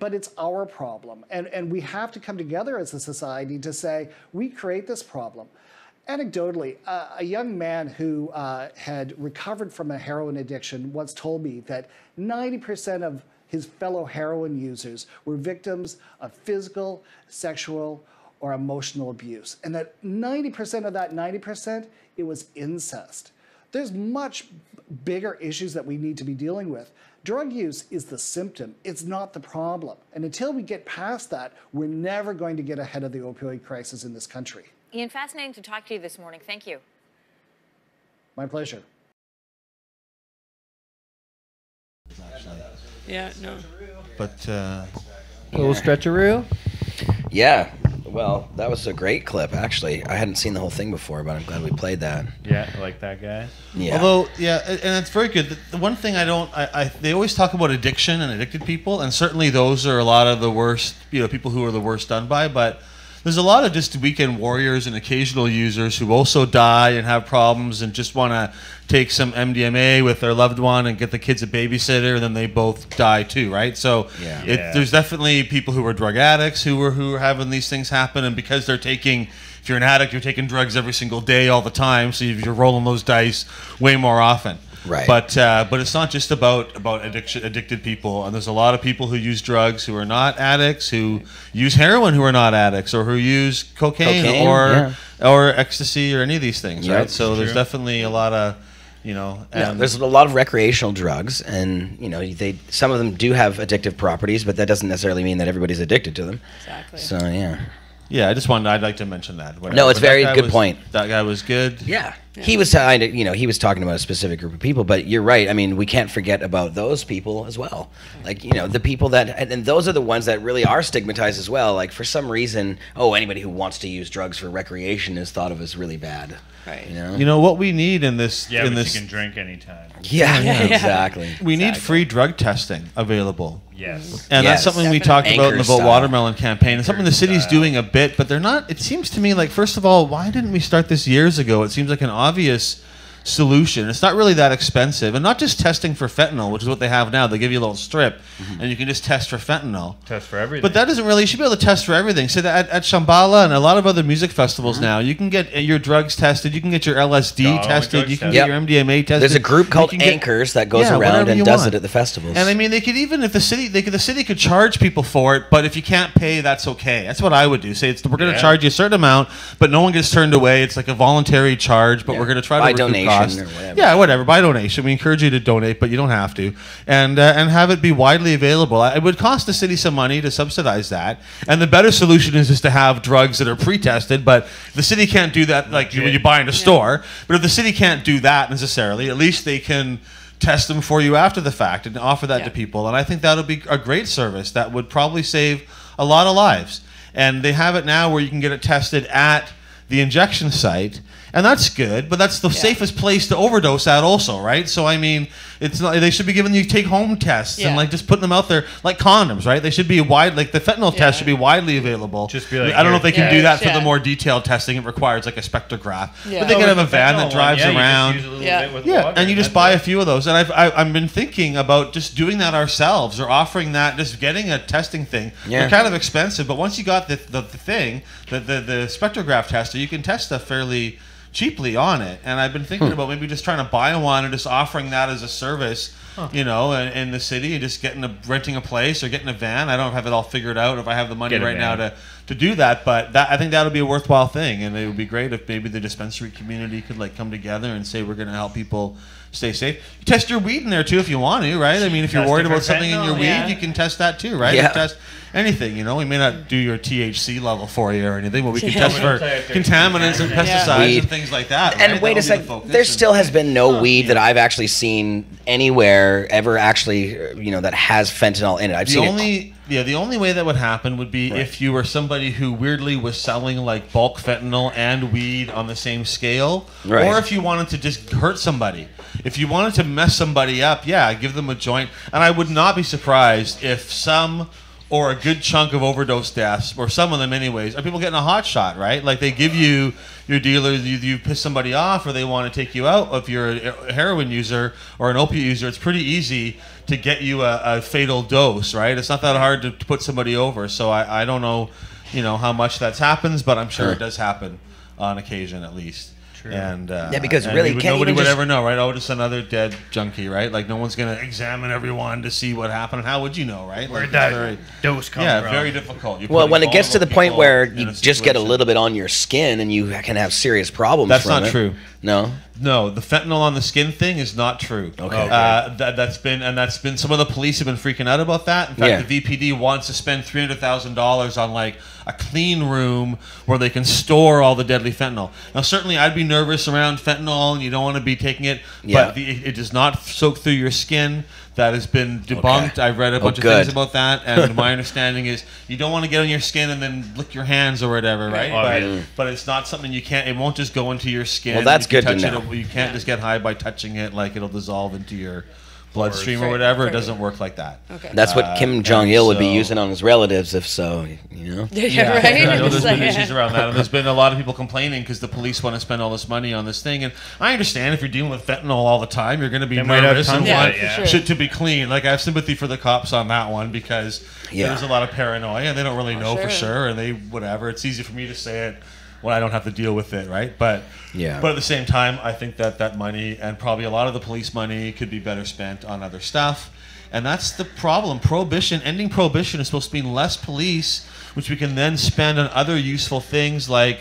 but it's our problem. And we have to come together as a society to say, we create this problem. Anecdotally, a young man who had recovered from a heroin addiction once told me that 90% of his fellow heroin users were victims of physical, sexual, or emotional abuse. And that 90% of that 90%, it was incest. There's much bigger issues that we need to be dealing with. Drug use is the symptom, it's not the problem. And until we get past that, we're never going to get ahead of the opioid crisis in this country. Ian, fascinating to talk to you this morning. Thank you. My pleasure. Yeah, no. But a little stretcheroo. Yeah, well, that was a great clip. Actually, I hadn't seen the whole thing before, but I'm glad we played that. Yeah, like that guy. Yeah. Although, yeah, and it's very good. The one thing they always talk about addiction and addicted people, and certainly those are a lot of the worst, people who are the worst done by. But there's a lot of just weekend warriors and occasional users who also die and have problems and just want to take some MDMA with their loved one and get the kids a babysitter, and then they both die too, right? So there's definitely people who are drug addicts who are having these things happen, and because they're taking, if you're an addict, you're taking drugs every single day all the time, so you're rolling those dice way more often. Right. But it's not just about addicted people, and there's a lot of people who use drugs who are not addicts, who use heroin who are not addicts, or who use cocaine or ecstasy or any of these things, right? So there's definitely a lot of there's a lot of recreational drugs, and some of them do have addictive properties, but that doesn't necessarily mean that everybody's addicted to them. Exactly. So I'd like to mention that. No, it's very good point. That guy was good. Yeah. He was he was talking about a specific group of people, but you're right. I mean, we can't forget about those people as well. Like, the people and those are the ones that really are stigmatized as well. Like, for some reason, anybody who wants to use drugs for recreation is thought of as really bad. Right. What we need in this but you can drink anytime. Yeah, exactly. We need free drug testing available. Yes. And that's something we talked about in the Vote Watermelon campaign. It's something the city's doing a bit, but they're not. It seems to me like, first of all, why didn't we start this years ago? It seems like an obvious solution. It's not really that expensive, and not just testing for fentanyl, which is what they have now. They give you a little strip, and you can just test for fentanyl. Test for everything. But that doesn't really. You should be able to test for everything. So that at Shambhala and a lot of other music festivals now, you can get your drugs tested. You can get your LSD tested. You can get your MDMA tested. There's a group called Anchors that goes around and does it at the festivals. And I mean, they could even, if the city could charge people for it, but if you can't pay, that's okay. That's what I would do. Say we're going to charge you a certain amount, but no one gets turned away. It's like a voluntary charge, but we're going to try to recoup donation costs. Or whatever. Yeah, whatever. By donation, we encourage you to donate, but you don't have to, and have it be widely available. It would cost the city some money to subsidize that, and the better solution is just to have drugs that are pre-tested. But the city can't do that, like when you buy in a store. But if the city can't do that necessarily, at least they can test them for you after the fact and offer that to people. And I think that would be a great service that would probably save a lot of lives. And they have it now where you can get it tested at the injection site, and that's good, but that's the safest place to overdose at also, right? So I mean, it's not, they should be giving you take-home tests and like just putting them out there like condoms, right? They should be wide, like the fentanyl test should be widely available. Just be like, I don't know if they can do that for the more detailed testing. It requires like a spectrograph, but they can have a van that drives around. And you just buy a few of those. And I've been thinking about just doing that ourselves or offering that, just getting a testing thing. They're kind of expensive, but once you got the thing, the spectrograph tester, you can test stuff fairly cheaply on it. And I've been thinking about maybe just trying to buy one and just offering that as a service, you know, in the city, and just renting a place or getting a van. I don't have it all figured out if I have the money right now to do that, but I think that would be a worthwhile thing, and it would be great if maybe the dispensary community could like come together and say we're going to help people stay safe. You test your weed in there too if you want to, right? I mean, if you're worried about something in your weed, you can test that too, right? You test anything, you know. We may not do your THC level for you or anything, but we can test for contaminants and pesticides and things like that. Right? And wait a second, there still has been no weed that I've actually seen anywhere ever actually, you know, that has fentanyl in it. I've seen it. The only way that would happen would be if you were somebody who weirdly was selling like bulk fentanyl and weed on the same scale, or if you wanted to just hurt somebody. If you wanted to mess somebody up, give them a joint. And I would not be surprised if some or a good chunk of overdose deaths, or some of them anyways, are people getting a hot shot, right? Like they give you, your dealer, you piss somebody off or they want to take you out. If you're a heroin user or an opiate user, it's pretty easy to get you a fatal dose, right? It's not that hard to put somebody over. So I don't know, you know, how much that happens, but I'm sure it does happen on occasion at least. And because really nobody would ever know, right? Oh, just another dead junkie, right? Like no one's gonna examine everyone to see what happened. How would you know, right? Where'd that dose come from? Very difficult. Well, when it gets to the point where you just get a little bit on your skin and you can have serious problems. That's not true. No, the fentanyl on the skin thing is not true. Okay. That's been some of the police have been freaking out about that. In fact, the VPD wants to spend $300,000 on like a clean room where they can store all the deadly fentanyl. Now, certainly, I'd be nervous around fentanyl, and you don't want to be taking it. But it does not soak through your skin. That has been debunked. I've read a bunch of things about that, and my understanding is you don't want to get on your skin and then lick your hands or whatever, right? But it's not something you can't. It won't just go into your skin. Well, that's good to know. You can't just get high by touching it, like it'll dissolve into your bloodstream or whatever. It doesn't work like that. Okay. That's what Kim Jong-il would be using on his relatives, if so, you know. Right. I know there's been issues around that, and there's been a lot of people complaining because the police want to spend all this money on this thing. And I understand if you're dealing with fentanyl all the time, you're going to be nervous and want shit to be clean. Like I have sympathy for the cops on that one because there's a lot of paranoia and they don't really know for sure, and they whatever. It's easy for me to say it when I don't have to deal with it, right? But at the same time, I think that money and probably a lot of the police money could be better spent on other stuff. And that's the problem. Ending prohibition is supposed to mean less police, which we can then spend on other useful things like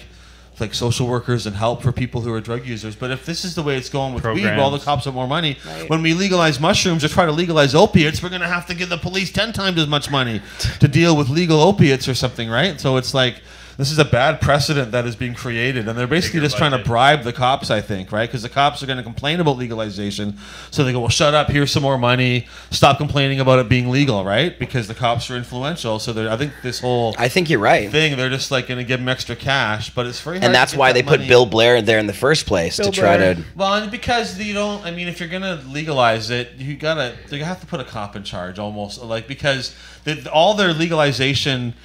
social workers and help for people who are drug users. But if this is the way it's going with weed, all the cops have more money. When we legalize mushrooms or try to legalize opiates, we're going to have to give the police 10 times as much money to deal with legal opiates or something, right? So it's like, this is a bad precedent that is being created, and they're basically just trying to bribe the cops, I think, right? Because the cops are going to complain about legalization, so they go, well, shut up, here's some more money, stop complaining about it being legal, right? Because the cops are influential, so I think this whole thing, they're just like going to give them extra cash, but it's very hard. And that's why they put Bill Blair there in the first place to try to. Well, and because you don't. I mean, if you're going to legalize it, you have to put a cop in charge almost, like because all their legalization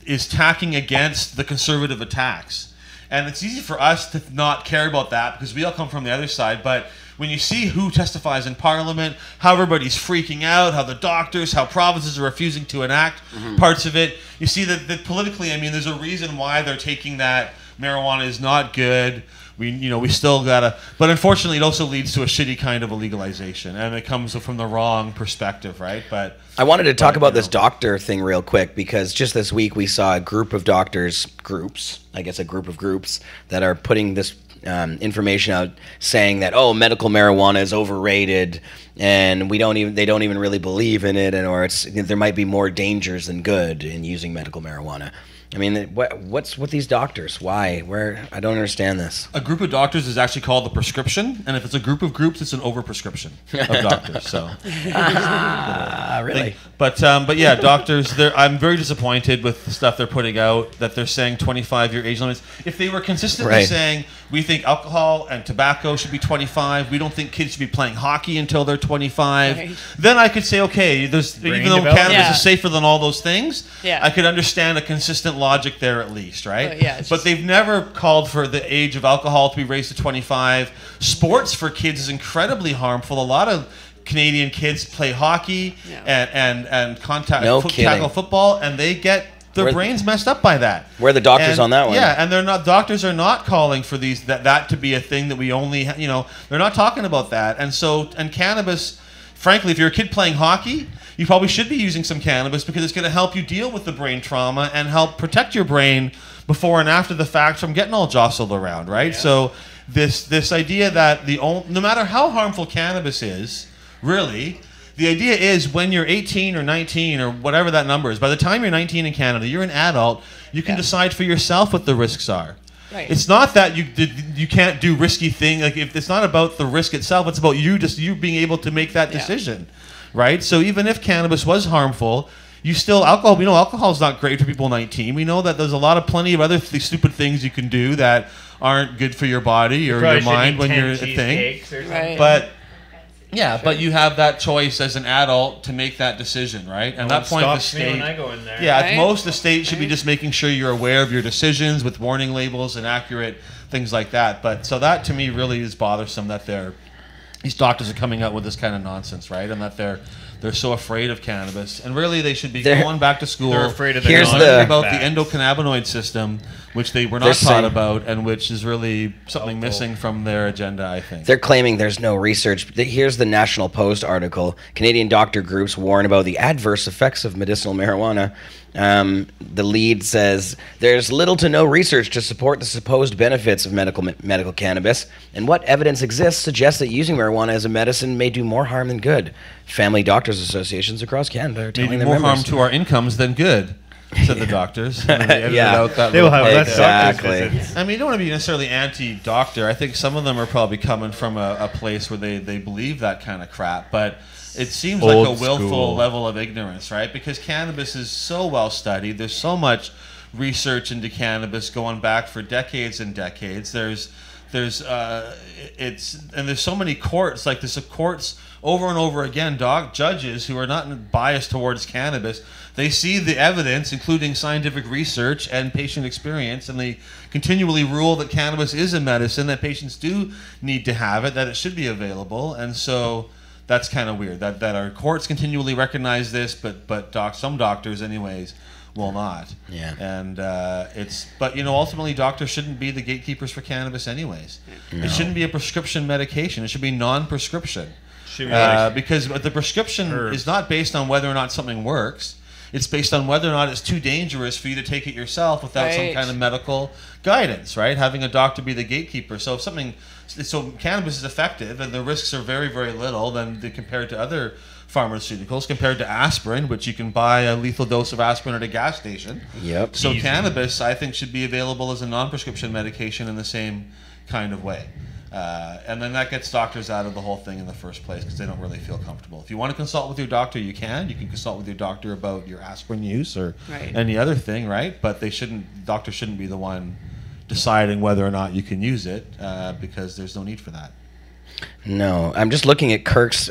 is tacking against the conservative attacks. And it's easy for us to not care about that because we all come from the other side. But when you see who testifies in Parliament, how everybody's freaking out, how the doctors, how provinces are refusing to enact parts of it, you see that politically, I mean, there's a reason why they're taking that marijuana is not good. We still gotta, but unfortunately, it also leads to a shitty kind of a legalization, and it comes from the wrong perspective, right? But I wanted to talk about this doctor thing real quick because just this week we saw a group of groups that are putting this information out saying that medical marijuana is overrated, and they don't even really believe in it, or there might be more dangers than good in using medical marijuana. I mean, what's with these doctors? Why? Where? I don't understand this. A group of doctors is actually called the prescription, and if it's a group of groups, it's an overprescription of doctors. So, really? But yeah, doctors. I'm very disappointed with the stuff they're putting out. That they're saying 25-year age limits. If they were consistently saying we think alcohol and tobacco should be 25, we don't think kids should be playing hockey until they're 25, then I could say okay. Even though cannabis is safer than all those things, I could understand a consistent logic there at least, right? But they've never called for the age of alcohol to be raised to 25. Sports for kids is incredibly harmful. A lot of Canadian kids play hockey and tackle football, and they get their brains messed up by that. Where are the doctors on that one? Yeah, and doctors are not calling for that to be a thing that we only, they're not talking about that. And cannabis, frankly, if you're a kid playing hockey, you probably should be using some cannabis because it's going to help you deal with the brain trauma and help protect your brain before and after the fact from getting all jostled around, right? Yeah. So this idea that no matter how harmful cannabis is, really, the idea is when you're 18 or 19 or whatever that number is, by the time you're 19 in Canada, you're an adult, you can decide for yourself what the risks are. Right. It's not that you can't do risky things. Like it's not about the risk itself. It's about you being able to make that decision, right? So even if cannabis was harmful, we know alcohol is not great for people 19. We know that there's plenty of other stupid things you can do that aren't good for your body or your mind when you're a thing. Right. But you have that choice as an adult to make that decision, right? And that point, the state, when I go in there. Yeah, at most the state should be just making sure you're aware of your decisions with warning labels and accurate things like that. But so that to me really is bothersome that these doctors are coming out with this kind of nonsense, right? And that they're so afraid of cannabis, and really they should be going back to school. They're afraid of learning about the endocannabinoid system, which they were not taught about, and which is really something missing from their agenda, I think. They're claiming there's no research. Here's the National Post article. Canadian doctor groups warn about the adverse effects of medicinal marijuana. The lead says there's little to no research to support the supposed benefits of medical cannabis, and what evidence exists suggests that using marijuana as a medicine may do more harm than good. Family doctors associations across Canada are telling their members. More harm to our incomes than good, said the doctors. They will have less doctors visits. I mean, you don't want to be necessarily anti-doctor. I think some of them are probably coming from a place where they believe that kind of crap, but it seems like a willful level of ignorance, right? Because cannabis is so well studied. There's so much research into cannabis going back for decades and decades. There's so many courts, like there's courts over and over again, judges who are not biased towards cannabis. They see the evidence, including scientific research and patient experience, and they continually rule that cannabis is a medicine, that patients do need to have it, that it should be available. And so that's kind of weird that our courts continually recognize this, but some doctors anyways will not. Yeah. And but ultimately doctors shouldn't be the gatekeepers for cannabis anyways. No. It shouldn't be a prescription medication. It should be non-prescription. Because the prescription is not based on whether or not something works. It's based on whether or not it's too dangerous for you to take it yourself without some kind of medical guidance, right? Having a doctor be the gatekeeper. So if cannabis is effective and the risks are very, very little compared to other pharmaceuticals, compared to aspirin, which you can buy a lethal dose of aspirin at a gas station. Yep. So cannabis, I think, should be available as a non-prescription medication in the same kind of way. And then that gets doctors out of the whole thing in the first place because they don't really feel comfortable. If you want to consult with your doctor, you can. You can consult with your doctor about your aspirin use or any other thing, right? But doctors shouldn't be the one deciding whether or not you can use it because there's no need for that. No, I'm just looking at Kirk's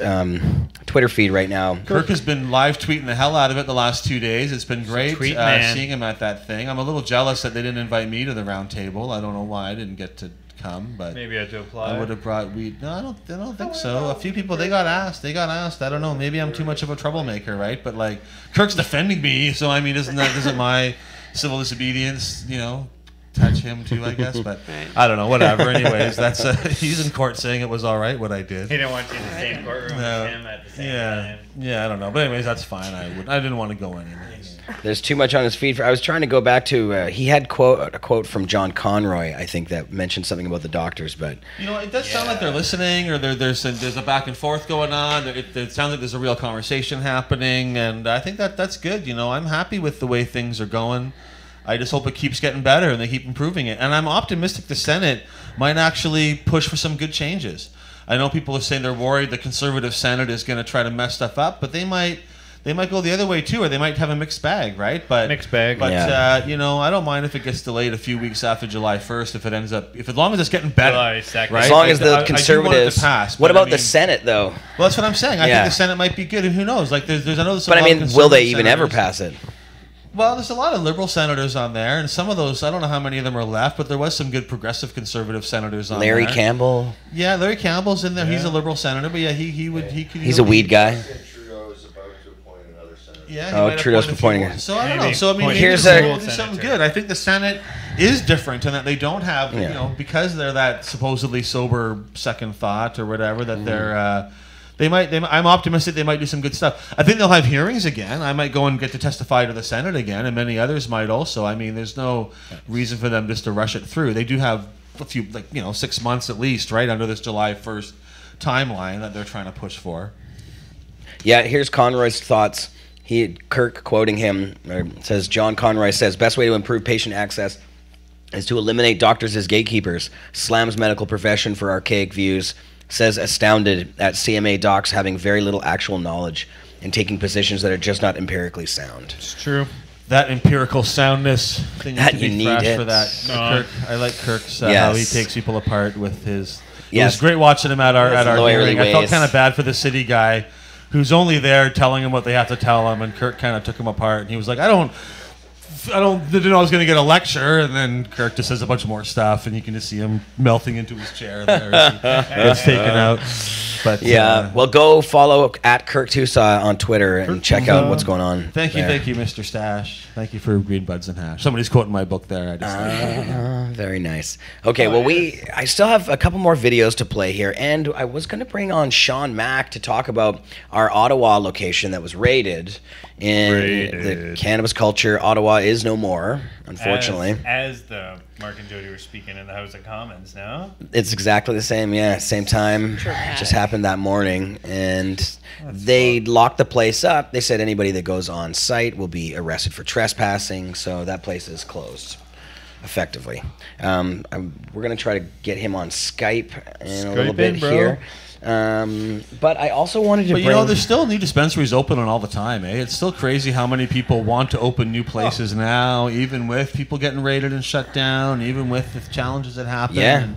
Twitter feed right now. Kirk has been live tweeting the hell out of it the last 2 days. It's been great seeing him at that thing. I'm a little jealous that they didn't invite me to the round table. I don't know why I didn't get to come, but maybe I had to apply. I would have brought weed. No, I don't think so. A few people they got asked. I don't know. Maybe I'm too much of a troublemaker, right? But like Kirk's defending me, so I mean, isn't my civil disobedience, touch him too, I guess. But I don't know. Whatever. Anyways, that's he's in court saying it was all right what I did. He didn't want you in the same courtroom as him at the same time. Yeah, I don't know. But anyways, that's fine. I didn't want to go anyways. There's too much on his feed. I was trying to go back to he had a quote from John Conroy, I think, that mentioned something about the doctors, but it does sound like they're listening, or there's a back and forth going on. It sounds like there's a real conversation happening, and I think that's good. I'm happy with the way things are going. I just hope it keeps getting better and they keep improving it. And I'm optimistic the Senate might actually push for some good changes. I know people are saying they're worried the conservative Senate is going to try to mess stuff up, but they might go the other way too, or they might have a mixed bag, right? But mixed bag. But I don't mind if it gets delayed a few weeks after July 1st. If it ends up, as long as it's getting better, right? As long as the conservatives. Pass, what about the Senate though? Well, that's what I'm saying. I think the Senate might be good, and who knows? Like, there's I know there's. But I mean, will they even ever pass it? Well, there's a lot of liberal senators on there, and some of those, I don't know how many of them are left, but there was some good progressive conservative senators on there. Larry Campbell. Yeah, Larry Campbell's in there. Yeah. He's a liberal senator, but yeah, he could. He's a weed guy. Trudeau's about to appoint another senator. Yeah. Trudeau's appointing her. So I don't know. So I mean, here's something good. I think the Senate is different in that they don't have, because they're that supposedly sober second thought or whatever, that they're. I'm optimistic they might do some good stuff. I think they'll have hearings again. I might go and get to testify to the Senate again, and many others might also. I mean, there's no reason for them just to rush it through. They do have a few, 6 months at least, right, under this July 1st timeline that they're trying to push for. Yeah, here's Conroy's thoughts. Kirk quoting him says, John Conroy says, best way to improve patient access is to eliminate doctors as gatekeepers, slams medical profession for archaic views, says astounded at CMA docs having very little actual knowledge and taking positions that are just not empirically sound. It's true. That empirical soundness thing that to be you need thrashed it. For that. Kirk, I like Kirk's how he takes people apart with his. It was great watching him at our hearing. I felt kind of bad for the city guy, who's only there telling him what they have to tell him, and Kirk kind of took him apart, and he was like, I didn't know I was going to get a lecture, and then Kirk just says a bunch more stuff, and you can just see him melting into his chair there as he gets taken out. But well, go follow at Kirk Tusa on Twitter and check out what's going on. Thank you, Mr. Stash. Thank you for Green Buds and Hash. Somebody's quoting my book there. Very nice. Okay, I still have a couple more videos to play here, and I was going to bring on Sean Mack to talk about our Ottawa location that was raided in the Cannabis Culture. Ottawa is no more, unfortunately. As the Mark and Jody were speaking in the House of Commons, no? It's exactly the same, same time. It just happened that morning, and they locked the place up. They said anybody that goes on site will be arrested for trespassing, so that place is closed, effectively. We're going to try to get him on Skype in a little bit here. But I also wanted to bring... there's still new dispensaries open all the time, eh? It's still crazy how many people want to open new places now, even with people getting raided and shut down, even with the challenges that happen. Yeah. And,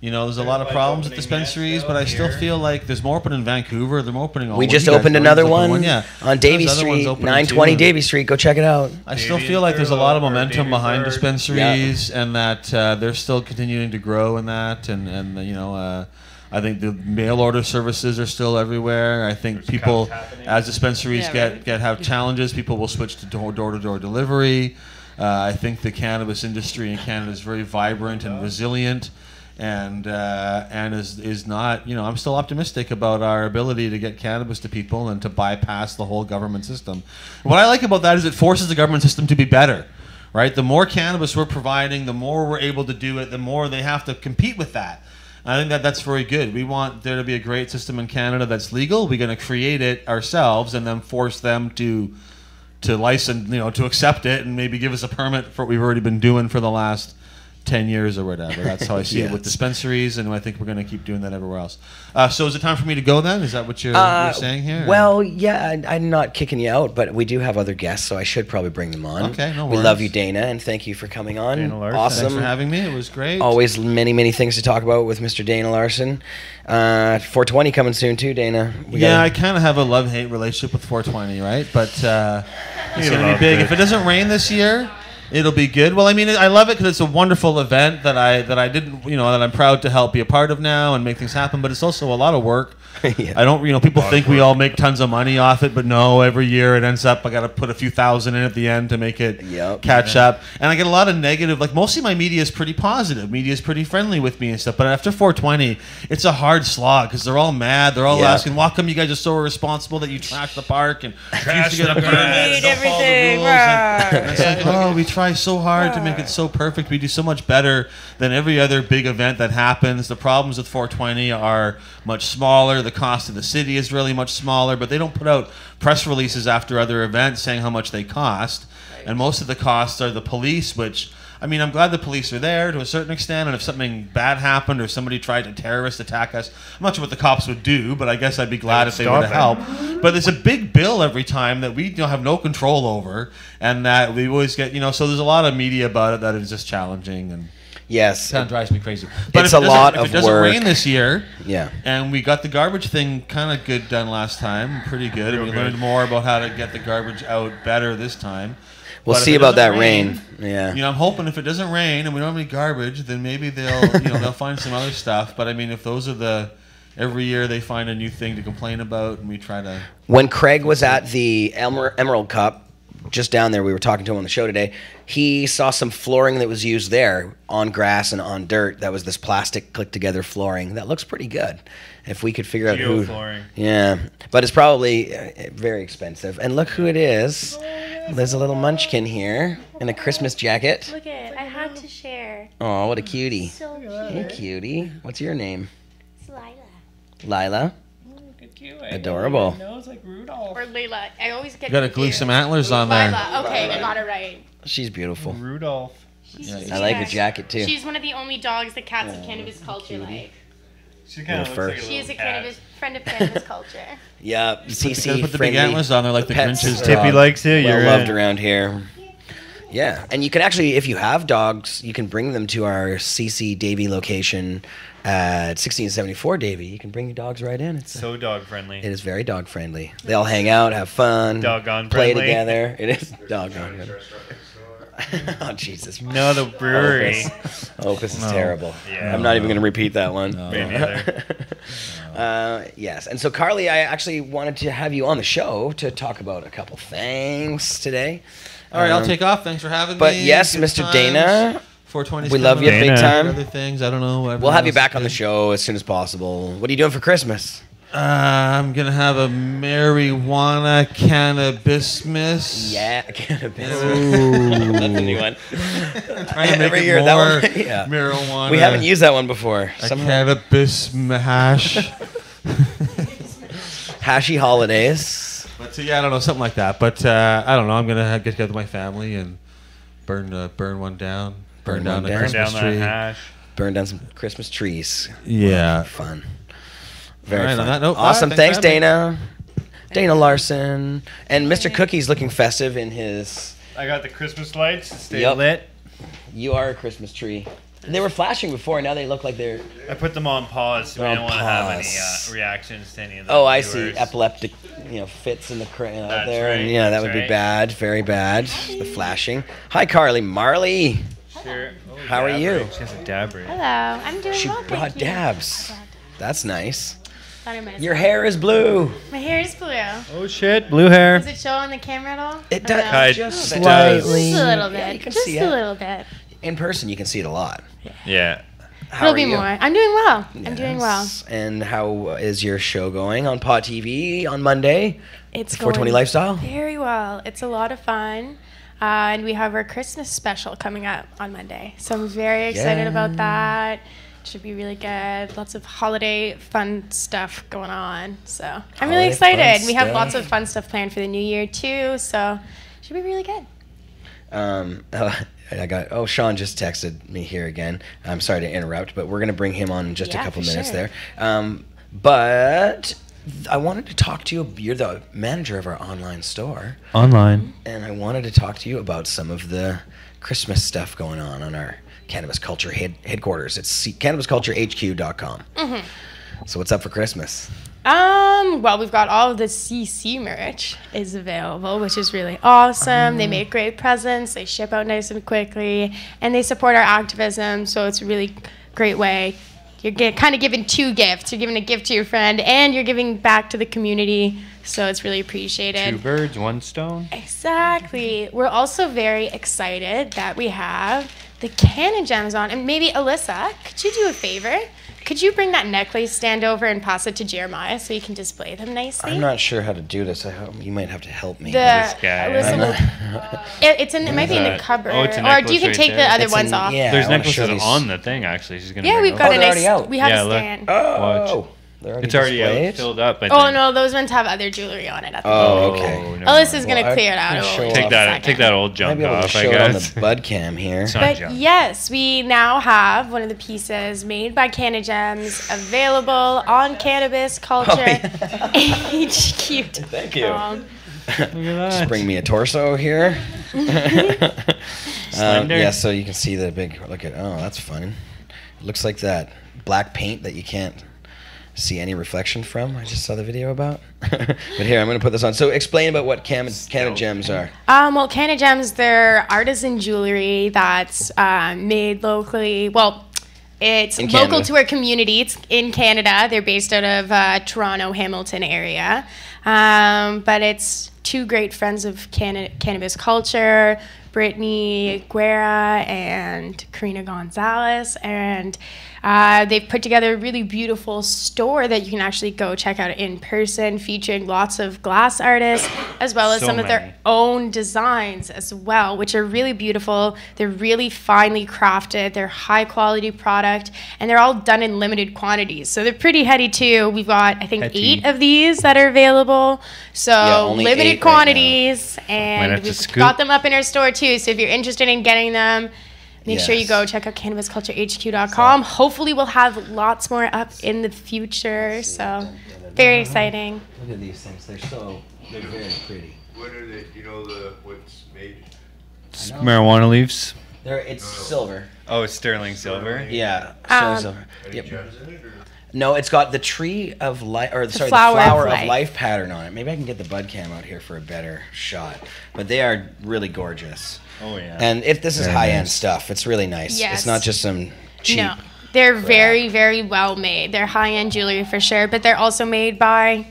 there's a lot of problems with dispensaries, but I still feel like there's more open in Vancouver. They're more opening all over. We just opened another one on Davie Street, 920 Davie Street. Go check it out. I still feel like there's a lot of momentum behind dispensaries, and that they're still continuing to grow in that, and I think the mail order services are still everywhere. I think people, as dispensaries have challenges, people will switch to door-to-door delivery. I think the cannabis industry in Canada is very vibrant and resilient, and is not. I'm still optimistic about our ability to get cannabis to people and to bypass the whole government system. What I like about that is it forces the government system to be better. Right? The more cannabis we're providing, the more we're able to do it, the more they have to compete with that. I think that's very good. We want there to be a great system in Canada that's legal. We're going to create it ourselves and then force them to license, to accept it and maybe give us a permit for what we've already been doing for the last 10 years or whatever. That's how I see it with dispensaries, and I think we're going to keep doing that everywhere else. So is it time for me to go then? Is that what you're saying here? Well, yeah, I'm not kicking you out, but we do have other guests, so I should probably bring them on. Okay, no worries. We love you, Dana, and thank you for coming on. Dana Larson. Awesome. Thanks for having me. It was great. Always many, many things to talk about with Mr. Dana Larson. 420 coming soon too, Dana. I kind of have a love-hate relationship with 420, right? But it's going to be big. If it doesn't rain this year, it'll be good. Well, I mean, I love it because it's a wonderful event that I didn't, that I'm proud to help be a part of now and make things happen. But it's also a lot of work Yeah. I don't, people think we all make tons of money off it, but no, every year it ends up, I got to put a few thousand in at the end to make it catch up. And I get a lot of negative, like mostly my media is pretty positive. Media is pretty friendly with me and stuff. But after 420, it's a hard slog because they're all mad. They're all asking, why come you guys are so irresponsible that you trash the park and Trash get the park. Everything. and it's like, oh, we try so hard to make it so perfect. We do so much better than every other big event that happens. The problems with 420 are much smaller. The cost of the city is really much smaller, but they don't put out press releases after other events saying how much they cost. And most of the costs are the police, which, I mean, I'm glad the police are there to a certain extent, and if something bad happened or somebody tried to terrorist attack us, I'm not sure what the cops would do, but I guess I'd be glad if they were to help. But there's a big bill every time that we have no control over, and that we always get, so there's a lot of media about it that is just challenging, and yes, kind of drives me crazy. But it's a lot of work. If it doesn't rain this year, yeah, and we got the garbage thing kind of good done last time, pretty good, and we learned more about how to get the garbage out better this time. We'll see about that rain. Yeah. I'm hoping if it doesn't rain and we don't have any garbage, then maybe they'll, they'll find some other stuff. But I mean, if those are every year they find a new thing to complain about, and we try to. When Craig was at the Emerald Cup, just down there, we were talking to him on the show today. He saw some flooring that was used there on grass and on dirt. That was this plastic click together flooring that looks pretty good. If we could figure out who, yeah, but it's probably very expensive. And look who it is. There's a little munchkin here in a Christmas jacket. Look at it. I had to share. Oh, what a cutie. So cute. Hey, cutie. What's your name? It's Lila. Lila? Adorable. Nose like Rudolph. Or Layla. I always get You gotta glue some antlers on there. Lila. Okay, I got it right. She's beautiful. Rudolph. I like her jacket too. She's one of the only dogs that cats of Cannabis Culture like. She kind of looks like a She is a cat. friend of Cannabis Culture. Yeah, CC put the big antlers on there like the Grinch's dog. Tippy likes it. Well You're loved in. around here. Yeah, and you can actually, if you have dogs, you can bring them to our CC Davie location at 1674 Davie. You can bring your dogs right in. It's so dog friendly. It is very dog friendly. They all hang out, have fun, Doggone play friendly. together. It is doggone friendly. Oh Jesus! No, the brewery. Opus is terrible. Yeah. I'm not even going to repeat that one. Me neither. Yes, and so Carly, I actually wanted to have you on the show to talk about a couple things today. All right, I'll take off. Thanks for having me. But yes, Good Mr. times. Dana, 420's we love you coming big up. time. Other things, I don't know. We'll have you back on the show as soon as possible. What are you doing for Christmas? I'm gonna have a marijuana cannabismas. Yeah, cannabis. Ooh. That's a new one. Trying to make Every it year, more that one, yeah. marijuana. We haven't used that one before. A cannabis hash. Hashy holidays. But yeah, I don't know, something like that. But I don't know. I'm gonna get together with my family and burn one down. Burn down the Christmas tree. Hash. Burn down some Christmas trees. Yeah. Fun. Very All right, fun. on that note, Awesome. bye. Thanks, for having me. Dana. Dana Larson. And Mr. Cookie's looking festive in his... I got the Christmas lights to stay Yep. lit. You are a Christmas tree. They were flashing before, now they look like they're... I put them on pause so we On don't want to have any pause. reactions to any of the Oh, I see. viewers. Epileptic, fits in the out That's there. right, And yeah, that that's would be right. bad. Very bad. The flashing. Hi, Carly. Marley. Sure. Oh, How are dab you? rig. She has a dab rig. Hello, I'm doing She well, thank brought you. dabs. That's nice. Thought I might have Your said- hair is blue. My hair is blue. Oh shit, blue hair. Does it show on the camera at all? It Or does. no? Just It slightly. Just a little bit. Yeah, you can Just see a it. little bit. In person, you can see it a lot. Yeah. How It'll are be you? more. I'm doing well. I'm doing well. Yes. And how is your show going on Pod TV on Monday? It's The 420 going Lifestyle? very well. It's a lot of fun. And we have our Christmas special coming up on Monday. So I'm very excited about that. Should be really good. Lots of holiday fun stuff going on. So I'm really Holiday fun excited. We have stuff. lots of fun stuff planned for the new year too. So should be really good. Sean just texted me here again. I'm sorry to interrupt, but we're going to bring him on in just a Yeah, couple for minutes sure. there. But I wanted to talk to you. You're the manager of our online store. Online. And I wanted to talk to you about some of the Christmas stuff going on our Cannabis Culture headquarters. It's cannabisculturehq.com. Mm-hmm. So what's up for Christmas? Well, we've got all of the CC merch is available, which is really awesome. They make great presents. They ship out nice and quickly, and they support our activism. So it's a really great way, you're kind of giving two gifts. You're giving a gift to your friend, and you're giving back to the community. So it's really appreciated. 2 birds, 1 stone. Exactly. We're also very excited that we have the Canna Gems on. And maybe, Alyssa, could you do a favor? Could you bring that necklace stand over and pass it to Jeremiah so you can display them nicely? I'm not sure how to do this. I hope you might have to help me. This guy. It might be in the cupboard. Oh, it's a or you can necklace take right the there. other ones off. Yeah, There's I wanna necklaces show these. on the thing, actually. She's gonna Yeah, bring we've those. got a they're nice. already out. We have Yeah, a look. stand. Oh, they're already It's already displayed? filled up. I Oh think. no, those ones have other jewelry on it. At the Oh, moment. okay. never Alyssa's mind. gonna clear it out. I a can little show bit off. in a second. Take that old Might junk be able to off, show I it on guess. the bud cam here. It's not But junk. yes, we now have one of the pieces made by Canna Gems available on Cannabis Culture HQ. Thank you. Just bring me a torso here. Slender. Yeah, so you can see the big. Look at. Oh, that's fun. It looks like that black paint that you can't see any reflection from. I just saw the video about. But here, I'm going to put this on. So explain about what Canna Gems are. Well, Canna Gems, they're artisan jewelry that's made locally. Well, it's In local Canada. to our community. It's in Canada. They're based out of Toronto, Hamilton area. But it's two great friends of Cannabis Culture, Brittany Guerra and Karina Gonzalez, and they've put together a really beautiful store that you can actually go check out in person, featuring lots of glass artists, as well as So some of many. their own designs as well, which are really beautiful. They're really finely crafted. They're high quality product, and they're all done in limited quantities. So they're pretty heady too. We've got, I think, Heady. 8 of these that are available. So Yeah, only 8 limited right now. quantities, Might and have to we've scoop. got them up in our store too. So if you're interested in getting them, make sure you Yes. go check out cannabisculturehq.com. Hopefully we'll have lots more up in the future. So very exciting. Look at these things. They're very pretty. What are they? You know what's made? Marijuana leaves. It's silver. Oh, it's sterling silver. Yeah. Um, silver. Any Yep. gems in it? Or? No, it's got the tree of life, or sorry, the flower flower of of life. life pattern on it. Maybe I can get the bud cam out here for a better shot. But they are really gorgeous. Oh yeah. And if this is Very high end nice. stuff, it's really nice. Yes. It's not just some cheap. No, they're very, very well made. They're high-end jewelry for sure, but they're also made by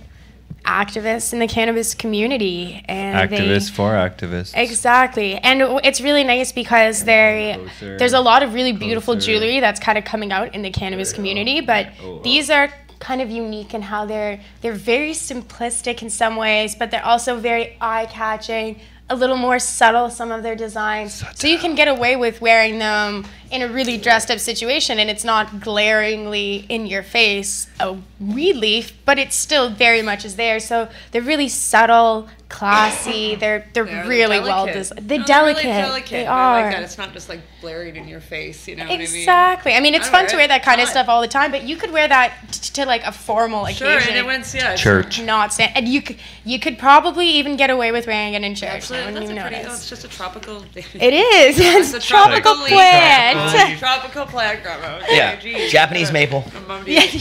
activists in the cannabis community. And Activists for activists. Exactly. And it's really nice because there's a lot of really beautiful Closer. jewelry that's kind of coming out in the cannabis community, but these are kind of unique in how they're very simplistic in some ways, but they're also very eye-catching, a little more subtle, some of their designs. So you can get away with wearing them in a really dressed up situation, and it's not glaringly in your face a weed leaf, but it still very much is there. So they're really subtle, classy. They're really well designed. They're No, delicate. Really delicate. They I are. like that. It's not just like blaring in your face. You know what I mean? Exactly. I mean, it's I fun don't to know, wear that kind of fun. stuff all the time, but you could wear that to like a formal Sure, occasion. and it went, yeah. Church. Not stand, and you could probably even get away with wearing it in church. Actually, I wouldn't that's a even pretty. notice. Oh, it's just a tropical. It is. It's a a tropical leaf. plant. Tropical plant, grandma. Okay, Yeah. geez. Japanese maple.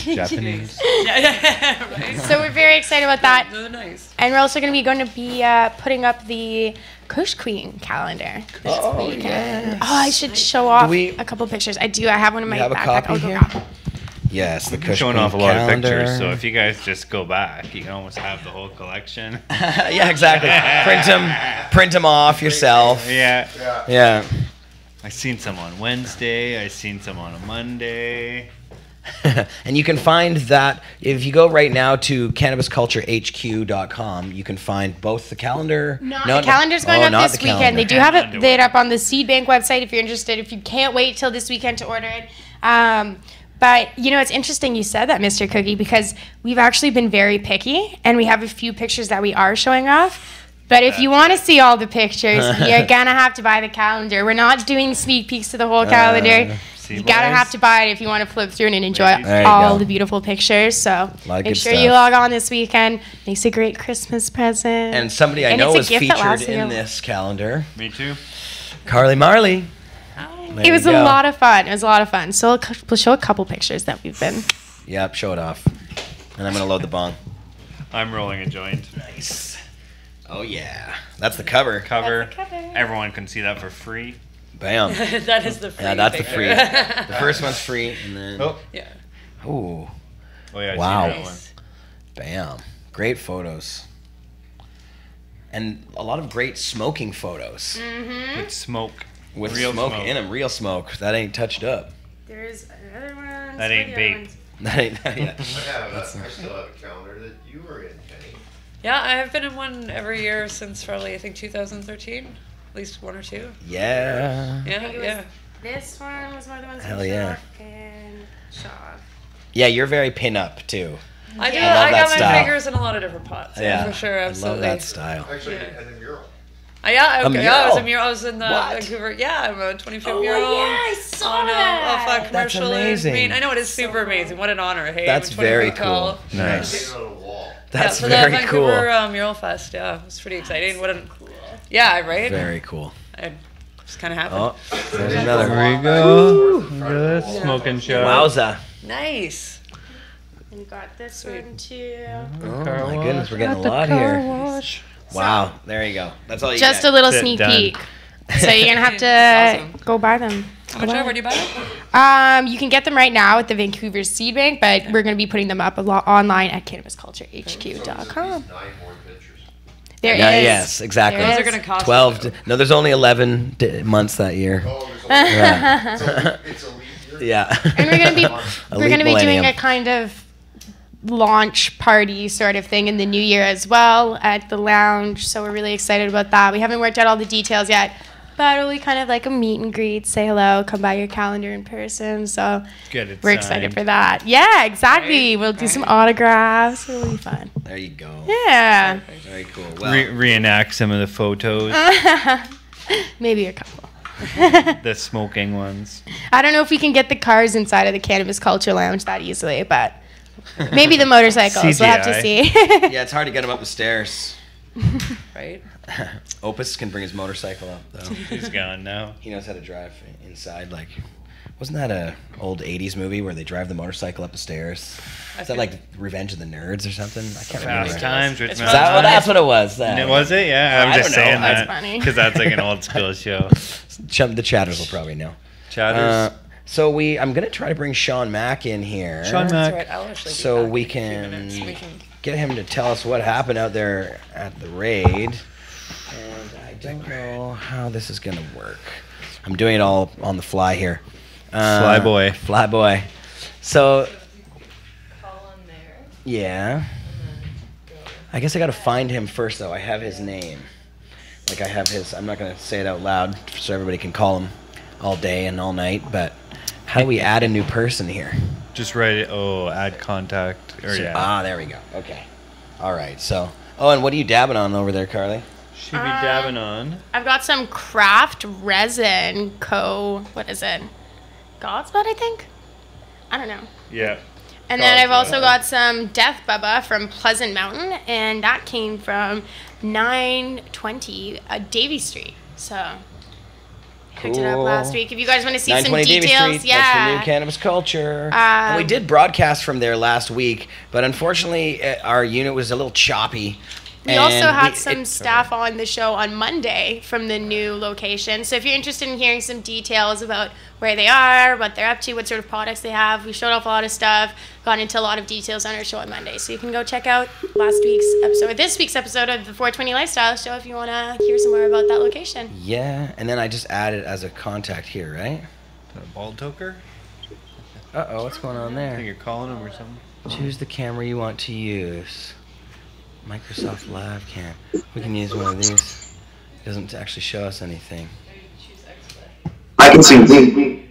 Japanese. Yeah, right. So we're very excited about that, They're nice. and we're also going to be putting up the Kush Queen calendar this weekend. Oh, I should show off we- a couple pictures. I do. I have one in my have a backpack. copy I'll go here? grab it. Yes, the I'm Kush showing Queen off a lot calendar. of pictures, so if you guys just go back, you can almost have the whole collection. Yeah, exactly. Print them off yourself. Yeah. Yeah. I seen some on Wednesday. I seen some on a Monday. And you can find that if you go right now to cannabisculturehq.com, you can find both the calendar. No, the calendar's going not up this the weekend. calendar. They do have it up on the Seed Bank website if you're interested. If you can't wait till this weekend to order it. But, you know, it's interesting you said that, Mr. Cookie, because we've actually been very picky, and we have a few pictures that we are showing off. But if you want to see all the pictures, you're going to have to buy the calendar. We're not doing sneak peeks to the whole calendar. See, You gotta boys? have to buy it if you want to flip through it and enjoy There you all go. the beautiful pictures. So Lot of make good sure you stuff. log on this weekend. Makes a great Christmas present. And somebody I And know it's a was gift that featured lasts you. in this calendar. Me too. Carly Marley. There It was you a go. lot of fun. It was a lot of fun. So we'll show a couple pictures that we've been. Yep, show it off. And I'm going to load the bong. I'm rolling a joint. Nice. Oh, yeah. That's the cover. Cover. That's the cover. Everyone can see that for free. Bam. That is the free. Yeah, that's the picture. free. The first one's free, and then Oh. Yeah. Ooh. Oh yeah, wow. I've seen that one. Bam. Great photos. And a lot of great smoking photos. With smoke. With Real smoke smoke. in them. Real smoke. That ain't touched up. There's another one. That ain't vape. That ain't, yeah. I still have a calendar that you were in, Kenny. Yeah, I have been in one every year since probably, I think, 2013. At least one or two. Yeah. Yeah. This one was one of the ones. Hell yeah. And Shaw. Yeah, you're very pin-up, too. I do. I love I that got my style. fingers in a lot of different pots. Yeah. For sure. Absolutely. I love that style. Actually, and the mural. Yeah, okay. mural? I was a mural. I was in the What? Vancouver. Yeah, I'm a 25th Oh, mural. yeah, I saw on that. off a That's commercial. amazing. I mean, I know it is super amazing. What an honor. Hey, That's I'm very 25 tall. cool. Nice. Painted on a wall. That's for very the Vancouver, cool. Mural Fest. Yeah, it was pretty exciting. What an yeah, right. Very cool. It just kind of happened. Oh, there's another. There we go. Look at that smoking show. Wowza. Nice. And you got this one too. Oh my goodness, we're getting a lot here. Wow, there you go. That's all you Just get. a little Sit sneak down. peek. So you're gonna have to Awesome. go buy them. How much are? Where do you buy it? You can get them right now at the Vancouver Seed Bank, but we're going to be putting them up online at cannabisculturehq.com. 9 more pictures. There Yeah, is. yes, exactly. There Those are is. going to cost 12. you. No, there's only 11 months that year. Oh, there's a Yeah. it's a leap year. Yeah. And we're going to be Elite doing millennium. a kind of launch party sort of thing in the new year as well at the lounge. So we're really excited about that. We haven't worked out all the details yet, but it'll be kind of like a meet and greet, say hello, come by your calendar in person. So Get it we're excited signed. for that. Yeah, exactly. Right, We'll do some right. autographs. It'll be fun. There you go. Yeah. Very cool. Well, Reenact some of the photos, Maybe a couple. the smoking ones. I don't know if we can get the cars inside of the Cannabis Culture Lounge that easily, but maybe the motorcycles. We'll have to CGI. see. yeah, it's hard to get him up the stairs. Right. Opus can bring his motorcycle up, though. He's gone now. He knows how to drive inside. Like, wasn't that a old 80s movie where they drive the motorcycle up the stairs? Is that like Revenge of the Nerds or something? I can't remember. Fast Times. Rich It's Man. Is that, well, that's what it was. And it was it? Yeah, I'm I just don't know. saying That's that funny. because that's like an old school show. The chatters will probably know. Chatters. So I'm gonna try to bring Sean Mack in here. Sean Mack. That's right. I'll actually be So back we in a few minutes. can We can get him to tell us what happened out there at the raid. And I don't know how this is gonna work. I'm doing it all on the fly here. Fly boy. Fly boy. So call on there. yeah. I guess I gotta find him first though. I have his name. Like I have his, I'm not gonna say it out loud so everybody can call him all day and all night, but how do we add a new person here? Just write it. Oh, add contact. Or So- yeah. there we go. Okay. All right. So, and what are you dabbing on over there, Carly? Should be dabbing on. I've got some craft resin what is it? God's Blood, I think? I don't know. Yeah. And then I've God's also Blood. got some Death Bubba from Pleasant Mountain, and that came from 920 Davy Street. So picked it up Cool. last week. If you guys want to see some 920 Davy details, Street. That's the yeah. new Cannabis Culture. And we did broadcast from there last week, but unfortunately, our unit was a little choppy. We also and had some staff on the show on Monday from the new location. So if you're interested in hearing some details about where they are, what they're up to, what sort of products they have, we showed off a lot of stuff, got into a lot of details on our show on Monday. So you can go check out this week's episode of the 420 Lifestyle Show if you want to hear some more about that location. Yeah, and then I just added as a contact here, right? A ball toker? Uh-oh, what's going on I think there? you're calling him or something. Choose the camera you want to use. Microsoft Live Cam. We can use one of these. It doesn't actually show us anything. I can see you. You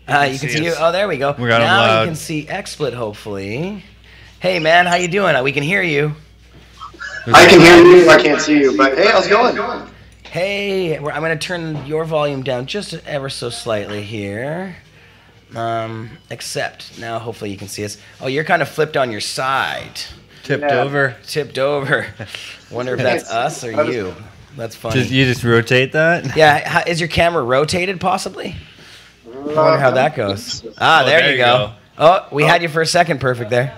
can see see you. us. Oh, there we go. We got 'em now loud. you can see XSplit, hopefully. Hey, man, how you doing? We can hear you. I can hear you. I can't see you. But hey, how's it going? Hey, I'm going to turn your volume down just ever so slightly here. Except now, hopefully you can see us. Oh, you're kind of flipped on your side. Tipped over. Tipped over. Wonder if that's us or you. That's funny. You just rotate that? Yeah, is your camera rotated possibly? I wonder how that goes. Ah, Oh, there you go. Oh, we had you for a second perfect there.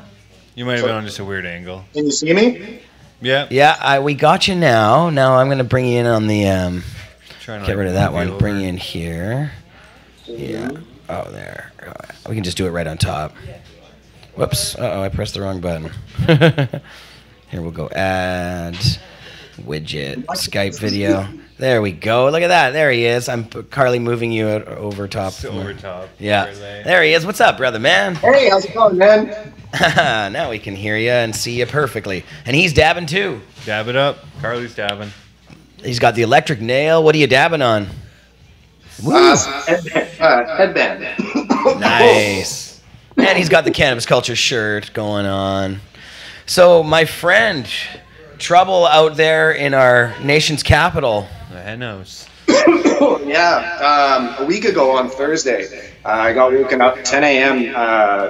You might have been on just a weird angle. Can you see me? Yeah. Yeah, we got you now. Now I'm going to bring you in on the, Trying to, get like, rid of that move you one. Bring over. you in here. Yeah. Oh, there. We can just do it right on top. Whoops. Uh-oh, I pressed the wrong button. Here we'll go add widget, Skype video. There we go. Look at that. There he is. I'm Carly moving you over top. Over top. Yeah. There he is. What's up, brother man? Hey, how's it going, man? Now we can hear you and see you perfectly. And he's dabbing too. Dab it up. Carly's dabbing. He's got the electric nail. What are you dabbing on? Headband. Nice. And he's got the Cannabis Culture shirt going on. So, my friend, trouble out there in our nation's capital. The head knows. Yeah, a week ago on Thursday, I got woken up at 10 a.m.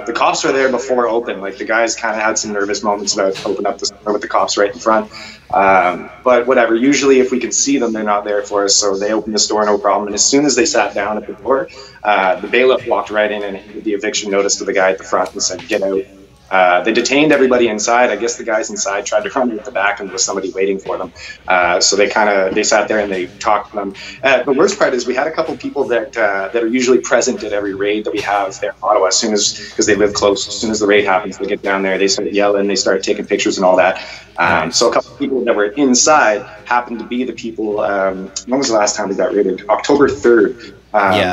The cops were there before open. Like, the guys kind of had some nervous moments about opening up the store with the cops right in front. But whatever, usually if we can see them, they're not there for us, so they opened the store, no problem. And as soon as they sat down at the door, the bailiff walked right in and handed the eviction notice to the guy at the front and said, "Get out." They detained everybody inside. I guess the guys inside tried to run out the back and there was somebody waiting for them. So they sat there and they talked to them. The worst part is we had a couple people that are usually present at every raid that we have there in Ottawa. Because they live close, as soon as the raid happens, they get down there, they start yelling, they start taking pictures and all that. So a couple of people that were inside happened to be the people. When was the last time we got raided? October 3rd.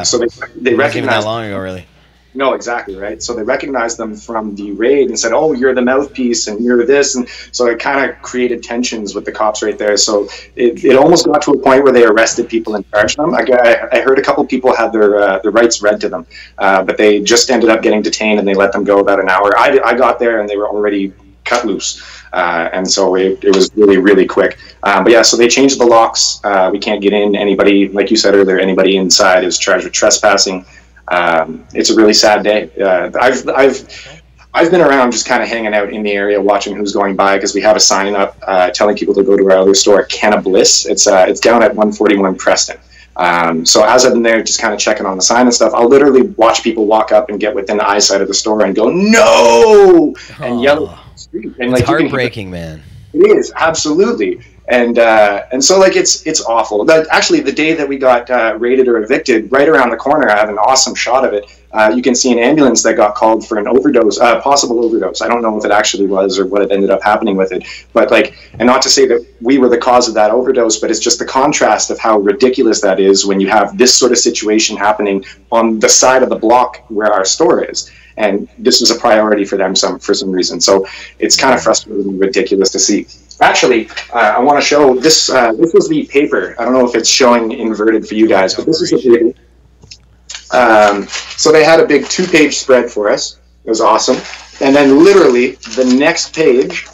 So they recognized. Even that long ago, really. No, exactly, right? So they recognized them from the raid and said, "Oh, you're the mouthpiece and you're this." And so it kind of created tensions with the cops right there. So it almost got to a point where they arrested people and charged them. I heard a couple people had their rights read to them, but they just ended up getting detained and they let them go about an hour. I got there and they were already cut loose. And so it was really, really quick. But yeah, so they changed the locks. We can't get in. Anybody, like you said earlier, anybody inside is charged with trespassing. It's a really sad day. I've been around just kind of hanging out in the area watching who's going by because we have a sign up telling people to go to our other store, Cannabis. It's down at 141 Preston. So as I've been there just kind of checking on the sign and stuff, I'll literally watch people walk up and get within the eyesight of the store and go, "No!" and yell at the street. And it's heartbreaking, man. It is, absolutely. And so like it's awful. But actually, the day that we got raided or evicted, right around the corner, I have an awesome shot of it. You can see an ambulance that got called for an overdose, possible overdose. I don't know if it actually was or what it ended up happening with it. But and not to say that we were the cause of that overdose, but it's just the contrast of how ridiculous that is when you have this sort of situation happening on the side of the block where our store is. And this was a priority for them for some reason. So it's kind of frustrating and ridiculous to see. Actually, I want to show this. This was the paper. I don't know if it's showing inverted for you guys, but this is the paper. So they had a big 2-page spread for us. It was awesome. And then literally the next page,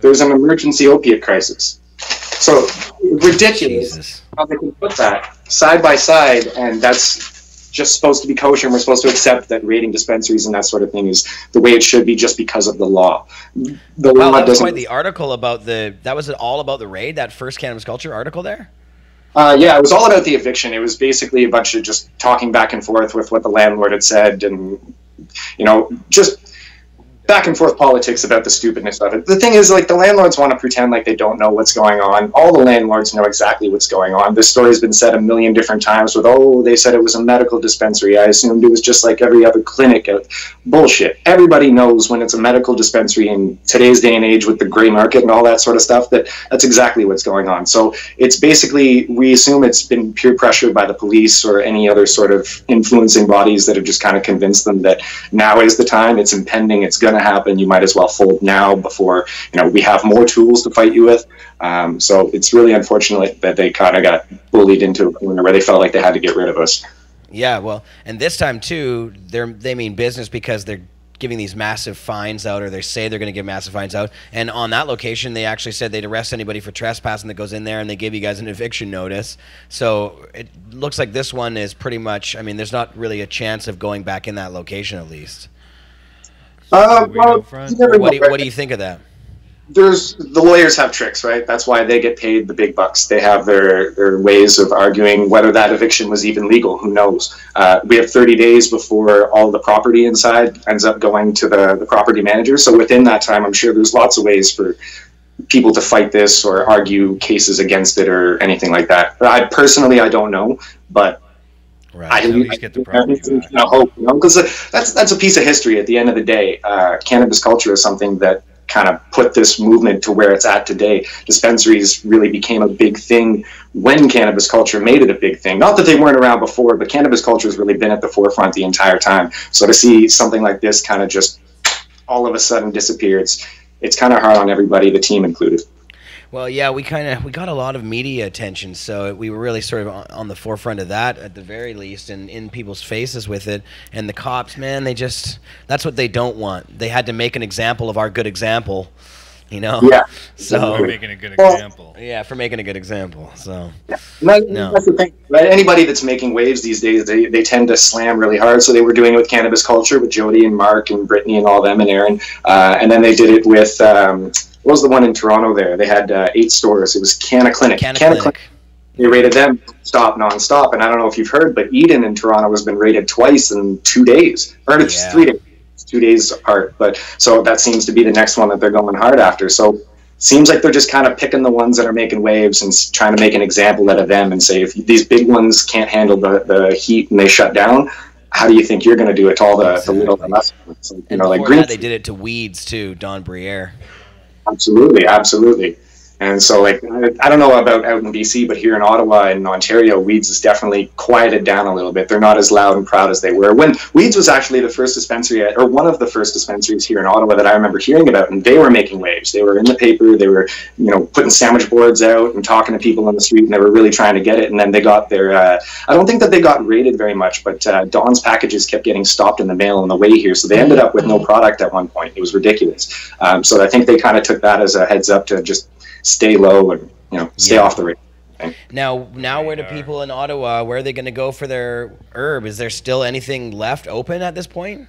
there's an emergency opiate crisis. So ridiculous how they can put that side by side, and that's just supposed to be kosher, and we're supposed to accept that raiding dispensaries and that sort of thing is the way it should be just because of the law. The law that was doesn't. quite the article about that was all about the raid, that first Cannabis Culture article there? Yeah, it was all about the eviction. It was basically a bunch of just talking back and forth with what the landlord had said and, just back and forth politics about the stupidness of it. The thing is, the landlords want to pretend like they don't know what's going on. All the landlords know exactly what's going on. This story's been said a million different times with, they said it was a medical dispensary. I assumed it was just like every other clinic. Bullshit. Everybody knows when it's a medical dispensary in today's day and age with the gray market and all that sort of stuff, that's exactly what's going on. So it's basically, we assume it's been peer pressured by the police or any other sort of influencing bodies that have just kind of convinced them that now is the time, it's impending, it's going to happen, you might as well fold now before we have more tools to fight you with. So it's really unfortunate that they kind of got bullied into a corner where they felt like they had to get rid of us. Yeah, well, and this time too, they mean business because they're giving these massive fines out, or they say they're going to give massive fines out. And on that location, they actually said they'd arrest anybody for trespassing that goes in there, and they give you guys an eviction notice. So it looks like this one is pretty much, there's not really a chance of going back in that location at least. Well, what do you think of that? The lawyers have tricks, right? That's why they get paid the big bucks. They have their ways of arguing whether that eviction was even legal. Who knows? We have 30 days before all the property inside ends up going to the property manager. So within that time, I'm sure there's lots of ways for people to fight this or argue cases against it or anything like that. I don't know, but Right. At least get the property back. Hope, because that's a piece of history. At the end of the day, cannabis culture is something that kind of put this movement to where it's at today. Dispensaries really became a big thing when cannabis culture made it a big thing. Not that they weren't around before, but cannabis culture has really been at the forefront the entire time. So to see something like this kind of just all of a sudden disappear, it's kind of hard on everybody, the team included. Well, yeah, we got a lot of media attention, so we were really sort of on the forefront of that at the very least, and in people's faces with it. And the cops, man, that's what they don't want. They had to make an example of our good example, you know? Yeah. So For making a good example. Yeah, for making a good example. So yeah. That's the thing. Right? Anybody that's making waves these days, they tend to slam really hard. So they were doing it with Cannabis Culture, with Jody and Mark and Brittany and all them and Aaron. And then they did it with... what was the one in Toronto there? They had 8 stores. It was Canna Clinic. They rated them non-stop. And I don't know if you've heard, but Eden in Toronto has been rated twice in 2 days. Or it's 3 days. It's 2 days apart. But so that seems to be the next one that they're going hard after. So seems like they're just kind of picking the ones that are making waves and trying to make an example out of them and say, if these big ones can't handle the heat and they shut down, how do you think you're going to do it to all the little and less ones? So, like green. They did it to Weeds too, Don Briere. Absolutely. And so, like, I don't know about out in BC, but here in Ottawa and Ontario, Weeds is definitely quieted down a little bit. They're not as loud and proud as they were. When Weeds was actually the first dispensary, or one of the first dispensaries here in Ottawa that I remember hearing about, and they were making waves. They were in the paper. They were, putting sandwich boards out and talking to people on the street, and they were really trying to get it. And then they got their, I don't think that they got rated very much, but Dawn's packages kept getting stopped in the mail on the way here. So they ended up with no product at one point. It was ridiculous. So I think they kind of took that as a heads up to just stay low and stay off the radar. Now where do people in Ottawa, where are they going to go for their herb? Is there still anything left open at this point?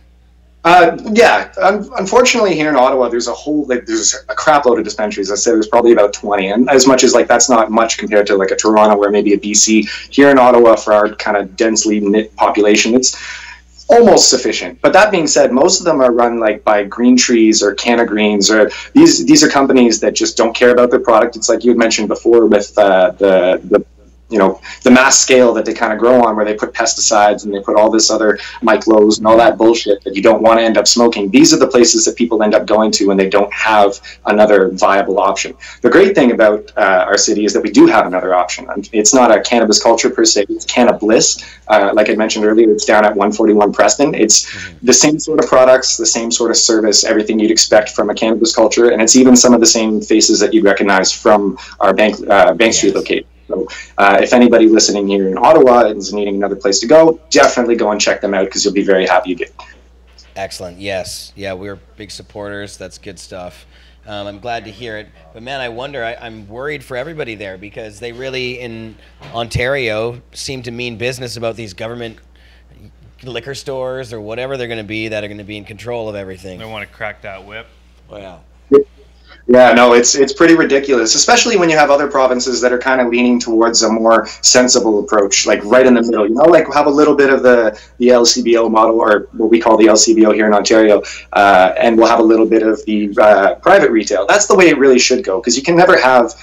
Yeah, unfortunately here in Ottawa there's there's a crap load of dispensaries. I said there's probably about 20, and as much as that's not much compared to like a Toronto or maybe a BC, here in Ottawa for our kind of densely knit population, it's almost sufficient. But that being said, most of them are run by Green Trees or Canna Greens, or these are companies that just don't care about their product. It's like you had mentioned before with the mass scale that they kind of grow on, where they put pesticides and they put all this other myclos and all that bullshit that you don't want to end up smoking. These are the places that people end up going to when they don't have another viable option. The great thing about our city is that we do have another option. It's not a cannabis culture per se, it's Canna Bliss. Like I mentioned earlier, it's down at 141 Preston. It's the same sort of products, the same sort of service, everything you'd expect from a cannabis culture, and it's even some of the same faces that you'd recognize from our Bank Street location. So if anybody listening here in Ottawa is needing another place to go, definitely go and check them out, because you'll be very happy you did. Excellent. Yes. Yeah, we're big supporters. That's good stuff. I'm glad to hear it. But man, I wonder, I'm worried for everybody there, because they really, in Ontario, seem to mean business about these government liquor stores or whatever they're going to be, that are going to be in control of everything. They want to crack that whip. Wow. Yeah, no, it's pretty ridiculous, especially when you have other provinces that are kind of leaning towards a more sensible approach, like right in the middle, have a little bit of the LCBO model, or what we call the LCBO here in Ontario, and we'll have a little bit of the private retail. That's the way it really should go, because you can never have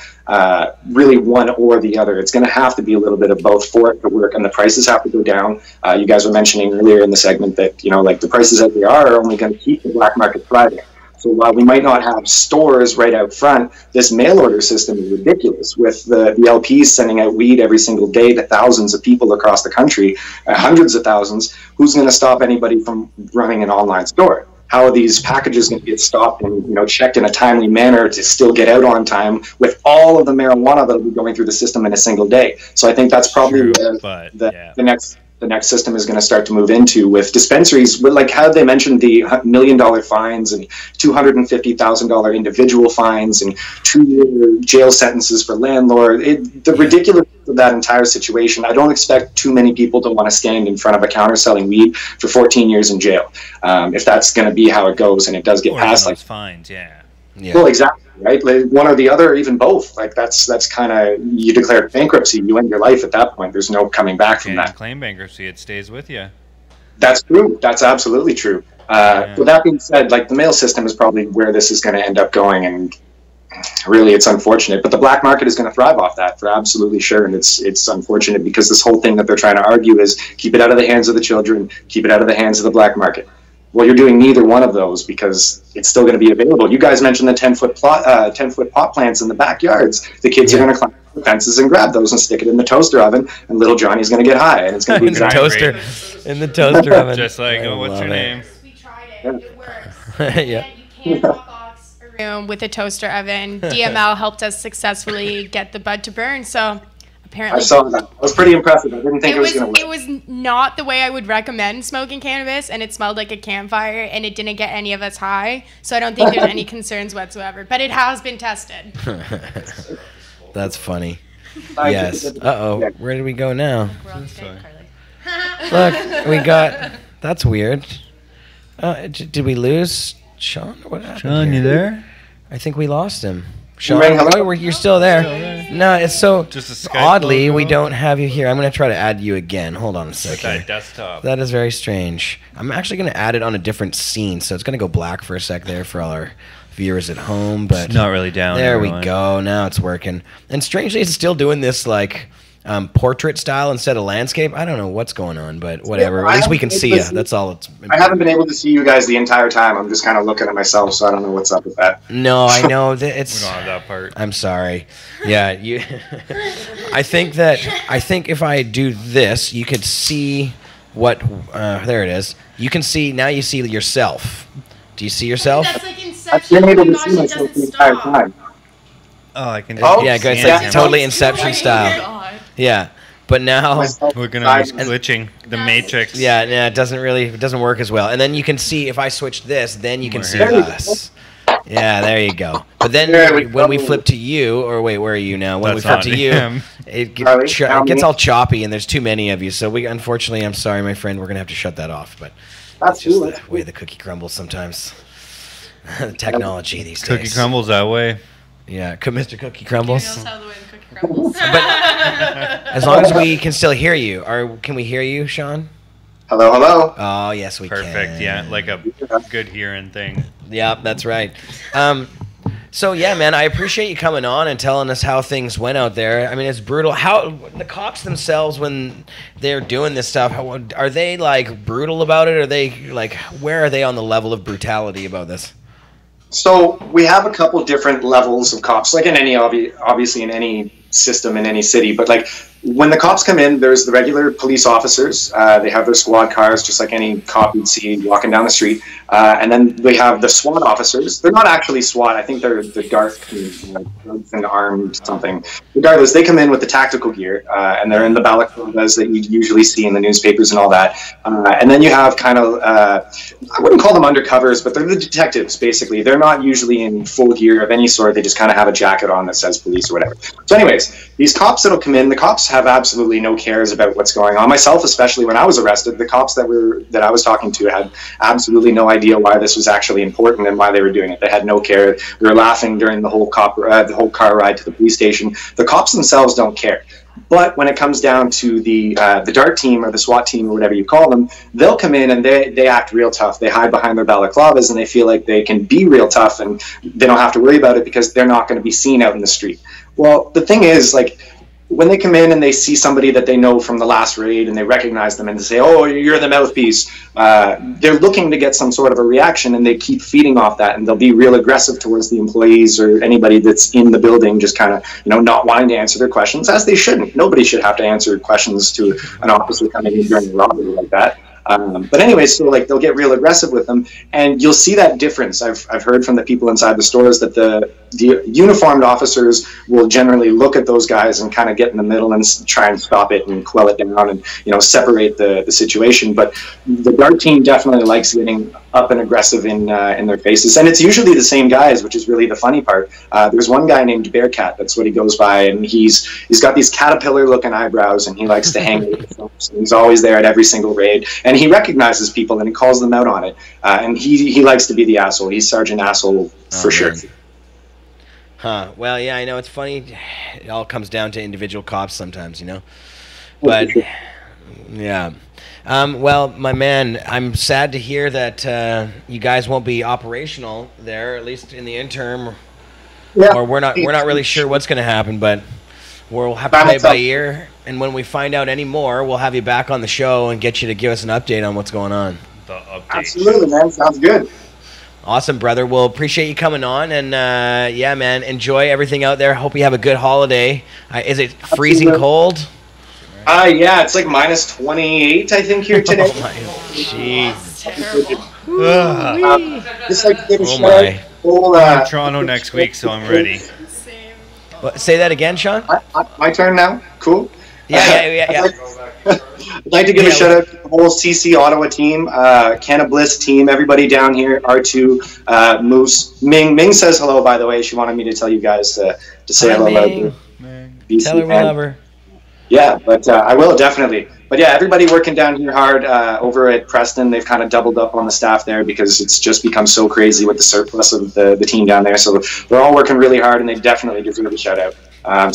really one or the other. It's going to have to be a little bit of both for it to work, and the prices have to go down. You guys were mentioning earlier in the segment that, the prices that they are only going to keep the black market thriving. So while we might not have stores right out front, this mail order system is ridiculous, with the LPs sending out weed every single day to thousands of people across the country, hundreds of thousands. Who's going to stop anybody from running an online store? How are these packages going to get stopped and checked in a timely manner to still get out on time with all of the marijuana that will be going through the system in a single day? So I think that's probably the next system is going to start to move into, with dispensaries, like how they mentioned the $1 million fines and $250,000 individual fines and 2-year jail sentences for landlord. The ridiculous of that entire situation. I don't expect too many people to want to stand in front of a counter selling weed for 14 years in jail. If that's going to be how it goes, and it does get passed, fines, yeah. Well, exactly. Right, like one or the other, or even both. Like that's kind of, you declare bankruptcy, you end your life at that point. There's no coming back from that. Claim bankruptcy, it stays with you. That's true. That's absolutely true. With that being said, like the mail system is probably where this is going to end up going, and really, it's unfortunate. But the black market is going to thrive off that, for absolutely sure. And it's unfortunate because this whole thing that they're trying to argue is keep it out of the hands of the children, keep it out of the hands of the black market. Well, you're doing neither one of those because it's still going to be available. You guys mentioned the 10-foot pot plants in the backyards. The kids are going to climb the fences and grab those and stick it in the toaster oven, and little Johnny's going to get high, and it's going to be in the toaster oven. Just like, oh, what's your name? We tried it. It works. Yeah. You can't hotbox a room with a toaster oven. DML helped us successfully get the bud to burn. So apparently, I saw that. That was pretty impressive. I didn't think it was going to work. It was not the way I would recommend smoking cannabis, and it smelled like a campfire, and it didn't get any of us high. So I don't think there's any concerns whatsoever. But it has been tested. That's funny. Yes. Uh-oh. Where did we go now? Look, we got... That's weird. Did we lose Sean? What happened Sean, here? you there? I think we lost him. Sean, you're still there. No, it's so oddly we don't have you here. I'm going to try to add you again. Hold on a second. Desktop. That is very strange. I'm actually going to add it on a different scene, so it's going to go black for a sec there for all our viewers at home. But it's not really down. There we go. Now it's working. And strangely, it's still doing this like portrait style instead of landscape. I don't know what's going on, but whatever. Yeah, at least we can see you. That's all. It's. I haven't been able to see you guys the entire time. I'm just kind of looking at myself, so I don't know what's up with that. No, I know that it's. We don't have that part. I'm sorry. Yeah, you. I think if I do this, you could see what. There it is. You can see now. You see yourself. Do you see yourself? That's like Inception. I've been able to see myself the entire time. Oh, I can. Yeah, it's like totally Inception style. Yeah, but now we're gonna be glitching the Matrix. Yeah, it doesn't work as well. And then you can see if I switch this, then you can see us. Yeah, there you go. But then when we flip to you, or wait, where are you now? When we flip to you, it gets all choppy, and there's too many of you. So we, unfortunately, I'm sorry, my friend, we're gonna have to shut that off. But that's just the way the cookie crumbles sometimes. The technology these days. Cookie crumbles that way. Yeah, Mr. Cookie Crumbles. But as long as we can still hear you, can we hear you, Sean? Hello, hello. Oh, yes, we can. Perfect. Yeah, like a good hearing thing. Yeah, that's right. So yeah, man, I appreciate you coming on and telling us how things went out there. I mean, it's brutal. How the cops themselves, when they're doing this stuff, are they like brutal about it? Are they like, where are they on the level of brutality about this? So we have a couple different levels of cops, like in any, obviously in any system in any city, but like when the cops come in, there's the regular police officers. They have their squad cars, just like any cop you'd see walking down the street. And then they have the SWAT officers. They're not actually SWAT. I think they're the Darth, drugs and armed something. Regardless, they come in with the tactical gear, and they're in the balaclavas that you usually see in the newspapers and all that. And then you have kind of, I wouldn't call them undercovers, but they're the detectives, basically. They're not usually in full gear of any sort. They just kind of have a jacket on that says police or whatever. So anyways, these cops that'll come in, the cops have absolutely no cares about what's going on. Myself, especially when I was arrested, the cops that I was talking to had absolutely no idea why this was actually important and why they were doing it. They had no care. They were laughing during the whole car ride to the police station. The cops themselves don't care. But when it comes down to the DART team or the SWAT team or whatever you call them, they'll come in and they act real tough. They hide behind their balaclavas and they feel like they can be real tough and they don't have to worry about it because they're not going to be seen out in the street. Well, the thing is, like, when they come in and they see somebody that they know from the last raid and they recognize them and they say, oh, you're the mouthpiece, they're looking to get some sort of a reaction and they keep feeding off that, and they'll be real aggressive towards the employees or anybody that's in the building, just kind of, not wanting to answer their questions, as they shouldn't. Nobody should have to answer questions to an officer coming in during a robbery like that. But anyway, so like they'll get real aggressive with them, and you'll see that difference. I've heard from the people inside the stores that the uniformed officers will generally look at those guys and kind of get in the middle and try and stop it and quell it down and separate the situation. But the DART team definitely likes getting up and aggressive in their faces, and it's usually the same guys, which is really the funny part. There's one guy named Bearcat, that's what he goes by, and he's got these caterpillar-looking eyebrows, and he likes to hang with the folks, and he's always there at every single raid, and he recognizes people and he calls them out on it, and he likes to be the asshole. He's Sergeant Asshole for sure. Huh. Well, yeah, I know, it's funny. It all comes down to individual cops sometimes, But yeah. Well, my man, I'm sad to hear that you guys won't be operational there, at least in the interim. or we're not really sure what's going to happen, but we'll have to play it by ear. And when we find out any more, we'll have you back on the show and get you to give us an update on what's going on. The update. Absolutely, man. Sounds good. Awesome, brother. Well, appreciate you coming on, and yeah, man, enjoy everything out there. Hope you have a good holiday. Is it freezing cold? Yeah, it's like minus 28, I think, here today. Oh my, jeez. Just like to give a shout out. I'm in Toronto next week, so I'm ready. Say that again, Sean. My turn now. Cool. Yeah. I'd like to give a shout out to the whole CC Ottawa team, Cannabis team, everybody down here, R2, Moose, Ming says hello, by the way. She wanted me to tell you guys to say hello. Tell her we love her. Yeah, but I will definitely. But yeah, everybody working down here hard over at Preston. They've kind of doubled up on the staff there because it's just become so crazy with the surplus of the team down there. So they're all working really hard, and they definitely deserve a shout out.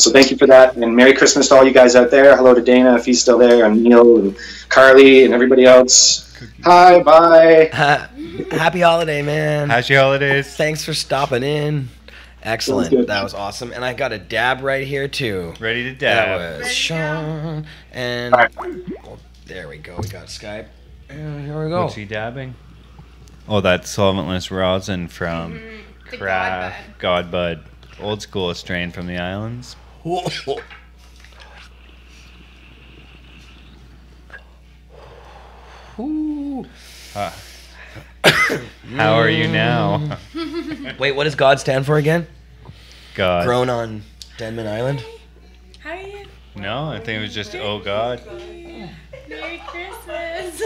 So thank you for that, and Merry Christmas to all you guys out there. Hello to Dana if he's still there, and Neil and Carly and everybody else. Hi, bye. Happy holiday, man. Happy holidays. Thanks for stopping in. Excellent. That was awesome. And I got a dab right here, too. Ready to dab. That was Sean. And there we go. We got Skype. And here we go. What's he dabbing? Oh, that's solventless rosin from Craft Godbud. Old school strain from the islands. How are you now? Wait, what does God stand for again? God. Grown on Denman Island? How are you? No, I think it was just, oh God. Merry Christmas.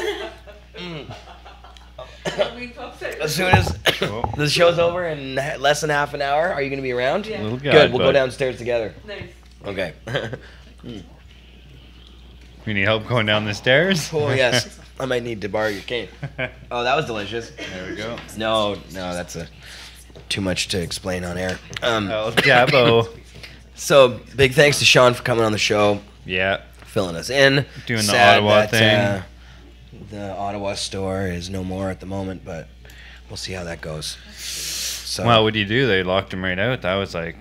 As soon as the show's over in less than half an hour, are you going to be around? Yeah. Good, we'll go downstairs together. Nice. Okay. You need help going down the stairs? Oh, yes. I might need to borrow your cane. Oh, that was delicious. There we go. No, that's too much to explain on air. El Jabbo. So, big thanks to Sean for coming on the show. Yeah. Filling us in. Doing the Ottawa thing. The Ottawa store is no more at the moment, but we'll see how that goes. So, well, what do you do? They locked him right out. That was like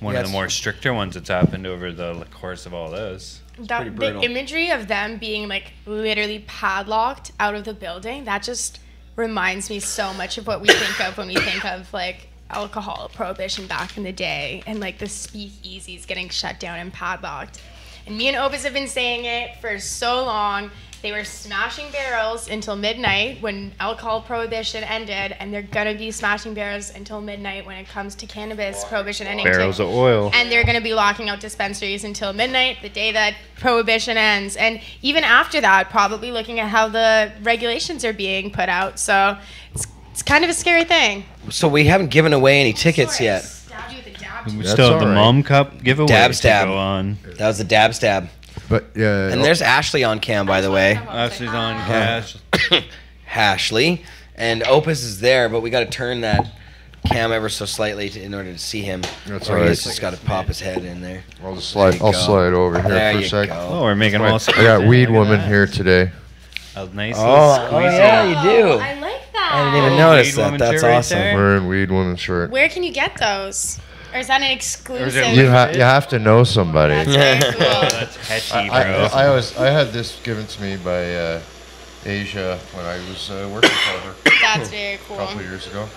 one of the more stricter ones that's happened over the course of all this. The imagery of them being like literally padlocked out of the building, that just reminds me so much of what we think of when we think of like alcohol prohibition back in the day, and like the speakeasies getting shut down and padlocked. And me and Opus have been saying it for so long. They were smashing barrels until midnight when alcohol prohibition ended, and they're gonna be smashing barrels until midnight when it comes to cannabis prohibition ending. Barrels of oil. And they're gonna be locking out dispensaries until midnight, the day that prohibition ends. And even after that, probably looking at how the regulations are being put out. So it's kind of a scary thing. So we haven't given away any tickets yet. We still have the Mom Cup giveaway Dab stab. to go on. That was the dab stab. But yeah, and there's Ashley on cam, by the way. Ashley's on cash. Ashley, and Opus is there, but we got to turn that cam ever so slightly in order to see him. That's or all right. He's just got to pop his head in there. I'll just slide. I'll slide over here there for a you sec. Go. Oh, we're making all. I got Weed Woman here today. A nice oh yeah, you do. Oh, I like that. I didn't even notice that. That's awesome. Right wearing Weed Woman shirt. Where can you get those? Or is that an exclusive? You have to know somebody. That's very cool. That's hetchy, bro. I had this given to me by Asia when I was working for her. That's very cool. A couple of years ago.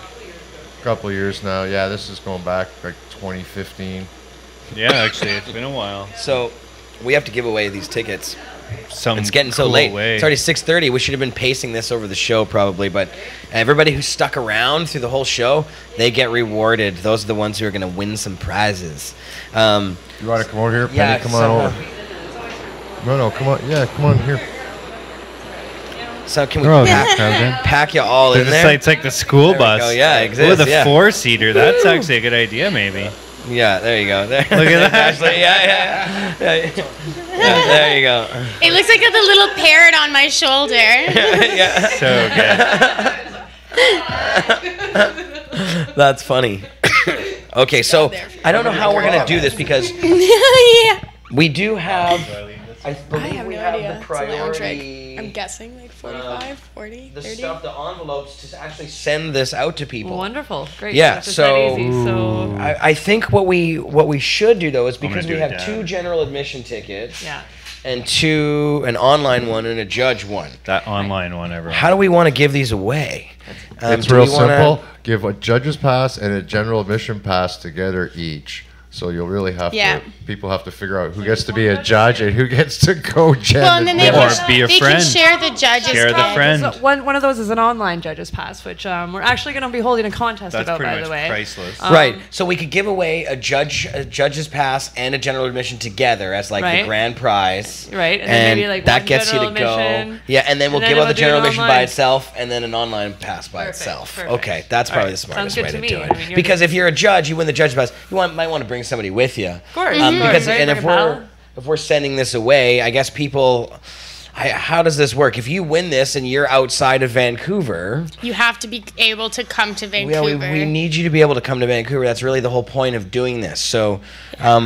A couple of years now. Yeah, this is going back like 2015. Yeah, actually, it's been a while. So we have to give away these tickets. It's getting so cool late. way. It's already 6:30. We should have been pacing this over the show probably, but everybody who stuck around through the whole show, they get rewarded. Those are the ones who are going to win some prizes. You want to come over here, Penny? Yeah, come on over. No, come on. Yeah, come on here. So can we pack you all in there? It's like the school bus. Oh yeah, exactly. With a 4-seater. That's actually a good idea, maybe. Yeah, there you go. There. Look at that. Yeah, there you go. It looks like a little parrot on my shoulder. Yeah. So good. That's funny. Okay, so I don't know how we're going to do this because we do have I believe have we no have idea. the It's a lounge rig. priority. I'm guessing like 45, 40, The 30. stuff, the envelopes to actually send this out to people. Wonderful, great. Yeah, It's so, that easy, so I think what we should do though is because gonna we do it have down. 2 general admission tickets. yeah. And 2 an online one and a judge one. That online one, everyone. How do we want to give these away? It's do real we wanna- simple. Give a judge's pass and a general admission pass together each. So you'll really have Yeah. to. People have to figure out who gets to be a judge and who gets to go judge. Well, and then they, Or can, be a they friend. can share the judges. Share the pass. friend. So one of those is an online judge's pass, which we're actually going to be holding a contest That's about, pretty by much the way. priceless. Right. So we could give away a judge's pass and a general admission together as like the Right. grand prize. Right, and then maybe, like, that one gets you to general go. admission, Yeah, and then we'll and give then out the we'll do general it admission by online. itself and then an online pass by Perfect, itself. perfect. Okay, that's All probably right, the smartest sounds way good to to do me. it. I mean, you're Because if you're a judge, you win the judge's pass. You might want to bring somebody with you. Of course, Because right, and if we're sending this away, I guess people. How does this work? If you win this and you're outside of Vancouver, You have to be able to come to Vancouver. we need you to be able to come to Vancouver. That's really the whole point of doing this. So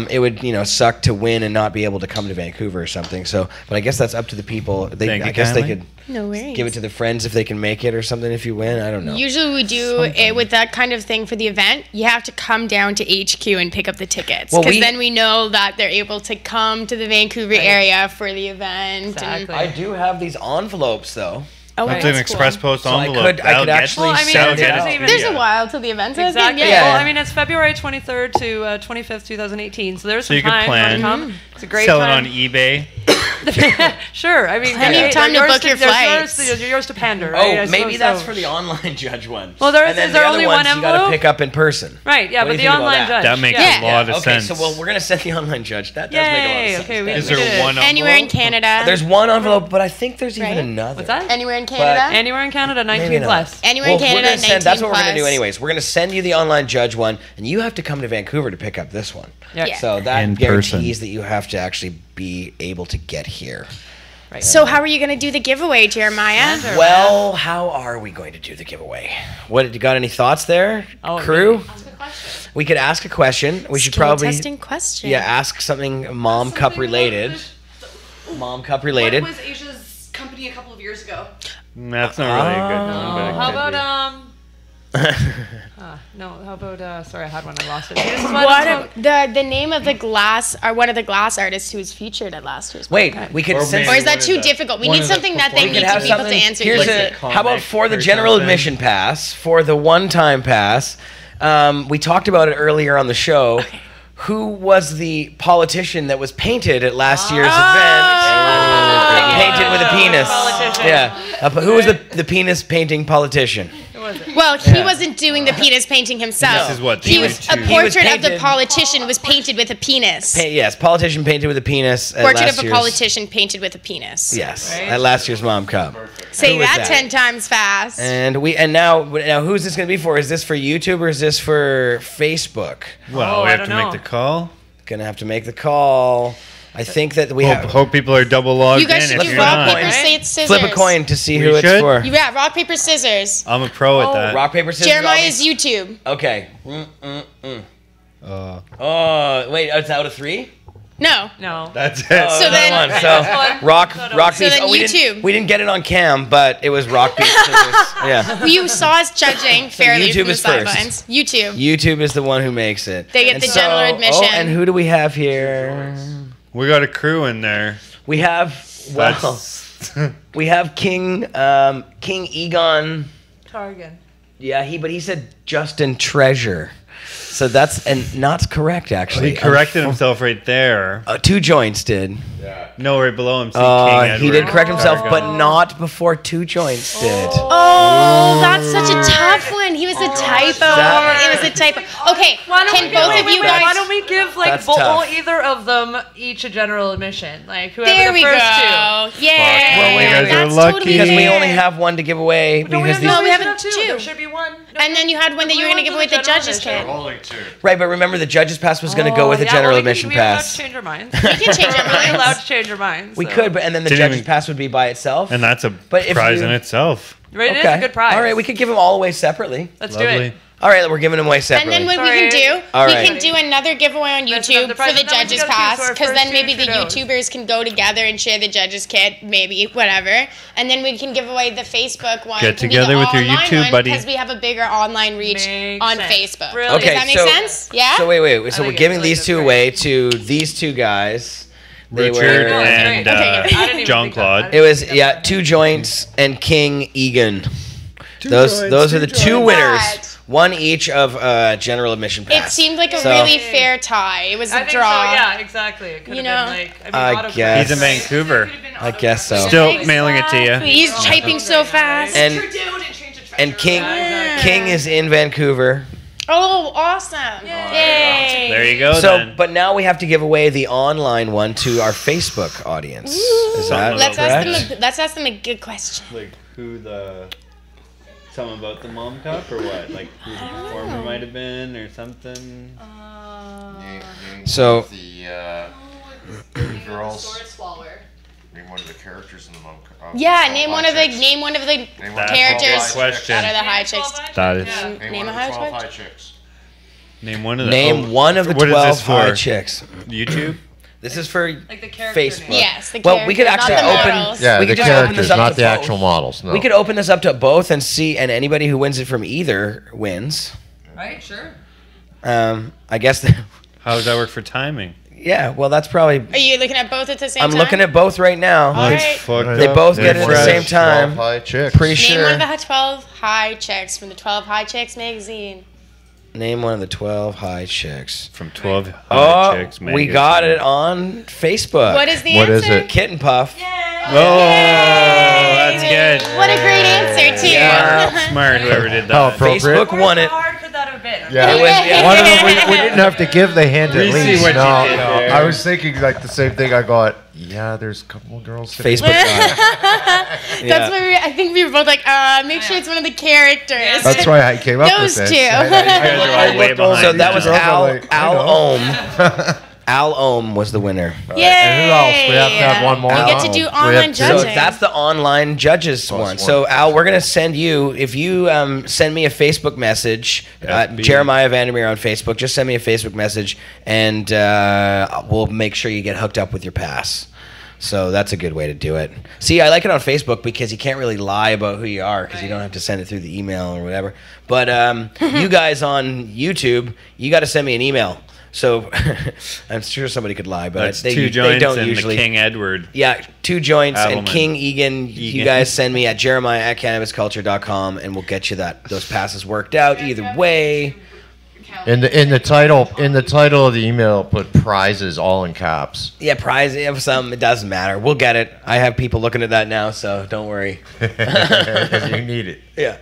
it would suck to win and not be able to come to Vancouver or something. So, but I guess that's up to the people. Thank I you guess they kindly. could No worries. give it to the friends if they can make it or something. If you win, I don't know. Usually we do it with that kind of thing for the event. You have to come down to HQ and pick up the tickets. Well, Because then we know that they're able to come to the Vancouver area for the event. Exactly. I do have these envelopes though. Oh, That's that's an express cool. post So I envelope. could That'll get- actually Well, I mean, send it it doesn't out. even- There's Yeah. a while till the event. So Exactly. Yeah. Well, I mean, it's February 23rd to 25th, 2018. So there's So some you could time. plan. You wanna come? It's a great Sell it time. on eBay. Sure. I mean, Plenty of time to book your flights. You're yours to pander, right? I Oh, maybe suppose that's so. for the online judge one. Well, there is- and then is there the other only ones one you got to envelope? pick up in person. Right. Yeah, What but do the you think about online that? judge. That makes yeah. a lot of Okay, sense. so well, we're gonna send the online judge. That does make a lot Yay. of sense. Okay. Is we there did it. one Anywhere in envelope? Canada. There's one envelope, but I think there's even Right. another. What's that? Anywhere in Canada. Anywhere in Canada, 19 Maybe not. plus. Anywhere in Well, Canada, we're gonna 19 that's what we're gonna do plus. anyways. We're gonna send you the online judge one, and you have to come to Vancouver to pick up this one. Yeah. So that In guarantees person. that you have to actually be able to get here. Right. So how are you going to do the giveaway, Jeremiah? Well, how are we going to do the giveaway? What you got? Any thoughts there, Oh, crew? We could ask a question. We should Skill probably testing question. ask something Mom Cup related. Mom Cup related. What was Asia's company a couple of years ago? That's not really a good one, but it How could about be. no? How about sorry, I had one. I lost it. This is The name of the glass or one of the glass artists who was featured at last year's. Wait, podcast. we could Or send. Or is that one of too the- difficult? We one need of the something that they We need could to have be able to something. answer. Here's easily. how about comic for the or general something? admission pass, for the one-time pass? We talked about it earlier on the show. Who was the politician that was painted at last year's event? Painted with a penis. Politician. Yeah. Who was the penis painting politician? Well, he wasn't doing the penis painting himself. This is what he they was. do. A He was portrait of the painted- politician was painted with a penis. Yes, politician painted with a penis. At Portrait last of a year's- politician painted with a penis. Yes, Right. at last year's Mom Cup. Say Who was that 10 times fast. And now who's this going to be for? Is this for YouTube or is this for Facebook? Well, Oh, we I have don't to know. make the call. Gonna have to make the call. I think that we have Hope people are double logged You guys in should if do you're rock, not. paper, Right? scissors. flip a coin to see We who it's should? for. Yeah, rock, paper, scissors. I'm a pro at that. Rock paper scissors. Jeremiah's YouTube. Okay. Oh wait, it's out of 3. No. No. That's it. So then- One. This So one. rock So piece. then we YouTube. didn't get it on cam, but it was rock piece scissors. Yeah. You saw us judging fairly YouTube from the is first. sidelines. YouTube. YouTube is the one who makes it. They get And the general admission. Oh, and who do we have here? We got a crew in there. We have That's- we have King Egon. Targan. Yeah, he said Justin Treasure. So that's not correct actually. He corrected himself right there. 2 joints did. No, right below him. See King Edward. He did correct himself, Targa. but not before 2 joints did. Oh, that's such a tough one. He was a typo. It was a typo. Okay, can both of you guys... Why don't we give That's tough. either of them each a general admission? Like whoever There the we first go. two. Yeah. Well, you guys are That's lucky. totally Because we fair. only have one to give away. No, we Because have, these, No, we should have 2. There should be one. No, And then you had one that you were going to give away the judges kit. right, but remember the judge's pass was going to go with the general admission we pass. We're allowed to change our minds. We can change our We're allowed minds. to change our minds. We so. could, but and then the Didn't judge's even- pass would be by itself. And that's a But if prize you- in itself. Right, it is a good prize. All right, we could give them all away separately. Let's Lovely. do it. All right, we're giving them away And separately. then what we can do, All we right. can do another giveaway on YouTube the for prize, the and then we judges can go to pass, our because first then maybe the Trudeaus. YouTubers can go together and share the judges kit, maybe, whatever. And then we can give away the Facebook one. Get together with your YouTube buddy. Because we have a bigger online reach on Facebook. Okay, Does that make sense? Yeah? So wait. So we're giving these two away to these two guys. They Richard were and John Claude. It was 2 joints and King Egan. Those are the two winners. One each of general admission pass. It seemed like a So- really fair tie. It was a I think so, draw. yeah, exactly. It could You have know? been like, I mean, I guess. He's in Vancouver. I guess so. Still mailing it to you. He's typing so fast. And King is in Vancouver. Oh, awesome. Yay. There you go. So, then. but now we have to give away the online one to our Facebook audience. Is that Let's correct? ask them a good question. Like who the something about the Mom Cup or what? Like who the performer might have been or something. So- the girls. Name one of the characters in the Mom Cup. Yeah, name one of the characters question. out of the high chicks. That is. Name a high chick. chicks. Name one of the. Name one of the what is 12 this for? high chicks. YouTube. This is for Like the character Facebook. name. Yes, the Well, we could characters, actually not the open. models. Yeah, we the could just open characters, this up not to the both. actual models. No. We could open this up to both and see, and anybody who wins it from either wins. Right, sure. I guess. How does that work for timing? Yeah, well, that's probably. Are you looking at both at the same I'm time? looking at both right now. All right. They both get it at the same time. 12 high chicks. Pretty Name one sure. of the 12 high chicks from the 12 High Chicks magazine. Name one of the 12 high chicks. From 12 high Oh, chicks. we magazine. got it on Facebook. What is the What answer? is it? Kitten Puff. Oh, that's good. What a great answer, too. Smart, whoever did How that. appropriate. Facebook won it. How hard could that have been? Yeah. It was- yeah. One of them, we didn't have to give the hint at We see least. what you No, did no. there. I was thinking like the same thing. I got, yeah, there's a couple of girls. sitting Facebook got it. That's Yeah. why I think we were both like, make sure it's one of the characters. That's why I came up Those with two. this. You guys are all way behind. So that was Girls are Al like, I Al know. Ohm. Al Ohm was the winner. Yay! And who else? We have to have one more. We get to do Do we have online two? So judging. that's the online judges Plus one. one. So Al, we're gonna send you if you send me a Facebook message, FB. Jeremiah Vandermeer on Facebook. Just send me a Facebook message, and we'll make sure you get hooked up with your pass. So that's a good way to do it. See, I like it on Facebook because you can't really lie about who you are because you don't have to send it through the email or whatever. But you guys on YouTube, you got to send me an email. So I'm sure somebody could lie, but That's they 2 joints they don't and usually. the King Edward. Yeah, 2 joints and Adelman. King Egan. You guys send me at Jeremiah@cannabisculture.com and we'll get you those passes worked out either way. In the title of the email, put prizes all in caps. Yeah, prize. If some, it doesn't matter. We'll get it. I have people looking at that now, so don't worry. Because you need it. Yeah.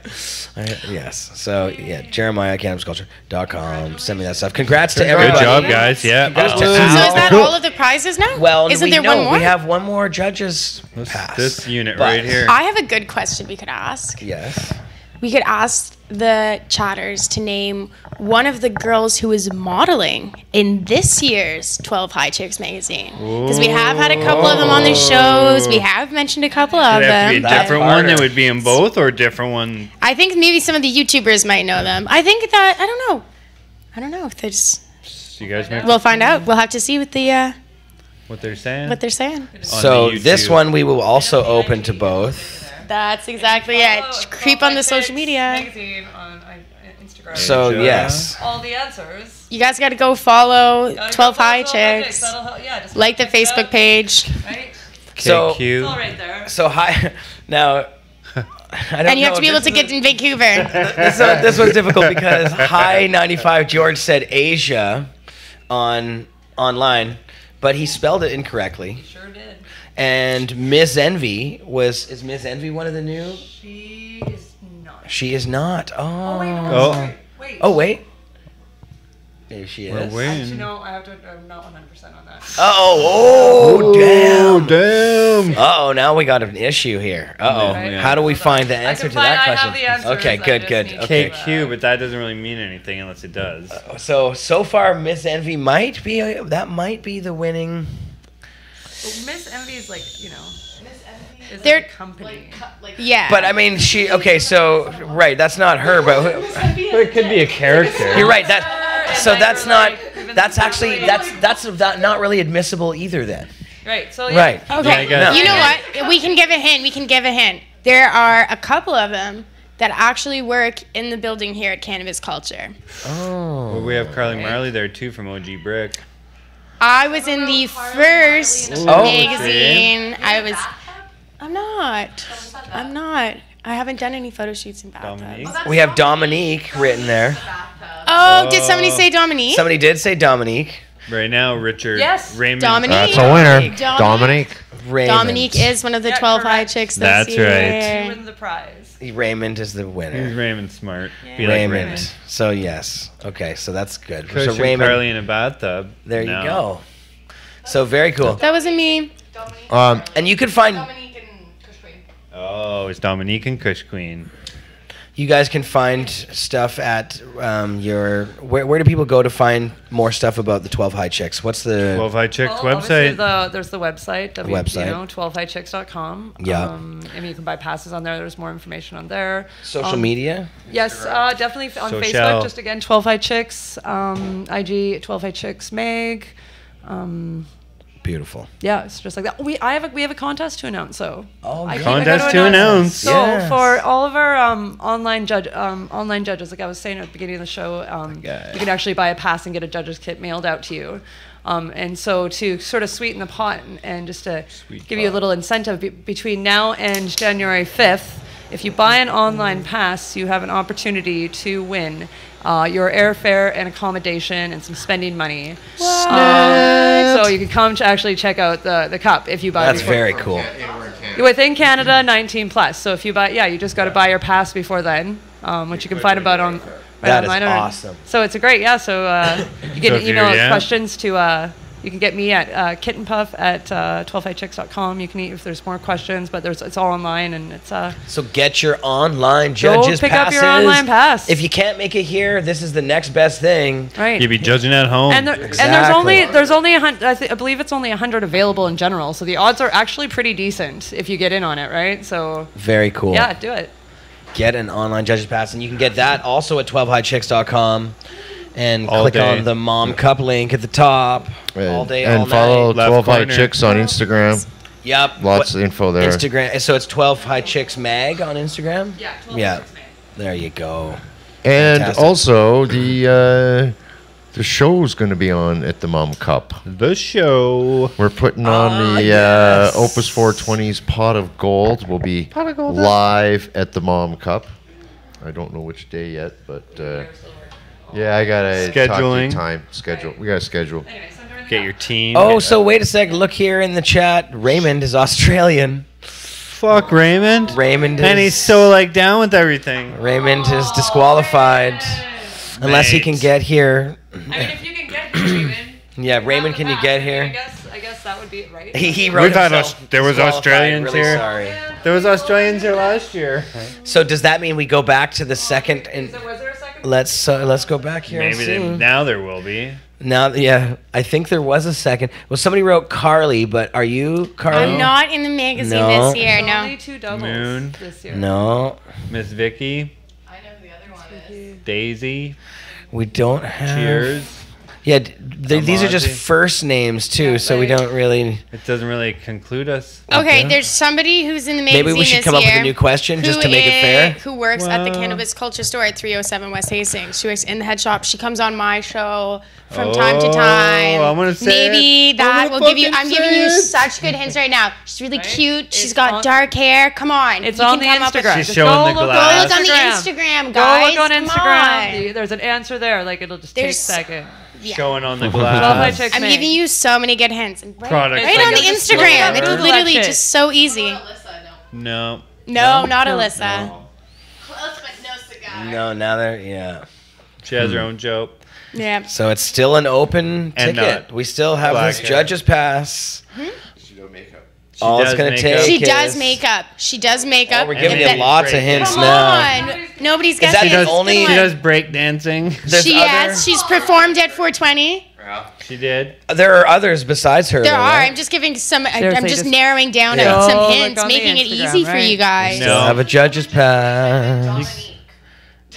Yes. So yeah, Jeremiah@cannabisculture.com. Send me that stuff. Congrats to everybody. Good job, guys. Yeah. Congrats to So is Al. that all of the prizes now? Well, Isn't there one more? We have one more judges pass. This unit But- right here. I have a good question we could ask. Yes. We could ask the chatters to name one of the girls who is modeling in this year's 12 High Chicks magazine. Because we have had a couple of them on the shows. We have mentioned a couple of Would it have to them. be a but different one that would be in both or a different one? I think maybe some of the YouTubers might know them. I think that, I don't know if there's, So you guys make we'll find out. We'll have to see what the what they're saying? what they're saying. So the this YouTube. one we will also open to both. That's exactly it. Creep on the social media. Magazine on Instagram. So yes. All the answers. You guys got to go follow Gotta 12 go High follow 12 Chicks. That'll help. Yeah, just Like the check it Facebook out, page. Right? So It's KQ. all right there. so hi now. I don't And you have know to be if able to this get in Vancouver. this was difficult because High 95 George said Asia online, but he spelled it incorrectly. Sure did. And Miss Envy is Miss Envy one of the new? She is not. She is not. Oh. Wait, no, Oh. sorry. Wait. Oh wait. There she is. We're waiting. Actually, no, I have to. I'm not 100% on that. Oh, damn. Damn. Uh-oh, now we got an issue here. Uh-oh. Yeah. How do we find the I answer can to find. that I question? have the answers. Okay, I good, just good. need Okay. KQ, but that doesn't really mean anything unless it does. So far Miss Envy might be the winning. Miss Envy is like, you know. Miss Envy. They're company. Yeah. But I mean, so right, that's not her, but it could be a character. You're right. That's not really admissible either. Then. Right. So right. Okay. You know what? We can give a hint. There are a couple of them that actually work in the building here at Cannabis Culture. Oh. Well, we have Carly Marley there too from OG Brick. I was in the first magazine. I'm not. I haven't done any photo shoots in bathtubs. We have Dominique written there. Oh, did somebody say Dominique? Somebody did say Dominique. Right now, Richard. Yes. Raymond. Dominique. That's a winner. Dominique. Dominique is one of the 12 high chicks this year. That's right. You win the prize. Raymond is the winner. He's Raymond Smart. Be like Raymond. So yes. Okay, so that's good. Kush so and Raymond. Carly in a bathtub. There you go. So very cool. That wasn't me. And you can find. Oh, it's Dominique and Kush Queen. You guys can find stuff at where do people go to find more stuff about the 12 High Chicks? What's the 12 High Chicks website? There's the website. 12highchicks.com. Yeah. And you can buy passes on there. There's more information on there. Social media? Yes, definitely on Facebook. Just again, 12 High Chicks. IG 12 High Chicks Mag. Beautiful. Yeah, it's just like that. We have a contest to announce. So contest to announce. So for all of our online judges, like I was saying at the beginning of the show, you can actually buy a pass and get a judge's kit mailed out to you. And so to sort of sweeten the pot and just to give you a little incentive between now and January 5th, if you buy an online pass, you have an opportunity to win your airfare and accommodation and some spending money. So you can come to actually check out the cup if you buy. That's very cool. Within Canada, 19 plus. So if you buy, you just got to buy your pass before then, which you can find about on. That is awesome. So it's a great, So you can email questions to. You can get me at kittenpuff at 12highchicks.com. You can if there's more questions, but it's all online and it's. So get your online judges pick passes. up your online pass. If you can't make it here, this is the next best thing. Right. You'd be judging at home. And there's only I believe it's only 100 available in general. So the odds are actually pretty decent if you get in on it, right? So. Very cool. Yeah, do it. Get an online judges pass, and you can get that also at 12highchicks.com. And click on the Mom Cup link at the top. All day, all night. And follow 12 High Chicks on Instagram. Yep. Lots of info there. Instagram. So it's 12 High Chicks Mag on Instagram? Yeah, 12 High Chicks Mag. There you go. And Fantastic. also the show's going to be on at the Mom Cup. The show. We're putting on the Opus 420's Pot of Gold. We'll be live at the Mom Cup. I don't know which day yet, but... yeah, I gotta scheduling time schedule. We gotta schedule. Get your team. Oh, so wait a sec. Look here in the chat. Raymond is Australian. Fuck Raymond. Raymond is, and he's so down with everything. Raymond is disqualified unless he can get here. I mean, if you can get here, Raymond. Yeah, Raymond, can you get here? I guess that would be it, right? He wrote himself there was Australians really here. Sorry. There was Australians here last year. So does that mean we go back to the second? Was there a second? Let's go back here. Maybe now there will be. Now, yeah, I think there was a second. Well, somebody wrote Carly, but are you Carly? I'm not in the magazine this year. No. Only 2 doubles Moon. this year. No. Miss Vicky. I know who the other one is. Daisy. We don't have. Cheers. Yeah, these are just first names too, so we don't really. It doesn't really conclude us. Okay, there's somebody who's in the magazine Maybe we should this come up with year a new question just to make it fair. Who works at the Cannabis Culture store at 307 West Hastings. She works in the head shop. She comes on my show from time to time. I'm gonna say Maybe that will give you. I'm giving you such good hints right now. She's really cute. She's got dark hair. Come on. It's on the Instagram. She's showing the glass. Go look on the Instagram, guys. Go look on Instagram. Come on. There's an answer there. It'll just take a second. Yeah. Showing on the glass. I'm giving you so many good hints. Right on the Just Instagram. It's Google literally that shit. just so easy. No. No, not Alyssa. No. No, now they're She has her own joke. Yeah. So it's still an open And ticket. We still have black this hair. judge's pass. She do makeup. All it's gonna take. She is, does makeup. She does makeup. we're giving you lots of hints Come now. on. Nobody's Is that guessing. the only? She does break dancing. There's She's performed at 420. She did. There are others besides her. There though, are. right? I'm just giving some. I'm Seriously, just just narrowing down Yeah. some Look hints, on the making it Instagram, easy for right? you guys. Still have a judge's pass.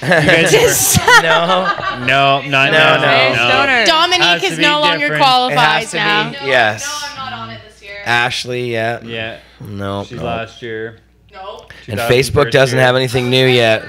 You guys No. no, not now. Hey, No. Stoner. Dominique Has to is be no longer different. It has qualifies to now. be. Yes. No, I'm not on it this year. Ashley, yeah. Yeah. No. She's no. last year. No. And Facebook doesn't have anything new yet.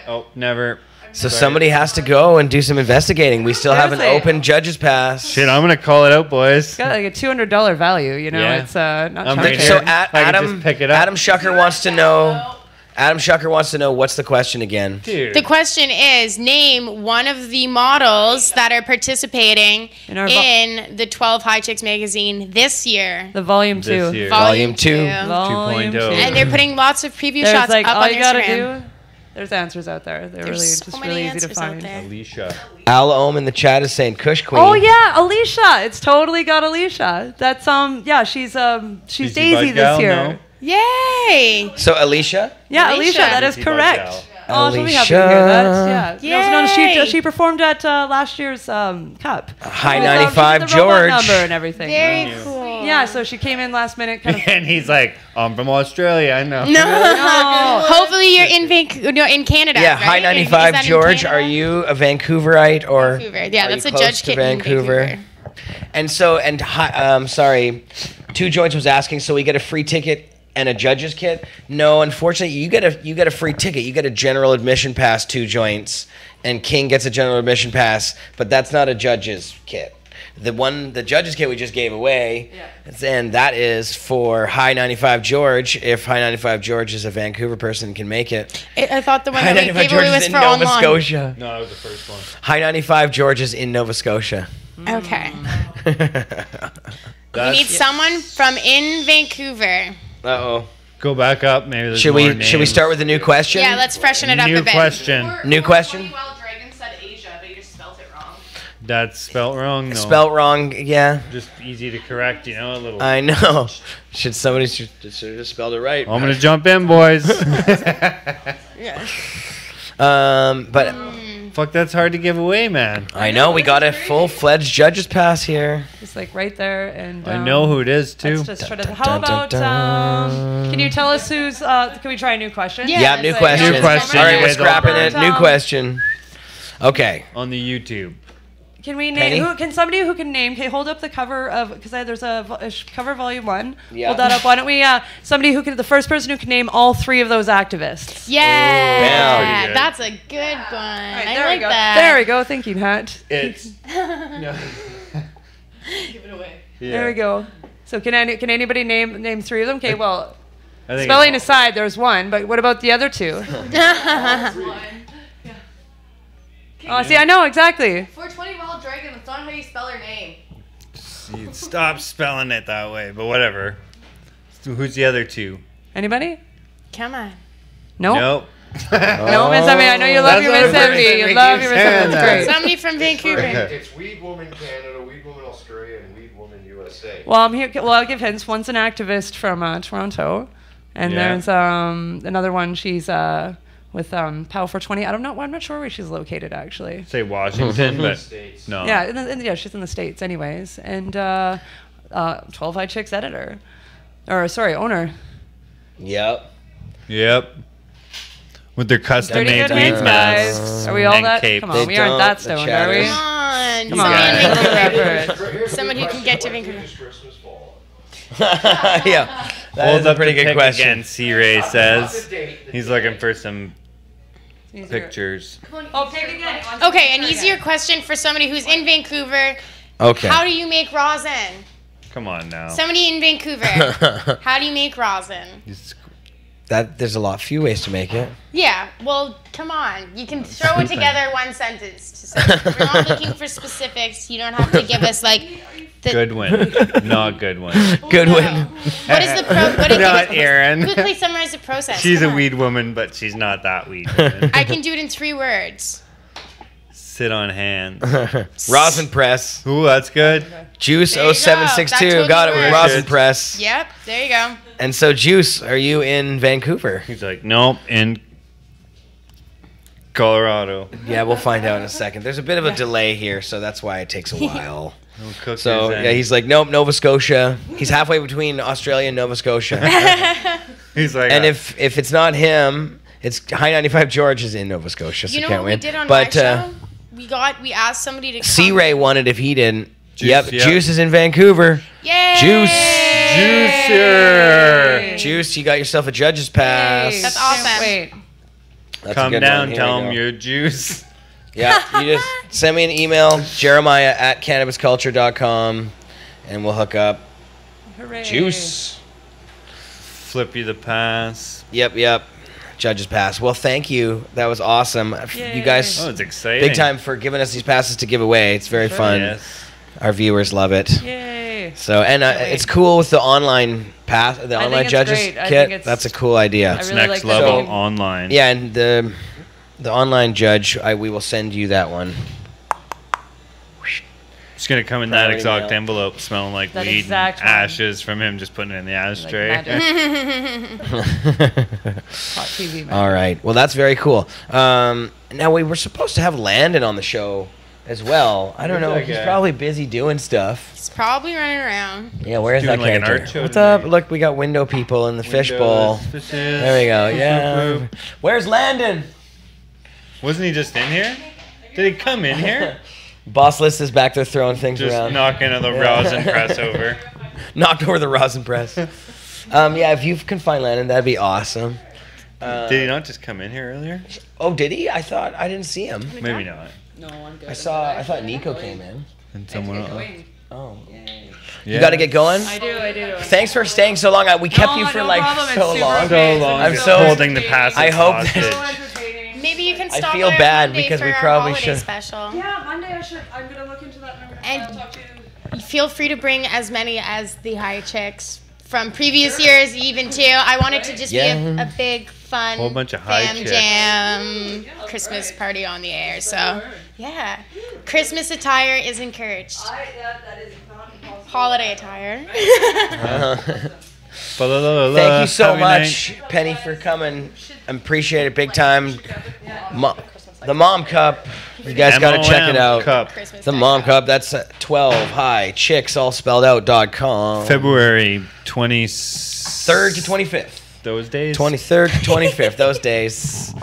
Oh, never. So somebody has to go and do some investigating. We still have an Seriously. open judge's pass. Shit, I'm gonna call it out, boys. It's got like a $200 value, you know. Yeah. It's not I'm chummy. right So here. I can Adam, just pick it up. Adam Shucker wants to know. Adam Shucker wants to know what's the question again. Dude. The question is, name one of the models that are participating In our in the 12 High Chicks magazine this year. The volume 2. This year. Volume 2. Volume 2. 2.0. And they're putting lots of preview There's shots like up all on you their gotta Instagram. do. There's answers out there. They're There's really so just many really easy to answers out find. there. Alicia. Al Ohm in the chat is saying Kush Queen. Oh yeah, Alicia. It's totally got Alicia. That's yeah, she's BC Daisy Bud Gal, this year. Oh, Yay! So Alicia? Yeah, Alicia. Alicia, that is BC Bud correct. Gal. Oh, she'll be happy to hear that. Yeah. No, Yay. she performed at last year's Cup. High She 95 did the robot George. number and everything. Very cool. Yeah, so she came in last minute kind of. And he's like, I'm from Australia. I know. No. Hopefully you're in in Canada. Yeah, right? High Is 95 that in George. Canada? Are you a Vancouverite or? Vancouver. Yeah, are that's you a close judge to kit in Vancouver. And so, sorry, Two Joints was asking, so we get a free ticket and a judge's kit? No, unfortunately, you get a free ticket. You get a general admission pass, Two Joints, and King gets a general admission pass, but that's not a judge's kit. The judge's kit we just gave away, and that is for High 95 George. If High 95 George is a Vancouver person and can make it. I thought the one High that we 95 gave George away is was in for Nova online. Scotia. No, that was the first one. High 95 George is in Nova Scotia. Okay. We need someone from in Vancouver. Uh-oh. Go back up. Maybe there's Should more we names. start with a new question? Yeah, let's freshen it up New a bit. question. New question? That's spelt wrong. No. Spelt wrong, yeah. Just easy to correct, you know, a little. I know. Should have just spelled it right. I'm gonna jump in, boys. But fuck, that's hard to give away, man. I know we got a full-fledged judge's pass here. Just like right there, and I know who it is too. let's just try to. How about can you tell us who's? Can we try a new question? Yeah, new question. New question. All right, You we're guys all scrapping heard. it. New question. Okay. On the YouTube. Can we Penny? name? Can somebody who can name? Okay, hold up the cover of because there's a cover volume 1. Yeah. Hold that up. Why don't we? Somebody who can, the first person who can name all 3 of those activists. Yeah, Pretty good. that's a good one. I there like we go. that. There we go. Thinking hat. It's. Give it away. There we go. So can anybody name 3 of them? Okay, well, I think spelling aside, there's 1, but what about the other 2? Oh, see, I know exactly. 420 Wild Dragon, that's not how you spell her name. Stop spelling it that way, but whatever. So who's the other 2? Anybody? Come on. Nope. Nope. No, Miss Emmy. I know you love That's your what Miss I'm Emmy. saying. You love your Miss Emmy. Saying That's that. great. Somebody from Vancouver. It's Weed Woman Canada, Weed Woman Australia, and Weed Woman USA. Well, I'm here. Well, I'll give hints. One's an activist from Toronto, and Yeah. there's another one. She's with POW 420. I'm not sure where she's located actually. Say Washington, but no. Yeah, yeah, she's in the States, anyways. And 12 High Chicks editor, or sorry, owner. Yep. Yep. With their custom Pretty made good weed hints, guys. masks. Are we all and that? capes. Come on, we aren't that stoned, are we? Come on. Come on, got it. a little effort. Someone who can get to Vancouver. Yeah. That Hold is a up pretty the good pic question. again, C-Ray says. He's looking for some Easier. pictures. Oh, take it again. Okay, an easier question for somebody who's in Vancouver. Okay. How do you make rosin? Come on now. Somebody in Vancouver. How do you make rosin? There's a few ways to make it. Yeah, well, come on. You can throw it together one sentence. To say. We're not looking for specifics. You don't have to give us like the Good one. Not good one. Good one. What is the Not Aaron. Quickly summarize the process. She's Come a on. weed woman, but she's not that weed woman. I can do it in 3 words. Sit on hands. Rosin press. Ooh, that's good. Juice There you go. 0762. That's Got it what with we Rosin were. press. Yep, there you go. And so, Juice, are you in Vancouver? He's like, nope. And Colorado. Yeah, we'll find out in a second. There's a bit of a delay here, so that's why it takes a while. So yeah, he's like, nope, Nova Scotia. He's halfway between Australia and Nova Scotia. He's like, and if it's not him, it's High 95 George is in Nova Scotia, so You know can't what win. we did on But my show? We asked somebody to come. C-Ray won it if he didn't. Juice, Juice is in Vancouver. Yay! Juicer. Juice, you got yourself a judge's pass. That's awesome. Wait. That's a Come good down, one. Here tell we him go. your juice. Yeah, you just send me an email, Jeremiah@cannabisculture.com, and we'll hook up. Hooray. Juice. Flip you the pass. Yep. Judge's pass. Well, thank you. That was awesome. Yay. You guys, Oh, it's exciting. big time for giving us these passes to give away. It's very fun. Yes. Our viewers love it. Yay. So, and it's cool with the online pass, the I online think it's judges great. I kit. think it's- That's a cool idea. I really Next like the level game. online. Yeah, and the online judge, we will send you that one. It's gonna come in that Priority exact mail. envelope, smelling like That weed, exact and one. ashes from him just putting it in the ashtray. magic. Hot TV, man. All right. Well, that's very cool. Now we were supposed to have Landon on the show as well. I don't know. Where's that He's guy? probably busy doing stuff. He's probably running around. Yeah, where's Doing that like an character? art show What's up? tonight. Look, we got window people in the fishbowl. Fishes. There we go. Yeah. Where's Landon? Wasn't he just in here? Did he come in here? Boss List is back there throwing things Just around. knocking the rosin press over. Knocked over the rosin press. Yeah, if you can find Landon, that'd be awesome. Did he not just come in here earlier? Oh, did he? I thought I didn't see him. Maybe not. No, I'm good. I thought Nico came in. And someone else. Oh. Yeah. You got to get going. I do. Thanks for staying so long. We kept you for no like problem. It's so super long. okay. So long. I'm just so holding the pass. I hope hostage. that- Maybe you can I stop feel by on bad Monday because for we our probably holiday should- special. Yeah, Monday I'm gonna look into that. And- I'll talk to you. Feel free to bring as many as the high chicks from previous years, even too. I want it to just be a big, fun, Whole bunch of high fam chicks. jam Christmas party on the air. So, yeah, Christmas attire is encouraged. That is not impossible. Holiday attire. Thank you so Happy much, night. Penny, for coming. I appreciate it big time. The Mom Cup. You guys got to check it out. Cup. Christmas The Day Mom Cup. Cup. That's 12 high chicks all spelled out.com. February 23rd 3rd to 25th. Those days. 23rd to 25th. Those days.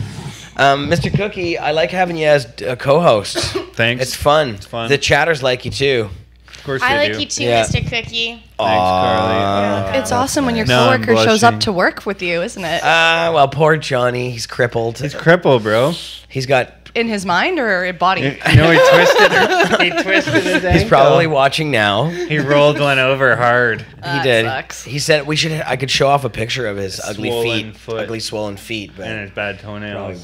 Mr. Cookie, I like having you as a co-host. Thanks. It's fun. It's fun. The chatters like you too. Of course I they like do. you too, Yeah. Mr. Cookie. Thanks, Carly. It's awesome when your No, I'm coworker shows up blushing. to work with you, isn't it? Well, poor Johnny. He's crippled. He's crippled, bro. He's got. In his mind or in body? No, he twisted his ankle. He's probably watching now. He rolled one over hard. He did. sucks. He said I could show off a picture of his ugly Swollen feet, foot. ugly swollen feet, but And his bad toenails.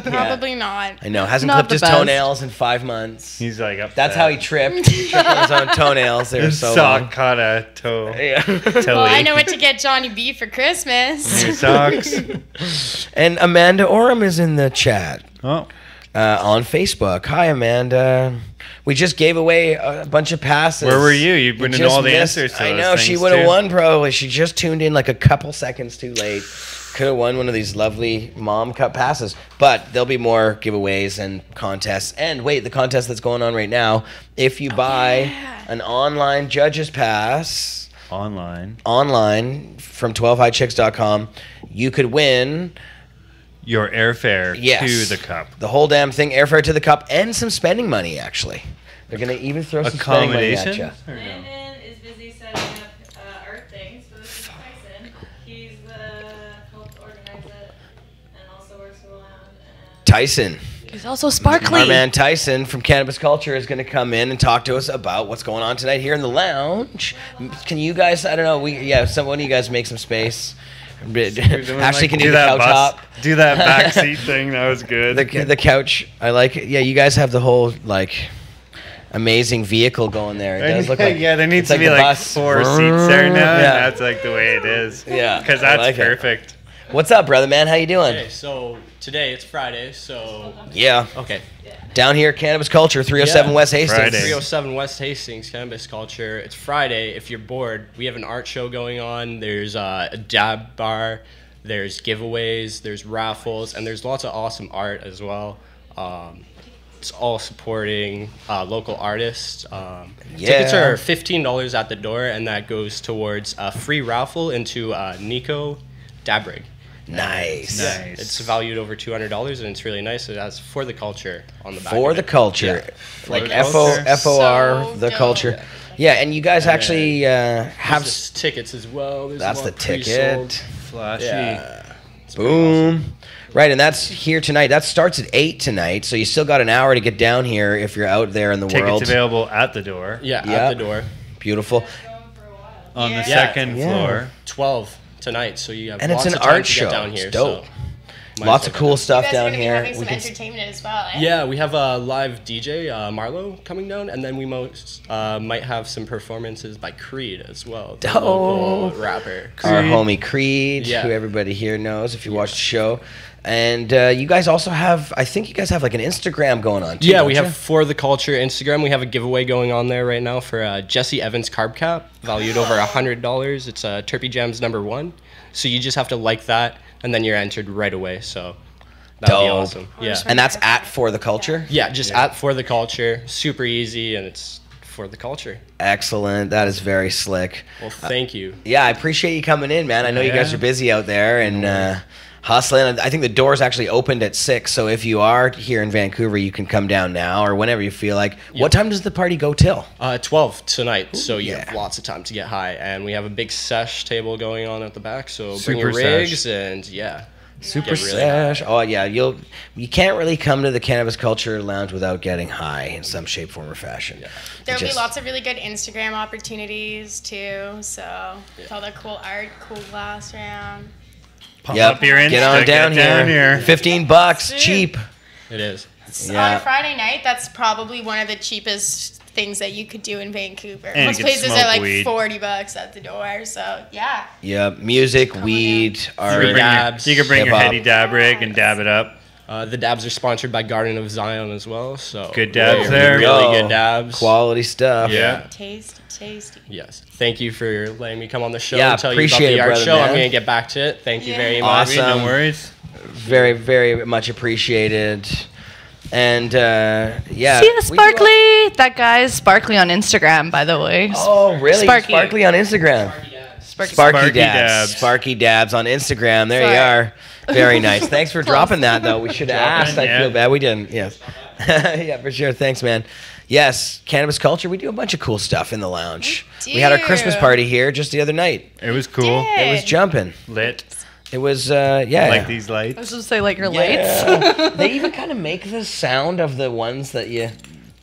Probably not. I know hasn't Not clipped the his best. toenails in 5 months. He's like upset. That's how he tripped. He tripped on his own toenails. They were His so sock long. caught a toe. Yeah. Well, I know what to get Johnny B for Christmas. Your socks. And Amanda Oram is in the chat. Oh. On Facebook. Hi, Amanda. We just gave away a bunch of passes. Where were you? You We wouldn't know just all the missed- answers to I those know, she things, would have too. won probably. She just tuned in like a couple seconds too late. Could have won one of these lovely Mom Cup passes. But there'll be more giveaways and contests. And wait, the contest that's going on right now, if you buy an online judges pass Online from 12highchicks.com, you could win your airfare Yes. to the cup. the whole damn thing, airfare to the cup, and some spending money, actually. They're going to even throw some spending money at you. Accommodations? Or no? Landon is busy setting up art things, so this is Tyson. He's helped organize it and also works around. Tyson. He's also sparkly. Our man Tyson from Cannabis Culture is going to come in and talk to us about what's going on tonight here in the lounge. Can you guys, I don't know, one of you guys make some space. Ashley can do the couch hop. Do that back seat thing. That was good. The couch, I like it. Yeah, you guys have the whole, amazing vehicle going there. It does look like yeah, there needs it's to be the like bus. 4 seats there now. Yeah. And that's like the way it is. Yeah, Because I that's like it. perfect. What's up, brother man? How you doing? Okay, so today it's Friday, so Yeah. okay. Down here, Cannabis Culture, 307 Yeah. West Hastings. Friday. 307 West Hastings, Cannabis Culture. It's Friday. If you're bored, we have an art show going on. There's a dab bar. There's giveaways, there's raffles, and there's lots of awesome art as well. It's all supporting local artists. Tickets are $15 at the door, and that goes towards a free raffle into Nico Dabrig. Nice. It's valued over $200, and it's really nice. It has For the Culture on the back. For of the it. Culture. Yeah. Like FOR, So the dope. culture. Yeah, and you guys actually have There's tickets as well. There's That's a the lot ticket. pre-sold. Flashy. Yeah. Boom. Right, and that's here tonight. That starts at 8 tonight, so you still got an hour to get down here if you're out there in the world. Tickets available at the door. Yeah, Yep. at the door. Beautiful. On the second floor. 12 tonight, so you have And it's lots an of time art to show. get down here. It's dope. So Lots of cool stuff You guys are down gonna be here. having We some can entertainment as well, eh? Yeah, we have a live DJ, Marlo, coming down, and then we might have some performances by Creed as well, the local rapper. Our homie Creed, Yeah. who everybody here knows if you watch the show. And you guys also have, I think you guys have like an Instagram going on too. Yeah, don't we you? have For the Culture Instagram. We have a giveaway going on there right now for Jesse Evans Carb Cap, valued over $100. It's Terpy Jams #1. So you just have to like that, and then you're entered right away. So that would be Dope. awesome. Yeah. And that's at For the Culture? Yeah, just at For the Culture. Super easy, and it's For the Culture. Excellent. That is very slick. Well, thank you. Yeah, I appreciate you coming in, man. I know you guys Yeah. are busy out there and hustling. I think the doors actually opened at 6, so if you are here in Vancouver, you can come down now or whenever you feel like. What time does the party go till? 12 tonight, so you have lots of time to get high. And we have a big sesh table going on at the back, so bring your Super rigs sesh. and Super get really high. sesh. Oh yeah, you can't really come to the Cannabis Culture Lounge without getting high in some shape, form, or fashion. There'll be Just- lots of really good Instagram opportunities too. So with all the cool art, cool glass around. Pump Yep. up your Insta, Get on down get down here. here. $15, cheap. It is. On a Friday night, that's probably one of the cheapest things that you could do in Vancouver. And Most you can places smoke are like weed. $40 at the door. So yeah. Yeah, music, weed, art, You can bring your hip-hop. heady dab rig and dab it up. The dabs are sponsored by Garden of Zion as well, so Good dabs really, there. Really Oh, good dabs. Quality stuff. Yeah. Tasty. Yes. Thank you for letting me come on the show Yeah, and tell appreciate you it, about the art brother, show. man. I'm gonna get back to it. Thank you very much. Awesome. No worries. Very, very much appreciated. And yeah. See ya, we do Sparkly. That guy's Sparkly on Instagram, by the way. Oh, really? Sparkly on Instagram. Sparky Dabs. Dabs. Sparky Dabs on Instagram. There Sorry. you are. Very nice. Thanks for dropping that, though. We should have asked. I Yeah. feel bad. We didn't. Yes. Yeah, for sure. Thanks, man. Yes, Cannabis Culture. We do a bunch of cool stuff in the lounge. We had our Christmas party here just the other night. It was cool. It was jumping. Lit. It was, yeah. Like these lights. I was just say like your Yeah. lights. They even kind of make the sound of the ones that you.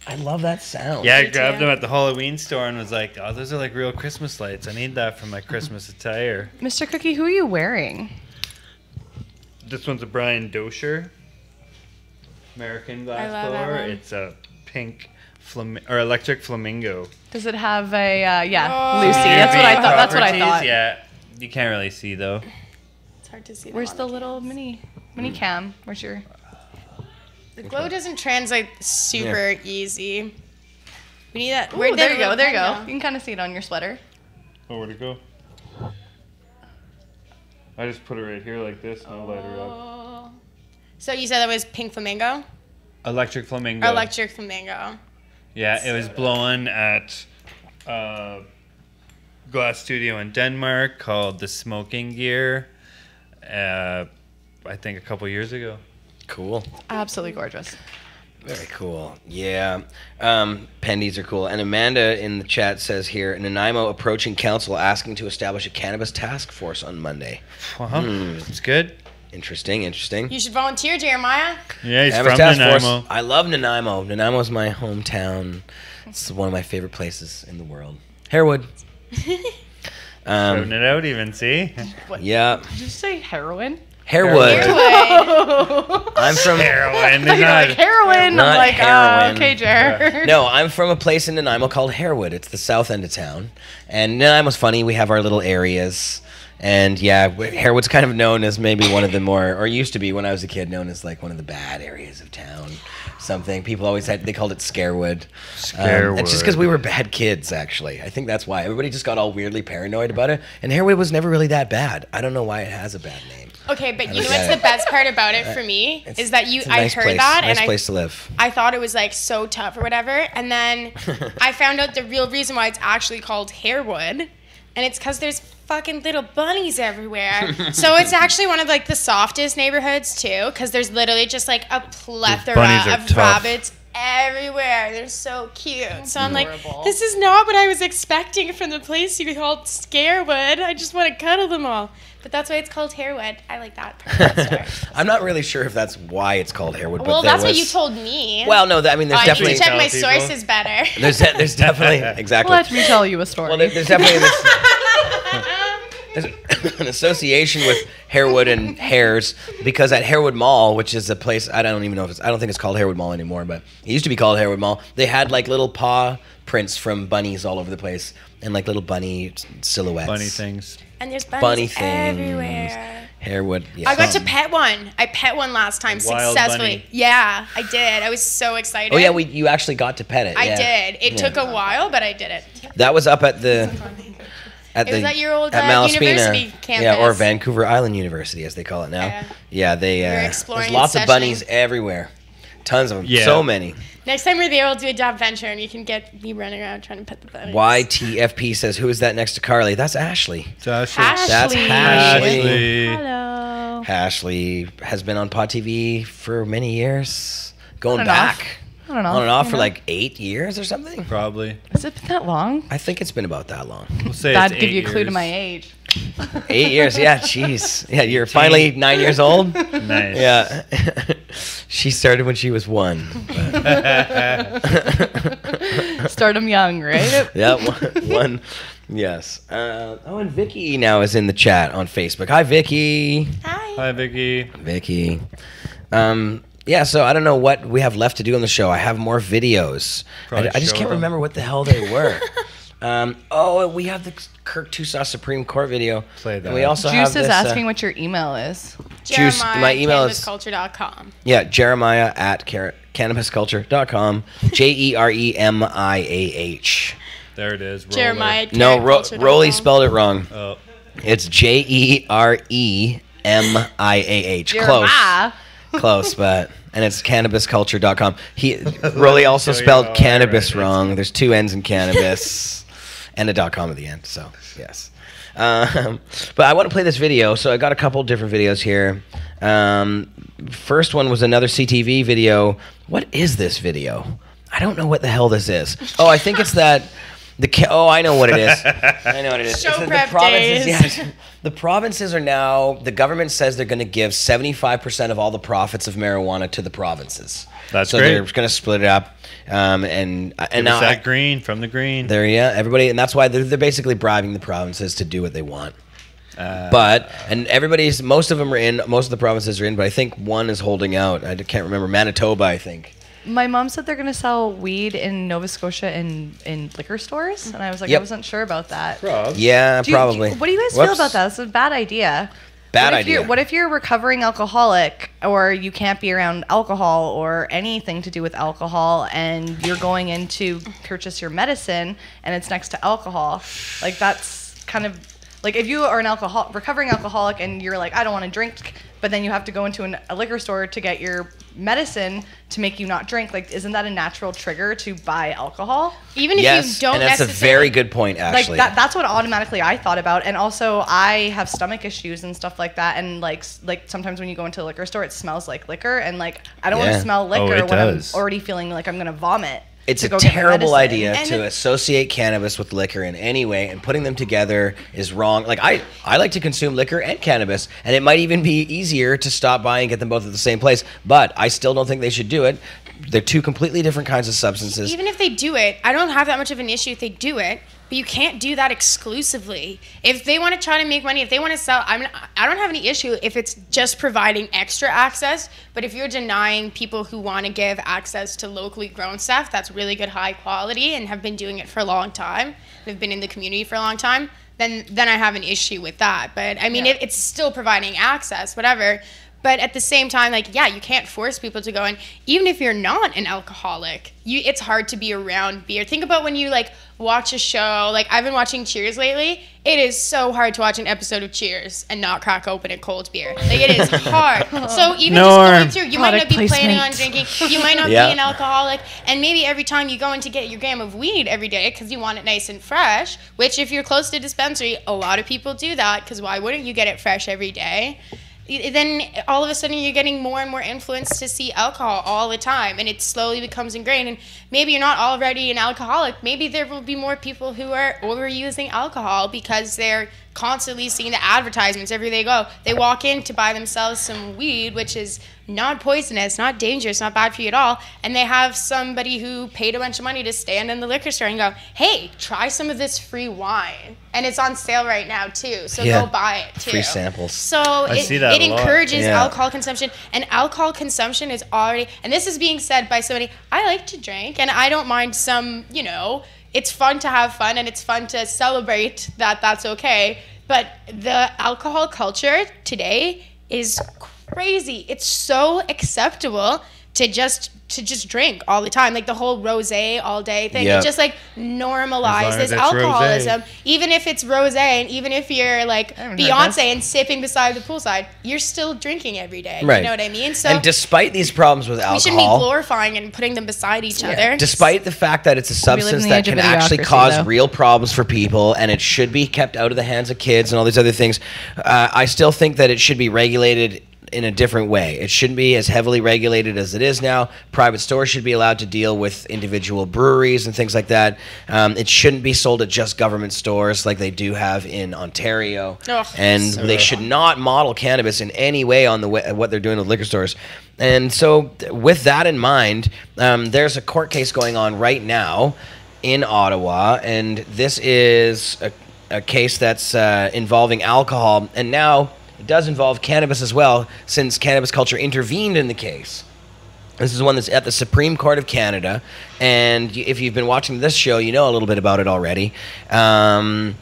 I love that sound. Yeah, I grabbed them at the Halloween store and was like, oh, those are like real Christmas lights. I need that for my Christmas attire. Mr. Cookie, who are you wearing? This one's a Brian Dosher American glass love that blower. one. It's a pink or electric flamingo. Does it have a Lucy? UV That's what I thought. That's what I properties, thought. Yeah, you can't really see though. It's hard to see. Where's the little mini cam? Where's your? The glow doesn't translate super easy. We need that. Ooh, there you go. There you go. go. You can kind of see it on your sweater. Oh, where'd it go? I just put it right here like this and I'll light her up. So you said that was pink flamingo? Electric flamingo. Electric flamingo. Yeah, it was blown at glass studio in Denmark called The Smoking Gear. I think a couple years ago. Cool. Absolutely gorgeous. Very cool. Yeah. Pendies are cool. And Amanda in the chat says here, Nanaimo approaching council asking to establish a cannabis task force on Monday. It's good. Interesting. You should volunteer, Jeremiah. Yeah, he's Cannabis from task Nanaimo. force. I love Nanaimo. Nanaimo's my hometown. It's one of my favorite places in the world. Harewood. Shouting it out even, see? Yeah. Did you say heroin? Harewood. I'm from heroin. You're like heroin. Not I'm like, heroin. okay, Jer. No, I'm from a place in Nanaimo called Harewood. It's the south end of town. And Nanaimo's funny. We have our little areas. And yeah, Harewood's kind of known as maybe one of the more, or used to be when I was a kid, known as like one of the bad areas of town. Something. People always they called it Scarewood. It's just because we were bad kids, actually. I think that's why. Everybody just got all weirdly paranoid about it. And Harewood was never really that bad. I don't know why it has a bad name. Okay, but you know get what's it. the best part about it for me is that It's a I nice heard place, that nice and place to live. I thought it was like so tough or whatever, and then I found out the real reason why it's actually called Harewood, and it's because there's fucking little bunnies everywhere. So it's actually one of like the softest neighborhoods too, because there's literally just like a plethora of tough. rabbits everywhere. They're so cute. So I'm like, this is not what I was expecting from the place you called Scarewood. I just want to cuddle them all. But that's why it's called Harewood. I like that part of the story. I'm not really sure if that's why it's called Harewood. Well, but there that's what was- you told me. Well, no, I mean, there's I definitely. need to check my sources better. There's definitely exactly. Let me tell you a story. Well, there's definitely there's an association with Harewood and hares because at Harewood Mall, which is a place I don't even know if I don't think it's called Harewood Mall anymore, but it used to be called Harewood Mall. They had like little paw prints from bunnies all over the place and like little bunny silhouettes. Bunny things. And there's bunnies Bunny things. everywhere. Harewood. Yeah. I got to pet one. I pet one last time Wild successfully. bunny. Yeah, I did. I was so excited. Oh yeah, you actually got to pet it. I yeah. did. It Yeah. took a while, but I did it. That was up at the. It was at your old Malaspina. university campus. Yeah, or Vancouver Island University, as they call it now. Yeah, they. were There's exploring lots and of bunnies everywhere. Tons of them. Yeah. So many. Next time we're there, we'll do a job venture, and you can get me running around trying to pet the bunnies. YTFP says, "Who is that next to Carly?" That's Ashley. It's Ashley. That's Ashley. Hello. Ashley has been on Pod TV for many years, going On and off. back. On and off, On and off you for know? like 8 years or something. Probably. Has it been that long? I think it's been about that long. We'll say That'd it's give 8 you a clue to years. my age. 8 years, yeah, jeez. Yeah, you're finally 9 years old? Nice. Yeah. She started when she was 1. Start them young, right? Yeah, one. Yes. And Vicky now is in the chat on Facebook. Hi, Vicky. Hi, Vicky. Vicky. Yeah, so I don't know what we have left to do on the show. I have more videos. Probably I just show can't them. remember what the hell they were. We have the Kirk Tusaw Supreme Court video. Play that. And we also Juice have is this, asking what your email is. Juice, my email is cannabisculture.com. Yeah, Jeremiah at cannabisculture.com. JEREMIAH. There it is. Jeremiah at No, cannabisculture.com. Rolly spelled it wrong. Oh. It's JEREMIAH. Jeremiah. Close, but and it's cannabisculture.com. Rolly also spelled cannabis wrong. There's 2 N's in cannabis and a .com at the end. So yes, but I want to play this video. So I got a couple different videos here. First one was another CTV video. What is this video? I don't know what the hell this is. Oh, I think it's that. I know what it is. I know what it is. Show It's that prep the provinces, days. yeah, the provinces are now. The government says they're going to give 75% of all the profits of marijuana to the provinces. That's so great. they're going to split it up, and Give now us that green from the green. there, yeah, everybody, and that's why they're basically bribing the provinces to do what they want. Most of them are in. Most of the provinces are in, but I think one is holding out. I can't remember. Manitoba, I think. My mom said they're going to sell weed in Nova Scotia in liquor stores, and I was like, Yep. I wasn't sure about that. Yeah, probably. What do you guys feel about that? That's a bad idea. Bad What if idea. What if you're a recovering alcoholic, or you can't be around alcohol or anything to do with alcohol, and you're going in to purchase your medicine, and it's next to alcohol? Like, that's kind of like if you are an recovering alcoholic, and you're like, I don't want to drink, but then you have to go into a liquor store to get your medicine to make you not drink. Like, isn't that a natural trigger to buy alcohol? Even if Yes, you don't and that's a very good point, actually. Like that's what automatically I thought about. And also I have stomach issues and stuff like that, and like sometimes when you go into a liquor store it smells like liquor, and like I don't want Yeah. to smell liquor it when does. I'm already feeling like I'm gonna vomit. It's to a go get my terrible medicine. idea to associate cannabis with liquor in any way, and putting them together is wrong. Like I like to consume liquor and cannabis, and it might even be easier to stop buying and get them both at the same place, but I still don't think they should do it. They're 2 completely different kinds of substances. Even if they do it, I don't have that much of an issue if they do it, but you can't do that exclusively. If they want to try to make money, if they want to sell, I don't have any issue if it's just providing extra access, but if you're denying people who want to give access to locally grown stuff that's really good, high quality, and have been doing it for a long time, they've been in the community for a long time, then I have an issue with that. But I mean, it's still providing access, whatever. But at the same time, like, yeah, you can't force people to go in. Even if you're not an alcoholic, it's hard to be around beer. Think about when you, like, watch a show. Like, I've been watching Cheers lately. It is so hard to watch an episode of Cheers and not crack open a cold beer. Like, it is hard. So even just going through, you might not be planning on drinking. You might not be an alcoholic. And maybe every time you go in to get your gram of weed every day because you want it nice and fresh, which if you're close to a dispensary, a lot of people do that because why wouldn't you get it fresh every day? Then all of a sudden you're getting more and more influence to see alcohol all the time, and it slowly becomes ingrained. And maybe you're not already an alcoholic. Maybe there will be more people who are overusing alcohol because they're constantly seeing the advertisements everywhere they go. They walk in to buy themselves some weed, which is not poisonous, not dangerous, not bad for you at all, and they have somebody who paid a bunch of money to stand in the liquor store and go, hey, try some of this free wine. And it's on sale right now too, so go buy it too. Free samples. So it encourages alcohol consumption, and alcohol consumption is already, and this is being said by somebody, I like to drink, and I don't mind some, you know, it's fun to have fun, and it's fun to celebrate that that's okay, but the alcohol culture today is crazy. It's so acceptable to just drink all the time, like the whole rosé all day thing. It just like normalizes alcoholism. Even if it's rosé, and even if you're like Beyonce and sipping beside the poolside, you're still drinking every day. Right. You know what I mean? So and despite these problems with alcohol, we shouldn't be glorifying and putting them beside each other. Despite the fact that it's a substance that can actually cause real problems for people, and it should be kept out of the hands of kids and all these other things, I still think that it should be regulated in a different way. It shouldn't be as heavily regulated as it is now. Private stores should be allowed to deal with individual breweries and things like that. It shouldn't be sold at just government stores like they do have in Ontario. And they should not model cannabis in any way on the way, what they're doing with liquor stores. And so with that in mind, there's a court case going on right now in Ottawa, and this is a case that's involving alcohol, and now it does involve cannabis as well, since Cannabis Culture intervened in the case. This is one that's at the Supreme Court of Canada, and if you've been watching this show, you know a little bit about it already. A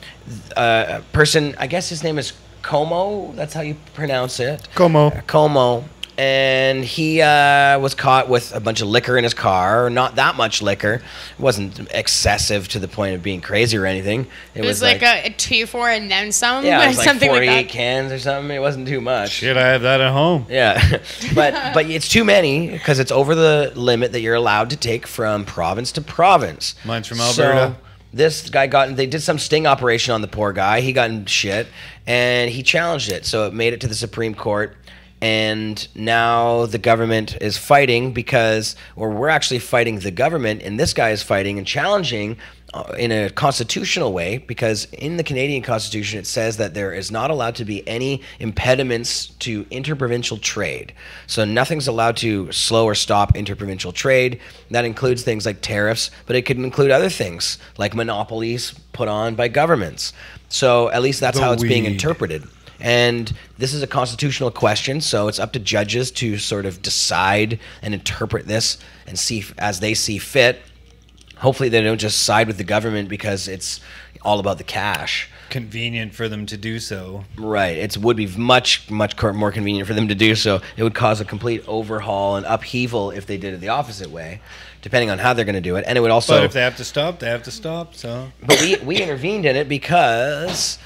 person, I guess his name is Como, that's how you pronounce it. Como. And he was caught with a bunch of liquor in his car. Not that much liquor. It wasn't excessive to the point of being crazy or anything. It was like a 2, 4, and then some. Yeah, it was like something 48 like that. cans or something. It wasn't too much. Shit, I have that at home. Yeah, but it's too many because it's over the limit that you're allowed to take from province to province. Mine's from Alberta. So this guy they did some sting operation on the poor guy. He got in shit, and he challenged it. So it made it to the Supreme Court. And now the government is fighting we're actually fighting the government, and this guy is fighting and challenging in a constitutional way, because in the Canadian Constitution it says that there is not allowed to be any impediments to interprovincial trade. So nothing's allowed to slow or stop interprovincial trade. That includes things like tariffs, but it could include other things like monopolies put on by governments. So at least that's how it's being interpreted. And this is a constitutional question, so it's up to judges to sort of decide and interpret this and see as they see fit. Hopefully they don't just side with the government because it's all about the cash. Convenient for them to do so. Right. It would be much more convenient for them to do so. It would cause a complete overhaul and upheaval if they did it the opposite way, depending on how they're going to do it. And it would also... But if they have to stop, they have to stop, so... But we intervened in it because...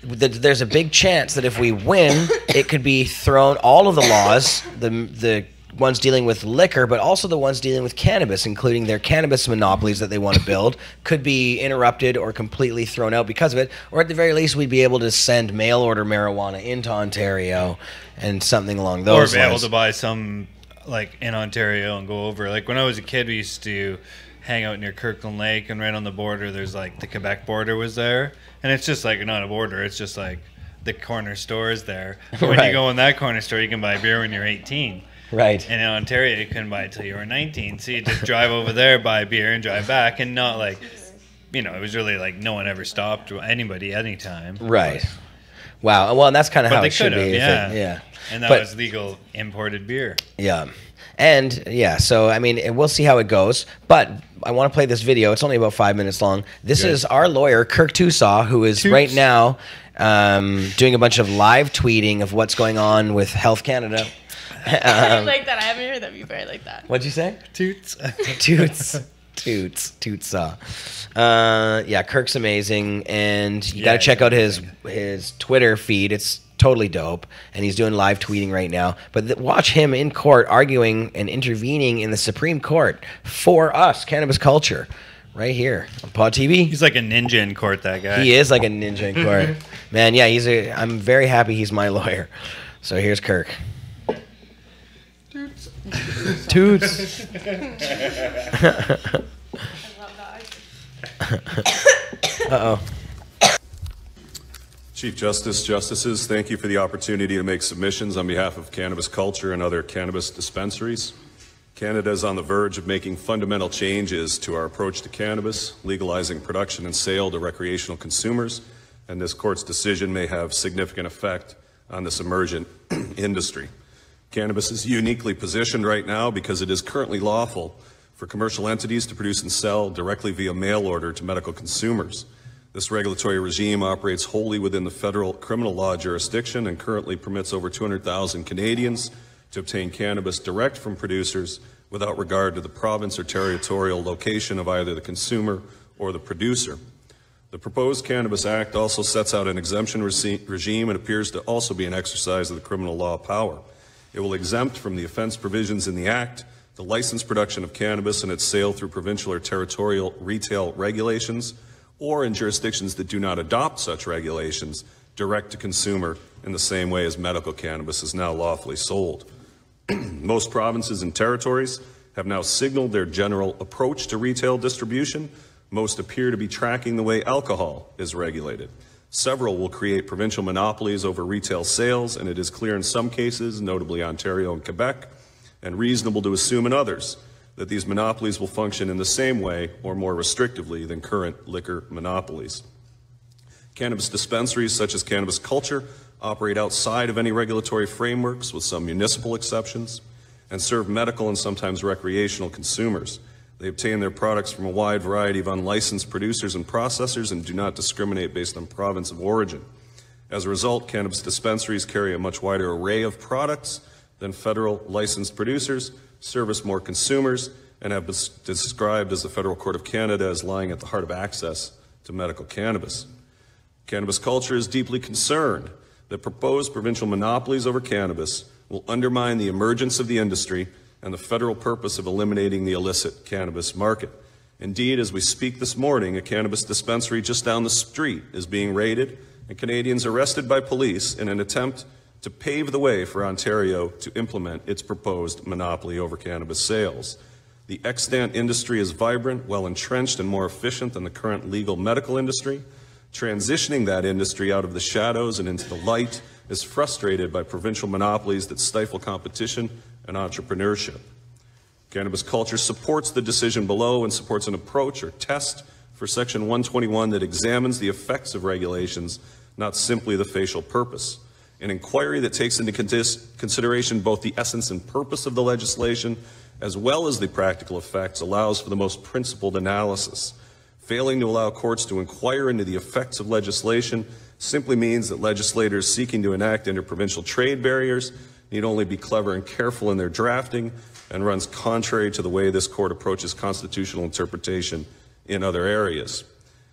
there's a big chance that if we win, it could be thrown, all of the laws, the ones dealing with liquor, but also the ones dealing with cannabis, including their cannabis monopolies that they want to build, could be interrupted or completely thrown out because of it. Or at the very least, we'd be able to send mail order marijuana into Ontario and something along those lines. Or be able to buy some, like, in Ontario and go over. Like, when I was a kid, we used to hang out near Kirkland Lake, and right on the border, there's, like, the Quebec border was there. And it's just like not a border. It's just like the corner stores there. But when you go in that corner store, you can buy beer when you're 18. Right. And in Ontario, you couldn't buy it till you were 19. So you just drive over there, buy beer, and drive back. And not like, you know, it was really like no one ever stopped anybody anytime. Right. Wow. Well, and that's kind of how it should be. Yeah. And that was legal imported beer. Yeah. And yeah, so I mean, we'll see how it goes. But I want to play this video. It's only about 5 minutes long. This is our lawyer, Kirk Tusaw, who is right now doing a bunch of live tweeting of what's going on with Health Canada I like that. I haven't heard that before. I like that. What'd you say? Toots. Toots. Yeah, Kirk's amazing, and you got to check out his Twitter feed. It's totally dope, and he's doing live tweeting right now. But watch him in court arguing and intervening in the Supreme Court for us, Cannabis Culture, right here on Pod TV. He's like a ninja in court, that guy. He is like a ninja in court. Man, yeah, I'm very happy he's my lawyer. So here's Kirk. Toots. Uh-oh. Chief Justice, Justices, thank you for the opportunity to make submissions on behalf of Cannabis Culture and other cannabis dispensaries. Canada is on the verge of making fundamental changes to our approach to cannabis, legalizing production and sale to recreational consumers, and this court's decision may have significant effect on this emergent industry. Cannabis is uniquely positioned right now because it is currently lawful for commercial entities to produce and sell directly via mail order to medical consumers. This regulatory regime operates wholly within the federal criminal law jurisdiction and currently permits over 200,000 Canadians to obtain cannabis direct from producers without regard to the province or territorial location of either the consumer or the producer. The proposed Cannabis Act also sets out an exemption regime and appears to also be an exercise of the criminal law power. It will exempt from the offense provisions in the Act the licensed production of cannabis and its sale through provincial or territorial retail regulations, or in jurisdictions that do not adopt such regulations, direct to consumer in the same way as medical cannabis is now lawfully sold. Most provinces and territories have now signaled their general approach to retail distribution. Most appear to be tracking the way alcohol is regulated. Several will create provincial monopolies over retail sales, and it is clear in some cases, notably Ontario and Quebec, and reasonable to assume in others, that these monopolies will function in the same way or more restrictively than current liquor monopolies. Cannabis dispensaries such as Cannabis Culture operate outside of any regulatory frameworks, with some municipal exceptions, and serve medical and sometimes recreational consumers. They obtain their products from a wide variety of unlicensed producers and processors and do not discriminate based on province of origin. As a result, cannabis dispensaries carry a much wider array of products than federal licensed producers, service more consumers, and have been described as the Federal Court of Canada as lying at the heart of access to medical cannabis. Cannabis Culture is deeply concerned that proposed provincial monopolies over cannabis will undermine the emergence of the industry and the federal purpose of eliminating the illicit cannabis market. Indeed, as we speak this morning, a cannabis dispensary just down the street is being raided and Canadians arrested by police in an attempt to pave the way for Ontario to implement its proposed monopoly over cannabis sales. The extant industry is vibrant, well entrenched, and more efficient than the current legal medical industry. Transitioning that industry out of the shadows and into the light is frustrated by provincial monopolies that stifle competition and entrepreneurship. Cannabis Culture supports the decision below and supports an approach or test for Section 121 that examines the effects of regulations, not simply the facial purpose. An inquiry that takes into consideration both the essence and purpose of the legislation as well as the practical effects allows for the most principled analysis. Failing to allow courts to inquire into the effects of legislation simply means that legislators seeking to enact interprovincial trade barriers need only be clever and careful in their drafting, and runs contrary to the way this court approaches constitutional interpretation in other areas.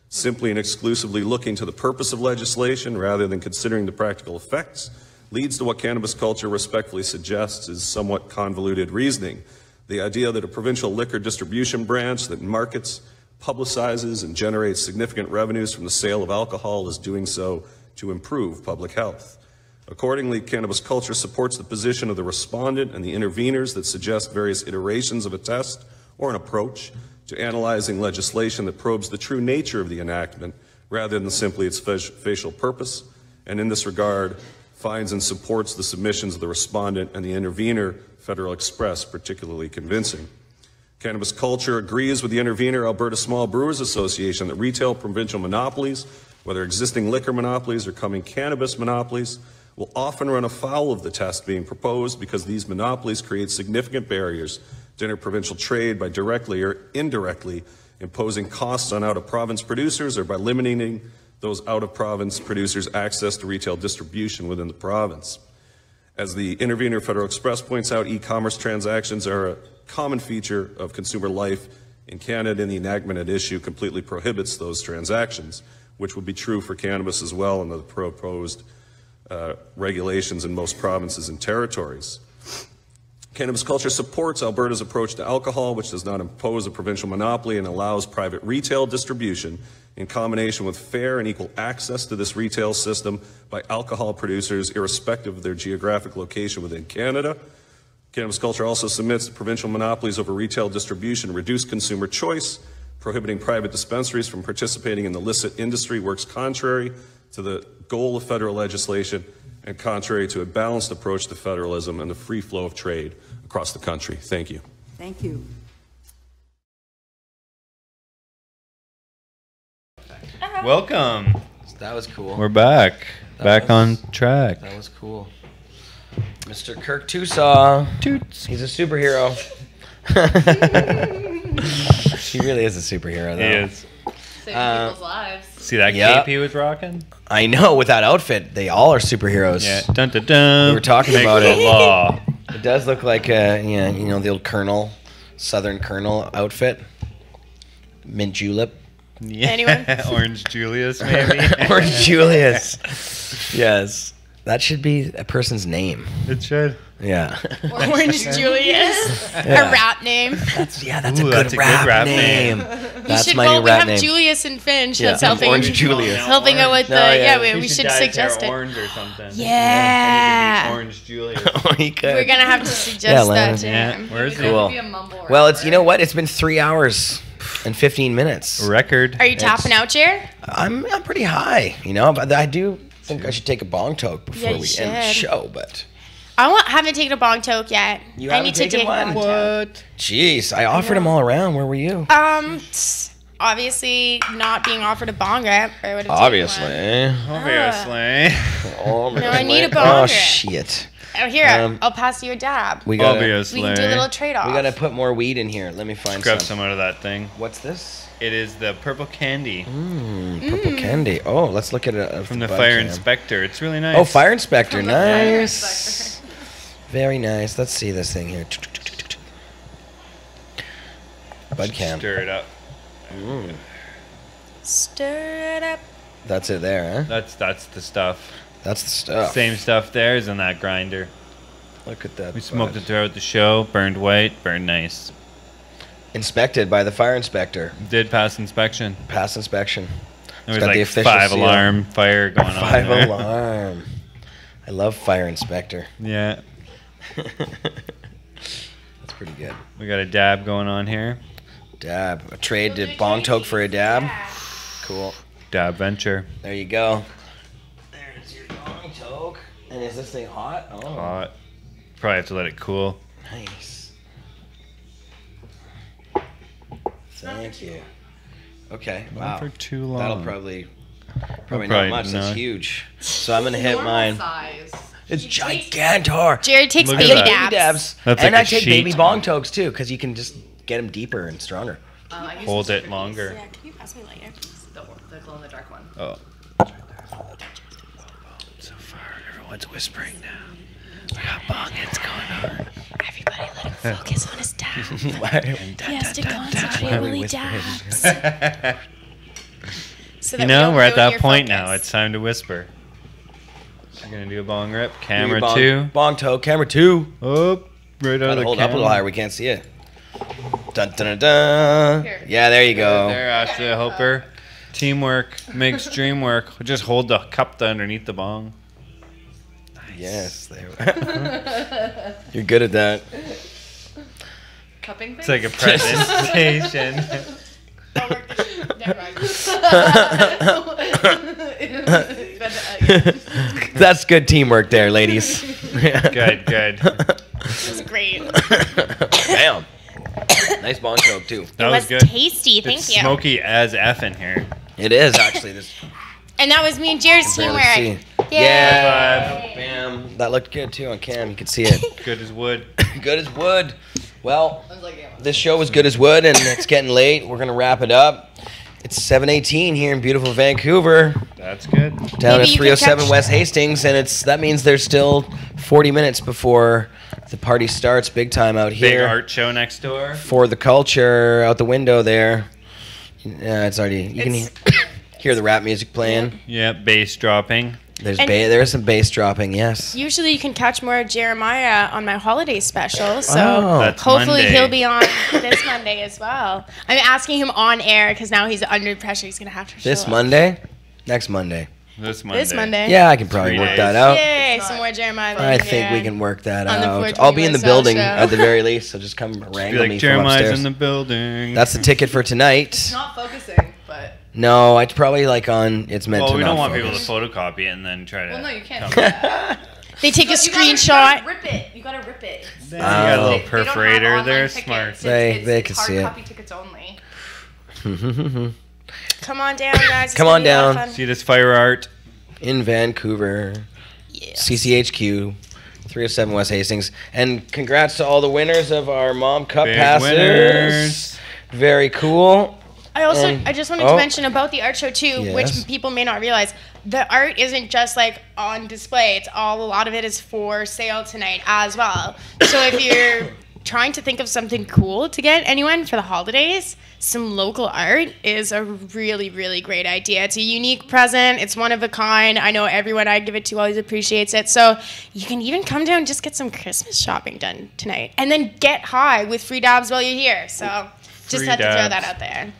Simply and exclusively looking to the purpose of legislation rather than considering the practical effects leads to what Cannabis Culture respectfully suggests is somewhat convoluted reasoning. The idea that a provincial liquor distribution branch that markets, publicizes, and generates significant revenues from the sale of alcohol is doing so to improve public health. Accordingly, Cannabis Culture supports the position of the respondent and the interveners that suggest various iterations of a test or an approach to analyzing legislation that probes the true nature of the enactment rather than simply its facial purpose, and in this regard finds and supports the submissions of the respondent and the intervener, Federal Express, particularly convincing. Cannabis Culture agrees with the intervener, Alberta Small Brewers Association, that retail provincial monopolies, whether existing liquor monopolies or coming cannabis monopolies, will often run afoul of the test being proposed because these monopolies create significant barriers to interprovincial trade by directly or indirectly imposing costs on out-of-province producers or by limiting those out-of-province producers' access to retail distribution within the province. As the intervener Federal Express points out, e-commerce transactions are a common feature of consumer life in Canada, and the enactment at issue completely prohibits those transactions, which would be true for cannabis as well in the proposed regulations in most provinces and territories. Cannabis Culture supports Alberta's approach to alcohol, which does not impose a provincial monopoly and allows private retail distribution in combination with fair and equal access to this retail system by alcohol producers, irrespective of their geographic location within Canada. Cannabis Culture also submits that provincial monopolies over retail distribution reduce consumer choice. Prohibiting private dispensaries from participating in the illicit industry works contrary to the goal of federal legislation and contrary to a balanced approach to federalism and the free flow of trade across the country. Thank you. Thank you. Welcome. That was cool. We're back. Back on track. That was cool. Mr. Kirk Tusaw. Toots. He's a superhero. He really is a superhero, though. He is. Saving people's lives. See that cape he was rocking? I know, with that outfit, they all are superheroes. Yeah. Dun, dun, dun. We were talking Make about the it. law. It does look like, yeah, you know, the old Colonel, Southern Colonel outfit. Mint julep. Yeah. Anyone? Orange Julius, maybe? Orange Julius. Yes. That should be a person's name. It should. Yeah. Orange Julius. Yeah. A rap name. That's Ooh, a good rap name. That's should, my well, new we rap have name. Julius and Finch. Yeah, That's helping. Orange Julius. Helping out with No, the yeah. we should dye his hair suggest it. orange or something. Yeah. Orange Julius. He could. We're gonna have to suggest that to him. Where's Cool. Well, it's, you know what? It's been 3 hours and 15 minutes. Record. Are you tapping out, Jer? I'm pretty high, you know, but I do think I should take a bong toke before Yeah, you we end the should. show, but haven't taken a bong toke yet. you I haven't need to taken take one. a bong toke. Jeez, I offered them all around. Where were you? Obviously not being offered a bong rip. I would have Obviously. No, I need a bong Oh, rip. shit. Oh, here, I'll pass you a dab. We gotta, Obviously. We can do a little trade-off. We gotta put more weed in here. Let me find Grab some. some out of that thing. What's this? It is the purple candy. Purple candy. Oh, let's look at it. From the Fire Inspector. It's really nice. Oh, Fire Inspector. From the Fire Nice. Very nice. Let's see this thing here. Bud cam. Stir it up. Stir it up. That's it there, huh? That's the stuff. That's the stuff. Same stuff there is in that grinder. Look at that. We smoked bud. it throughout the show. Burned white. Burned nice. Inspected by the Fire Inspector. Did pass inspection. Pass inspection. There It's was got the like official 5 seal. alarm fire going on. 5 there. alarm. I love Fire Inspector. Yeah. That's pretty good. We got a dab going on here. Dab. A trade to bong toke for a dab. Cool. Dab venture. There you go. There's your bong toke. And is this thing hot? Oh. Hot. Probably have to let it cool. Nice. Thank you. Okay. Not Wow. for too long. That'll probably not Probably much. That's not. huge. So I'm gonna hit Normal mine. size. It's gigantor. Jared takes Look at baby that. dabs. That's And like I a take sheet. baby bong tokes too, because you can just get them deeper and stronger. Hold it longer. Yeah, can you pass me lighter, please? The glow-in-the-dark one. Oh. So far, everyone's whispering now. We got bong hits going on. Everybody let him focus on his dab. He He has to concentrate while he dabs. So that You we know, don't we're at ruin that your point focus. now. It's time to whisper. We're gonna do a bong rip. Do Camera your 2. Bong toke, camera 2. Oh, right out of Gotta the hold up a little camera. higher. We can't see it. Dun dun dun dun. Yeah, there you go. There, Ashley Hopper. Teamwork makes dream work. Just hold the cup underneath the bong. Yes, there. You're good at that. Cupping It's like a presentation. That's good teamwork there, ladies. Good, good. That was great. Damn. Nice bong toke too. That was good. tasty, thank It's you. smoky as F in here. It is actually. This And that was me and Jared's barely teamwork. see. Yay. Yeah. Bam. That looked good too on cam. You could see it. Good as wood. Good as wood. Well, this show was good as wood, and it's getting late. We're gonna wrap it up. It's 7:18 here in beautiful Vancouver. That's good. Down at 307 West Hastings, and that means there's still 40 minutes before the party starts. Big time out here. Big art show next door. For the culture out the window there. Yeah, it's already. You can hear the rap music playing. Yeah, bass dropping. There is some bass dropping. Yes. Usually you can catch more of Jeremiah on my holiday special, so That's hopefully Monday. he'll be on this Monday as well. I'm asking him on air because now he's under pressure. He's gonna have to show This up. Monday? Next Monday. This Monday. This Monday. Yeah, I can probably work that out. Yay, some more Jeremiah. I think we can work that On the out. 420 I'll be in the West building Show. at the very least, so just come wrangle like, me from Jeremiah's upstairs. in the building. That's the ticket for tonight. It's not focusing, but. No, it's probably like on. It's meant Well, to we not don't want focus. people to photocopy it and then try to. Well, no, you can't. come- do that. They take a You screenshot. gotta rip it. You gotta rip it. You got a little They don't have perforator online there. tickets. Smart. They can hard see it. copy tickets only. Come on down, guys. It's Come gonna on be a lot of down. fun. See this fire art in Vancouver. CCHQ, 307 West Hastings, and congrats to all the winners of our Mom Cup Big passes. winners. Very cool. I just wanted to mention about the art show too, Yes. which people may not realize. The art isn't just like on display. It's a lot of it is for sale tonight as well. So if you're trying to think of something cool to get anyone for the holidays, some local art is a really, really great idea. It's a unique present. It's one of a kind. I know everyone I give it to always appreciates it. So you can even come down and just get some Christmas shopping done tonight. And then get high with free dabs while you're here. So just Free had to throw dabs. that out there.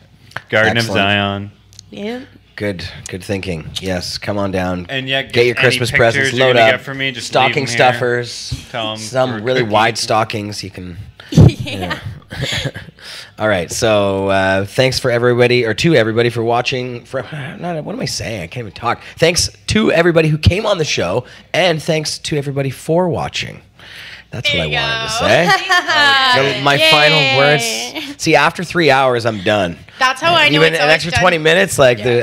Garden Excellent. of Zion. Yeah. Good thinking. Yes, come on down. And yeah, get your any Christmas pictures presents. you're Load gonna up. get for me, just leave Stocking 'em here. stuffers. Tell 'em for Some a really cookie. wide stockings. You can. Yeah. All right. So thanks for everybody, or to everybody for watching. What am I saying? I can't even talk. Thanks to everybody who came on the show, and thanks to everybody for watching. That's what I wanted to say. My final words. See, after 3 hours, I'm done. That's how I know Even it's an always extra done. 20 minutes,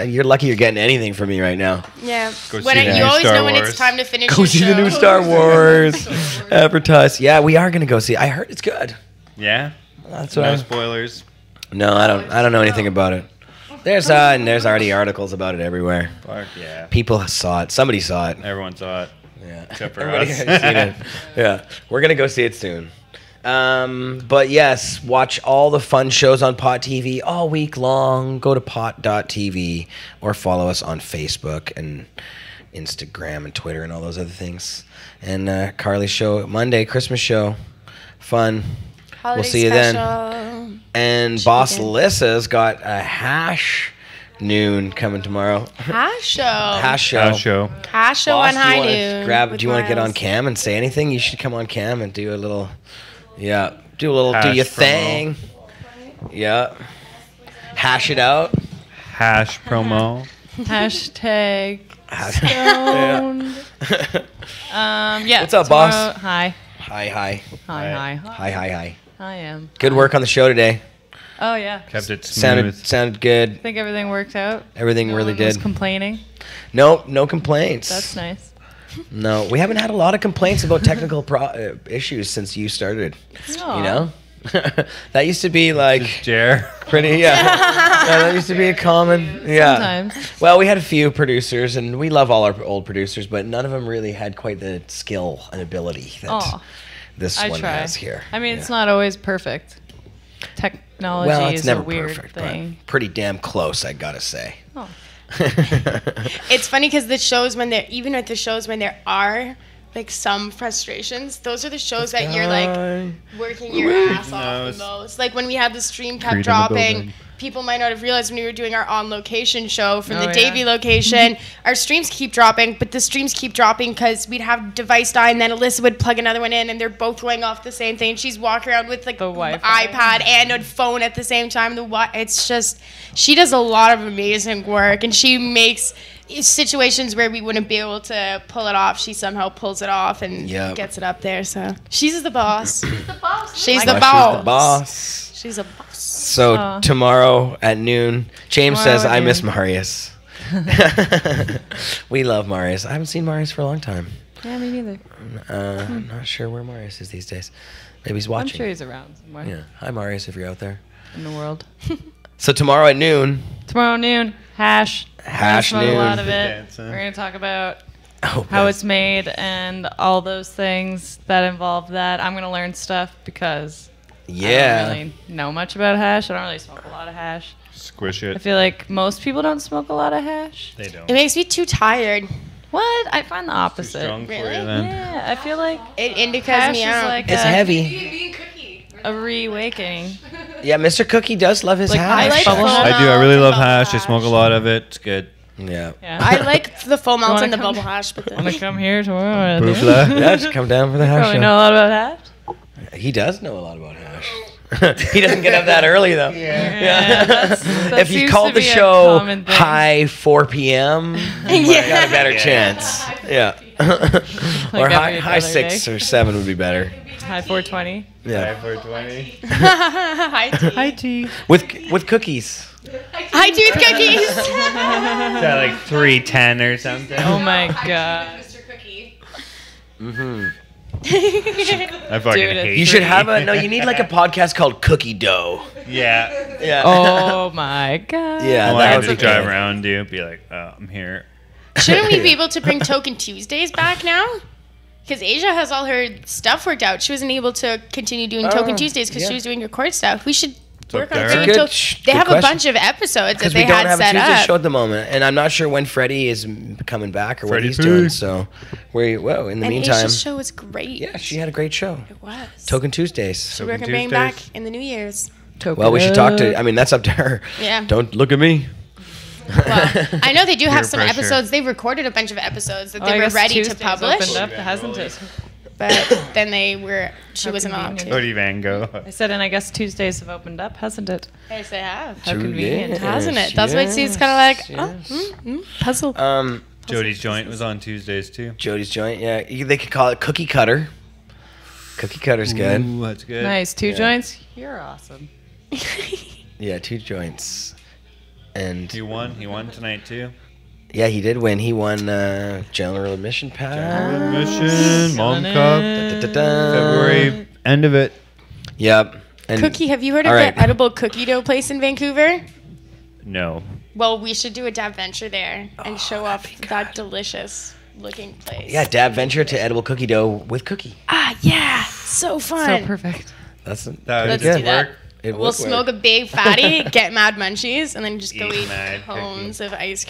you're lucky you're getting anything from me right now. Yeah. Go When see the you new always Star know when Wars. it's time to finish Go your see show. the new Star Wars. Advertise. Yeah, we are gonna go see. I heard it's good. Yeah. That's no what I- spoilers. No, I don't know anything about it. There's already articles about it everywhere. Fuck yeah. People saw it. Somebody saw it. Everyone saw it. Yeah. Except for Everybody us. has seen it. Yeah. We're gonna go see it soon. But yes, watch all the fun shows on Pot TV all week long. Go to pot.tv or follow us on Facebook and Instagram and Twitter and all those other things. And Carly's show Monday, Christmas show, fun. Holiday we'll see you special. then. And Boss Alyssa's got a hash noon coming tomorrow. Hash show. Hash show. Hash show. Hash show Boss, on high do you noon. do you want to get on cam and say anything? You should come on cam and do a little, do your Hash thing. Yeah. Hash it out. Hash promo. Hashtag Yeah. stoned. Yeah. What's up, tomorrow- boss? Hi. Hi. Hi. I am. Good work on the show today. Oh yeah. Kept it smooth. Sounded good. I think everything worked out. Everything No really one was did. complaining. No complaints. That's nice. No, we haven't had a lot of complaints about technical issues since you started. Aw. You know, that used to be like Jer. pretty. Yeah, that used to be a common. Yeah. Sometimes. Well, we had a few producers, and we love all our old producers, but none of them really had quite the skill and ability that Aw. this I one try. has here. I mean, it's Yeah. not always perfect. Technology Well, it's is never a weird perfect, thing. but pretty damn close, I gotta say. Oh. It's funny because the shows when even at the shows when there are like some frustrations, those are the shows that you're like working your ass off the most. Like when we had the stream kept Creed in the dropping, building. people might not have realized when we were doing our on location show from Oh, the yeah. Davie location, our streams keep dropping, but the streams keep dropping because we'd have device die and then Alyssa would plug another one in and they're both going off the same thing. She's walking around with like The Wi-Fi. iPad and a phone at the same time. It's just, she does a lot of amazing work and she makes situations where we wouldn't be able to pull it off. She somehow pulls it off and Yep. gets it up there. So she's the boss. She's the boss. She's She's the the boss. boss. She's a boss. So Aw. tomorrow at noon, James Tomorrow says, at I miss noon." Marius. We love Marius. I haven't seen Marius for a long time. Yeah, me neither. I'm not sure where Marius is these days. Maybe he's I'm watching. sure he's around somewhere Yeah. Hi, Marius, if you're out there. in the world. So tomorrow at noon. Tomorrow noon, hash. Hash We're gonna smoke noon. a lot of it. Dancing. We're gonna talk about Oh, how it's made and all those things that involve that. I'm gonna learn stuff because I Yeah. don't really know much about hash. I don't really smoke a lot of hash. Squish I it. feel like most people don't smoke a lot of hash. They don't. It makes me too tired. What? I find the opposite. Strong for Really? you then. Yeah, I feel like It indicas hash me is out. like It's a, heavy. a reawakening. Yeah, Mr. Cookie does love his Like hash. I like Bubble full hash. I do. I melt really and love bubble hash. I smoke a lot of it. It's good. Yeah. Yeah. I like the full melt wanna and the come- bubble hash, but Wanna then come here tomorrow? Boofla. Yeah, just come down for the hash Probably show. know a lot about hash. He does know a lot about hash. He doesn't get up that early though. Yeah, that If you seems called to the be a show common thing. high 4 p.m., you might got a better Yeah. chance. Yeah. Or every high other 6 day. or 7 would be better. High 420. Yeah. 420. Hi tea. High tea. With cookies. Hi tea with cookies. Is that like 310 or something? Oh my god. Mr. Cookie. Mm-hmm. I fucking Dude, hate You should have a you need like a podcast called Cookie Dough. Yeah. Yeah. Oh my god. Yeah, Well, that I would just be drive good. around, dude. Be like, oh, I'm here. Shouldn't we be able to bring Token Tuesdays back now? Because Asia has all her stuff worked out. She wasn't able to continue doing Token Tuesdays because yeah. she was doing her court stuff. We should work up on to bringing her. Good Token. sh- They good have question. a bunch of episodes that Because they we don't had have a set Tuesday up. show at the moment, and I'm not sure when Freddie is coming back or what Freddie he's P. doing. So, in the And meantime, Asia's show was great. yeah, she had a great show. It was. Token Tuesdays. So we're Token gonna bring Tuesdays. back in the New Year's. Well, we should talk to. I mean, that's up to her. Yeah. Don't look at me. Well, I know they do have Peer some pressure. episodes. They recorded a bunch of episodes that Oh, I they were guess ready to Tuesday's publish, opened up, hasn't it? but then they were. She How wasn't allowed convenient. to. Cody Van Gogh. I said, and I guess Tuesdays have opened up, hasn't it? Yes, they have. How convenient. yes, Hasn't it? That's why it seems kind of like puzzle. Jody's Joint was on Tuesdays too. Jody's Joint. Yeah, they could call it Cookie Cutter. Cookie Cutter's good. Ooh, that's good. Nice. Two Yeah. joints? You're awesome. Yeah, 2 joints. And He won. He won tonight too. yeah, he did win. He won general admission pass. Mission, Mom Cup, Da-da-da-da. February end of it. Yep. And Cookie, have you heard of all right. the edible cookie dough place in Vancouver? No. Well, we should do a dab venture there and show off that delicious looking place. Yeah, dab venture to edible cookie dough with cookie. Ah, yeah. So fun. So perfect. That's That Let's would do that. work. It We'll would smoke work. a big fatty, get mad munchies, and then just go Eat eat mad cones of cookie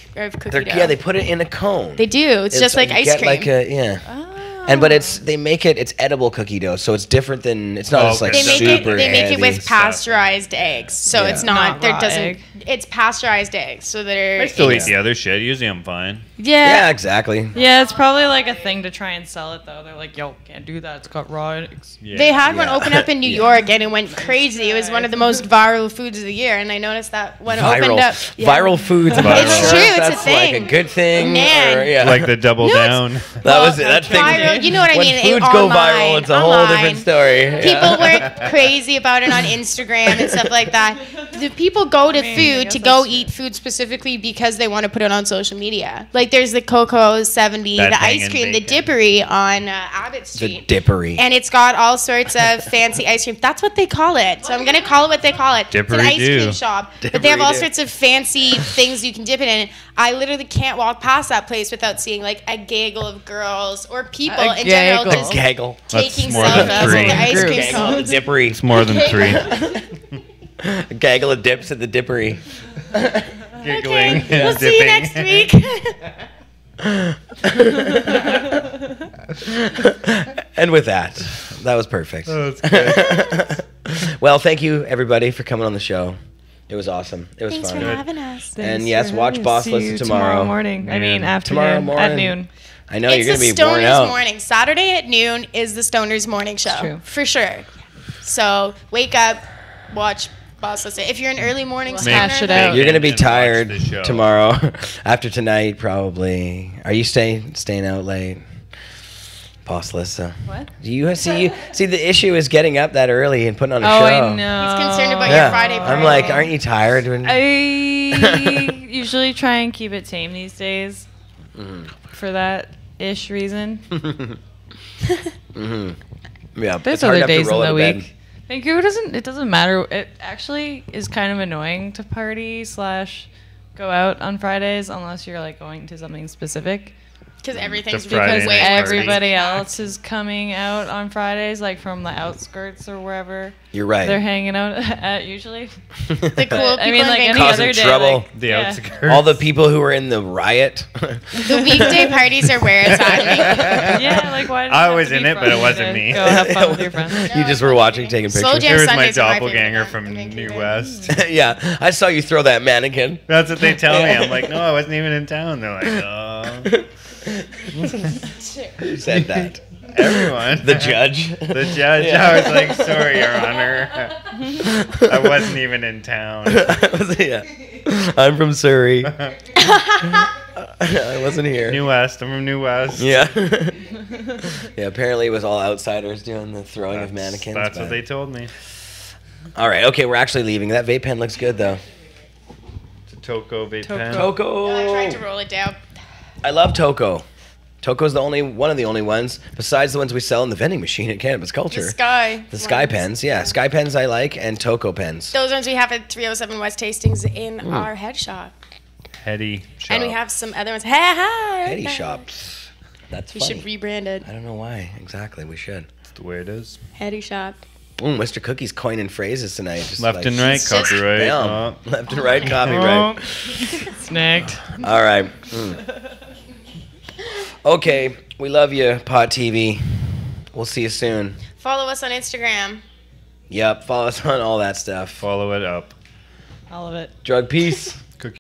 They're, dough. yeah, they put it in a cone. They do. It's just like you ice get cream. Like a, yeah. And but they make it's edible cookie dough, so it's different than it's not Oh, just like they make it. super They make it with heavy. pasteurized eggs, so Yeah. it's not. Not There raw doesn't. egg. It's pasteurized eggs, so they're. I still eat it's- the other shit. Usually I'm fine. Yeah, exactly. Yeah, it's probably like a thing to try and sell it though. They're like, yo, can't do that. It's got raw eggs. Yeah. They had one Yeah. open up in New York and it went crazy. It was one of the most viral foods of the year, and I noticed that when it opened up. Yeah. Viral foods. I'm Viral. not It's sure true, if it's a that's thing. like a good thing. Man. Or, yeah. Like the double No, it's- down. that was it. That thing. Viral, you know what I when mean? foods It- go online, viral, it's a whole online. different story. People were crazy about it on Instagram and stuff like that. The people go to I food guess to go that's eat food specifically because they want to put it on social media. Like there's the Coco 70, That the ice hanging cream, the bacon. Dippery on Abbott The Street. dippery. And it's got all sorts of fancy ice cream. That's what they call it. So I'm going to call it what they call it. It's an ice Dippery-doo. cream shop. But they have all Dippery-doo. sorts of fancy things you can dip it in. I literally can't walk past that place without seeing like a gaggle of girls or people A in general gaggle. just Gaggle. taking That's more than selfies three. with the ice cream Gaggle cone. of the dippery. It's more than 3. A gaggle of dips at the dippery. Giggling Okay, and we'll see you dipping. next week. And with that was perfect. Oh, that's good. Well, thank you everybody for coming on the show. It was awesome. It was Thanks fun. for having us. And yes, watch Boss See Listen you tomorrow. morning. I mean, Noon. afternoon. Tomorrow morning. At noon. I know It's you're the gonna be worn Stoners out. Morning. Saturday at noon is the Stoners Morning Show. True. For sure. So wake up, watch Boss Listen. If you're an early morning We'll stoner, hash it then- out. You're gonna be And watch tired the show. tomorrow, after tonight probably. Are you staying out late, Boss Lissa? What? Do you see the issue is getting up that early and putting on a Oh, show. I know. He's concerned about Yeah. your Friday I'm like, party. aren't you tired? When, I usually try and keep it tame these days for that ish reason. Yeah, There's it's hard other enough to days in roll the out of bed. week. Vancouver doesn't matter. It actually is kind of annoying to party / go out on Fridays unless you're like going to something specific. Because everything's Because way everybody else is coming out on Fridays, like from the outskirts or wherever. You're right. They're hanging out at usually. The cool people I mean, like any causing other day, trouble. like, The yeah. outskirts. All the people who were in the riot. The weekday parties are where it's at. Yeah, like why? I was in it, but it wasn't me. Go have fun with your friends. You just were watching, taking pictures. Slow jam There was my Sundays are my favorite doppelganger event from in New Vancouver. West. Yeah, I saw you throw that mannequin. That's what they tell me. I'm like, no, I wasn't even in town. They're like, oh. Who said that? Everyone. The judge. The judge. Yeah. I was like, sorry, Your Honor. I wasn't even in town. Yeah. I'm from Surrey. I wasn't here. New West. I'm from New West. Yeah. Yeah, apparently it was all outsiders doing the throwing of mannequins. That's but- what they told me. All right, okay, we're actually leaving. That vape pen looks good, though. It's a Toco vape pen. Toco. I tried to roll it down. I love Toco. Toco's one of the only ones, besides the ones we sell in the vending machine at Cannabis Culture. The Sky. The Sky ones. pens, yeah. Sky pens I like, and Toco pens. Those ones we have at 307 West Hastings in our head shop. Heady shop. And we have some other ones. Hi. Heady shops. That's We funny. should rebrand it. I don't know why. Exactly, we should. That's the way it is. Heady shop. Mr. Cookie's coining phrases tonight. Just Left and right, copyright. Bam. Oh. Left and right, copyright. Snagged. All right. Okay, we love you, Pot TV. We'll see you soon. Follow us on Instagram. Yep, follow us on all that stuff. Follow it up. All of it. Drug peace.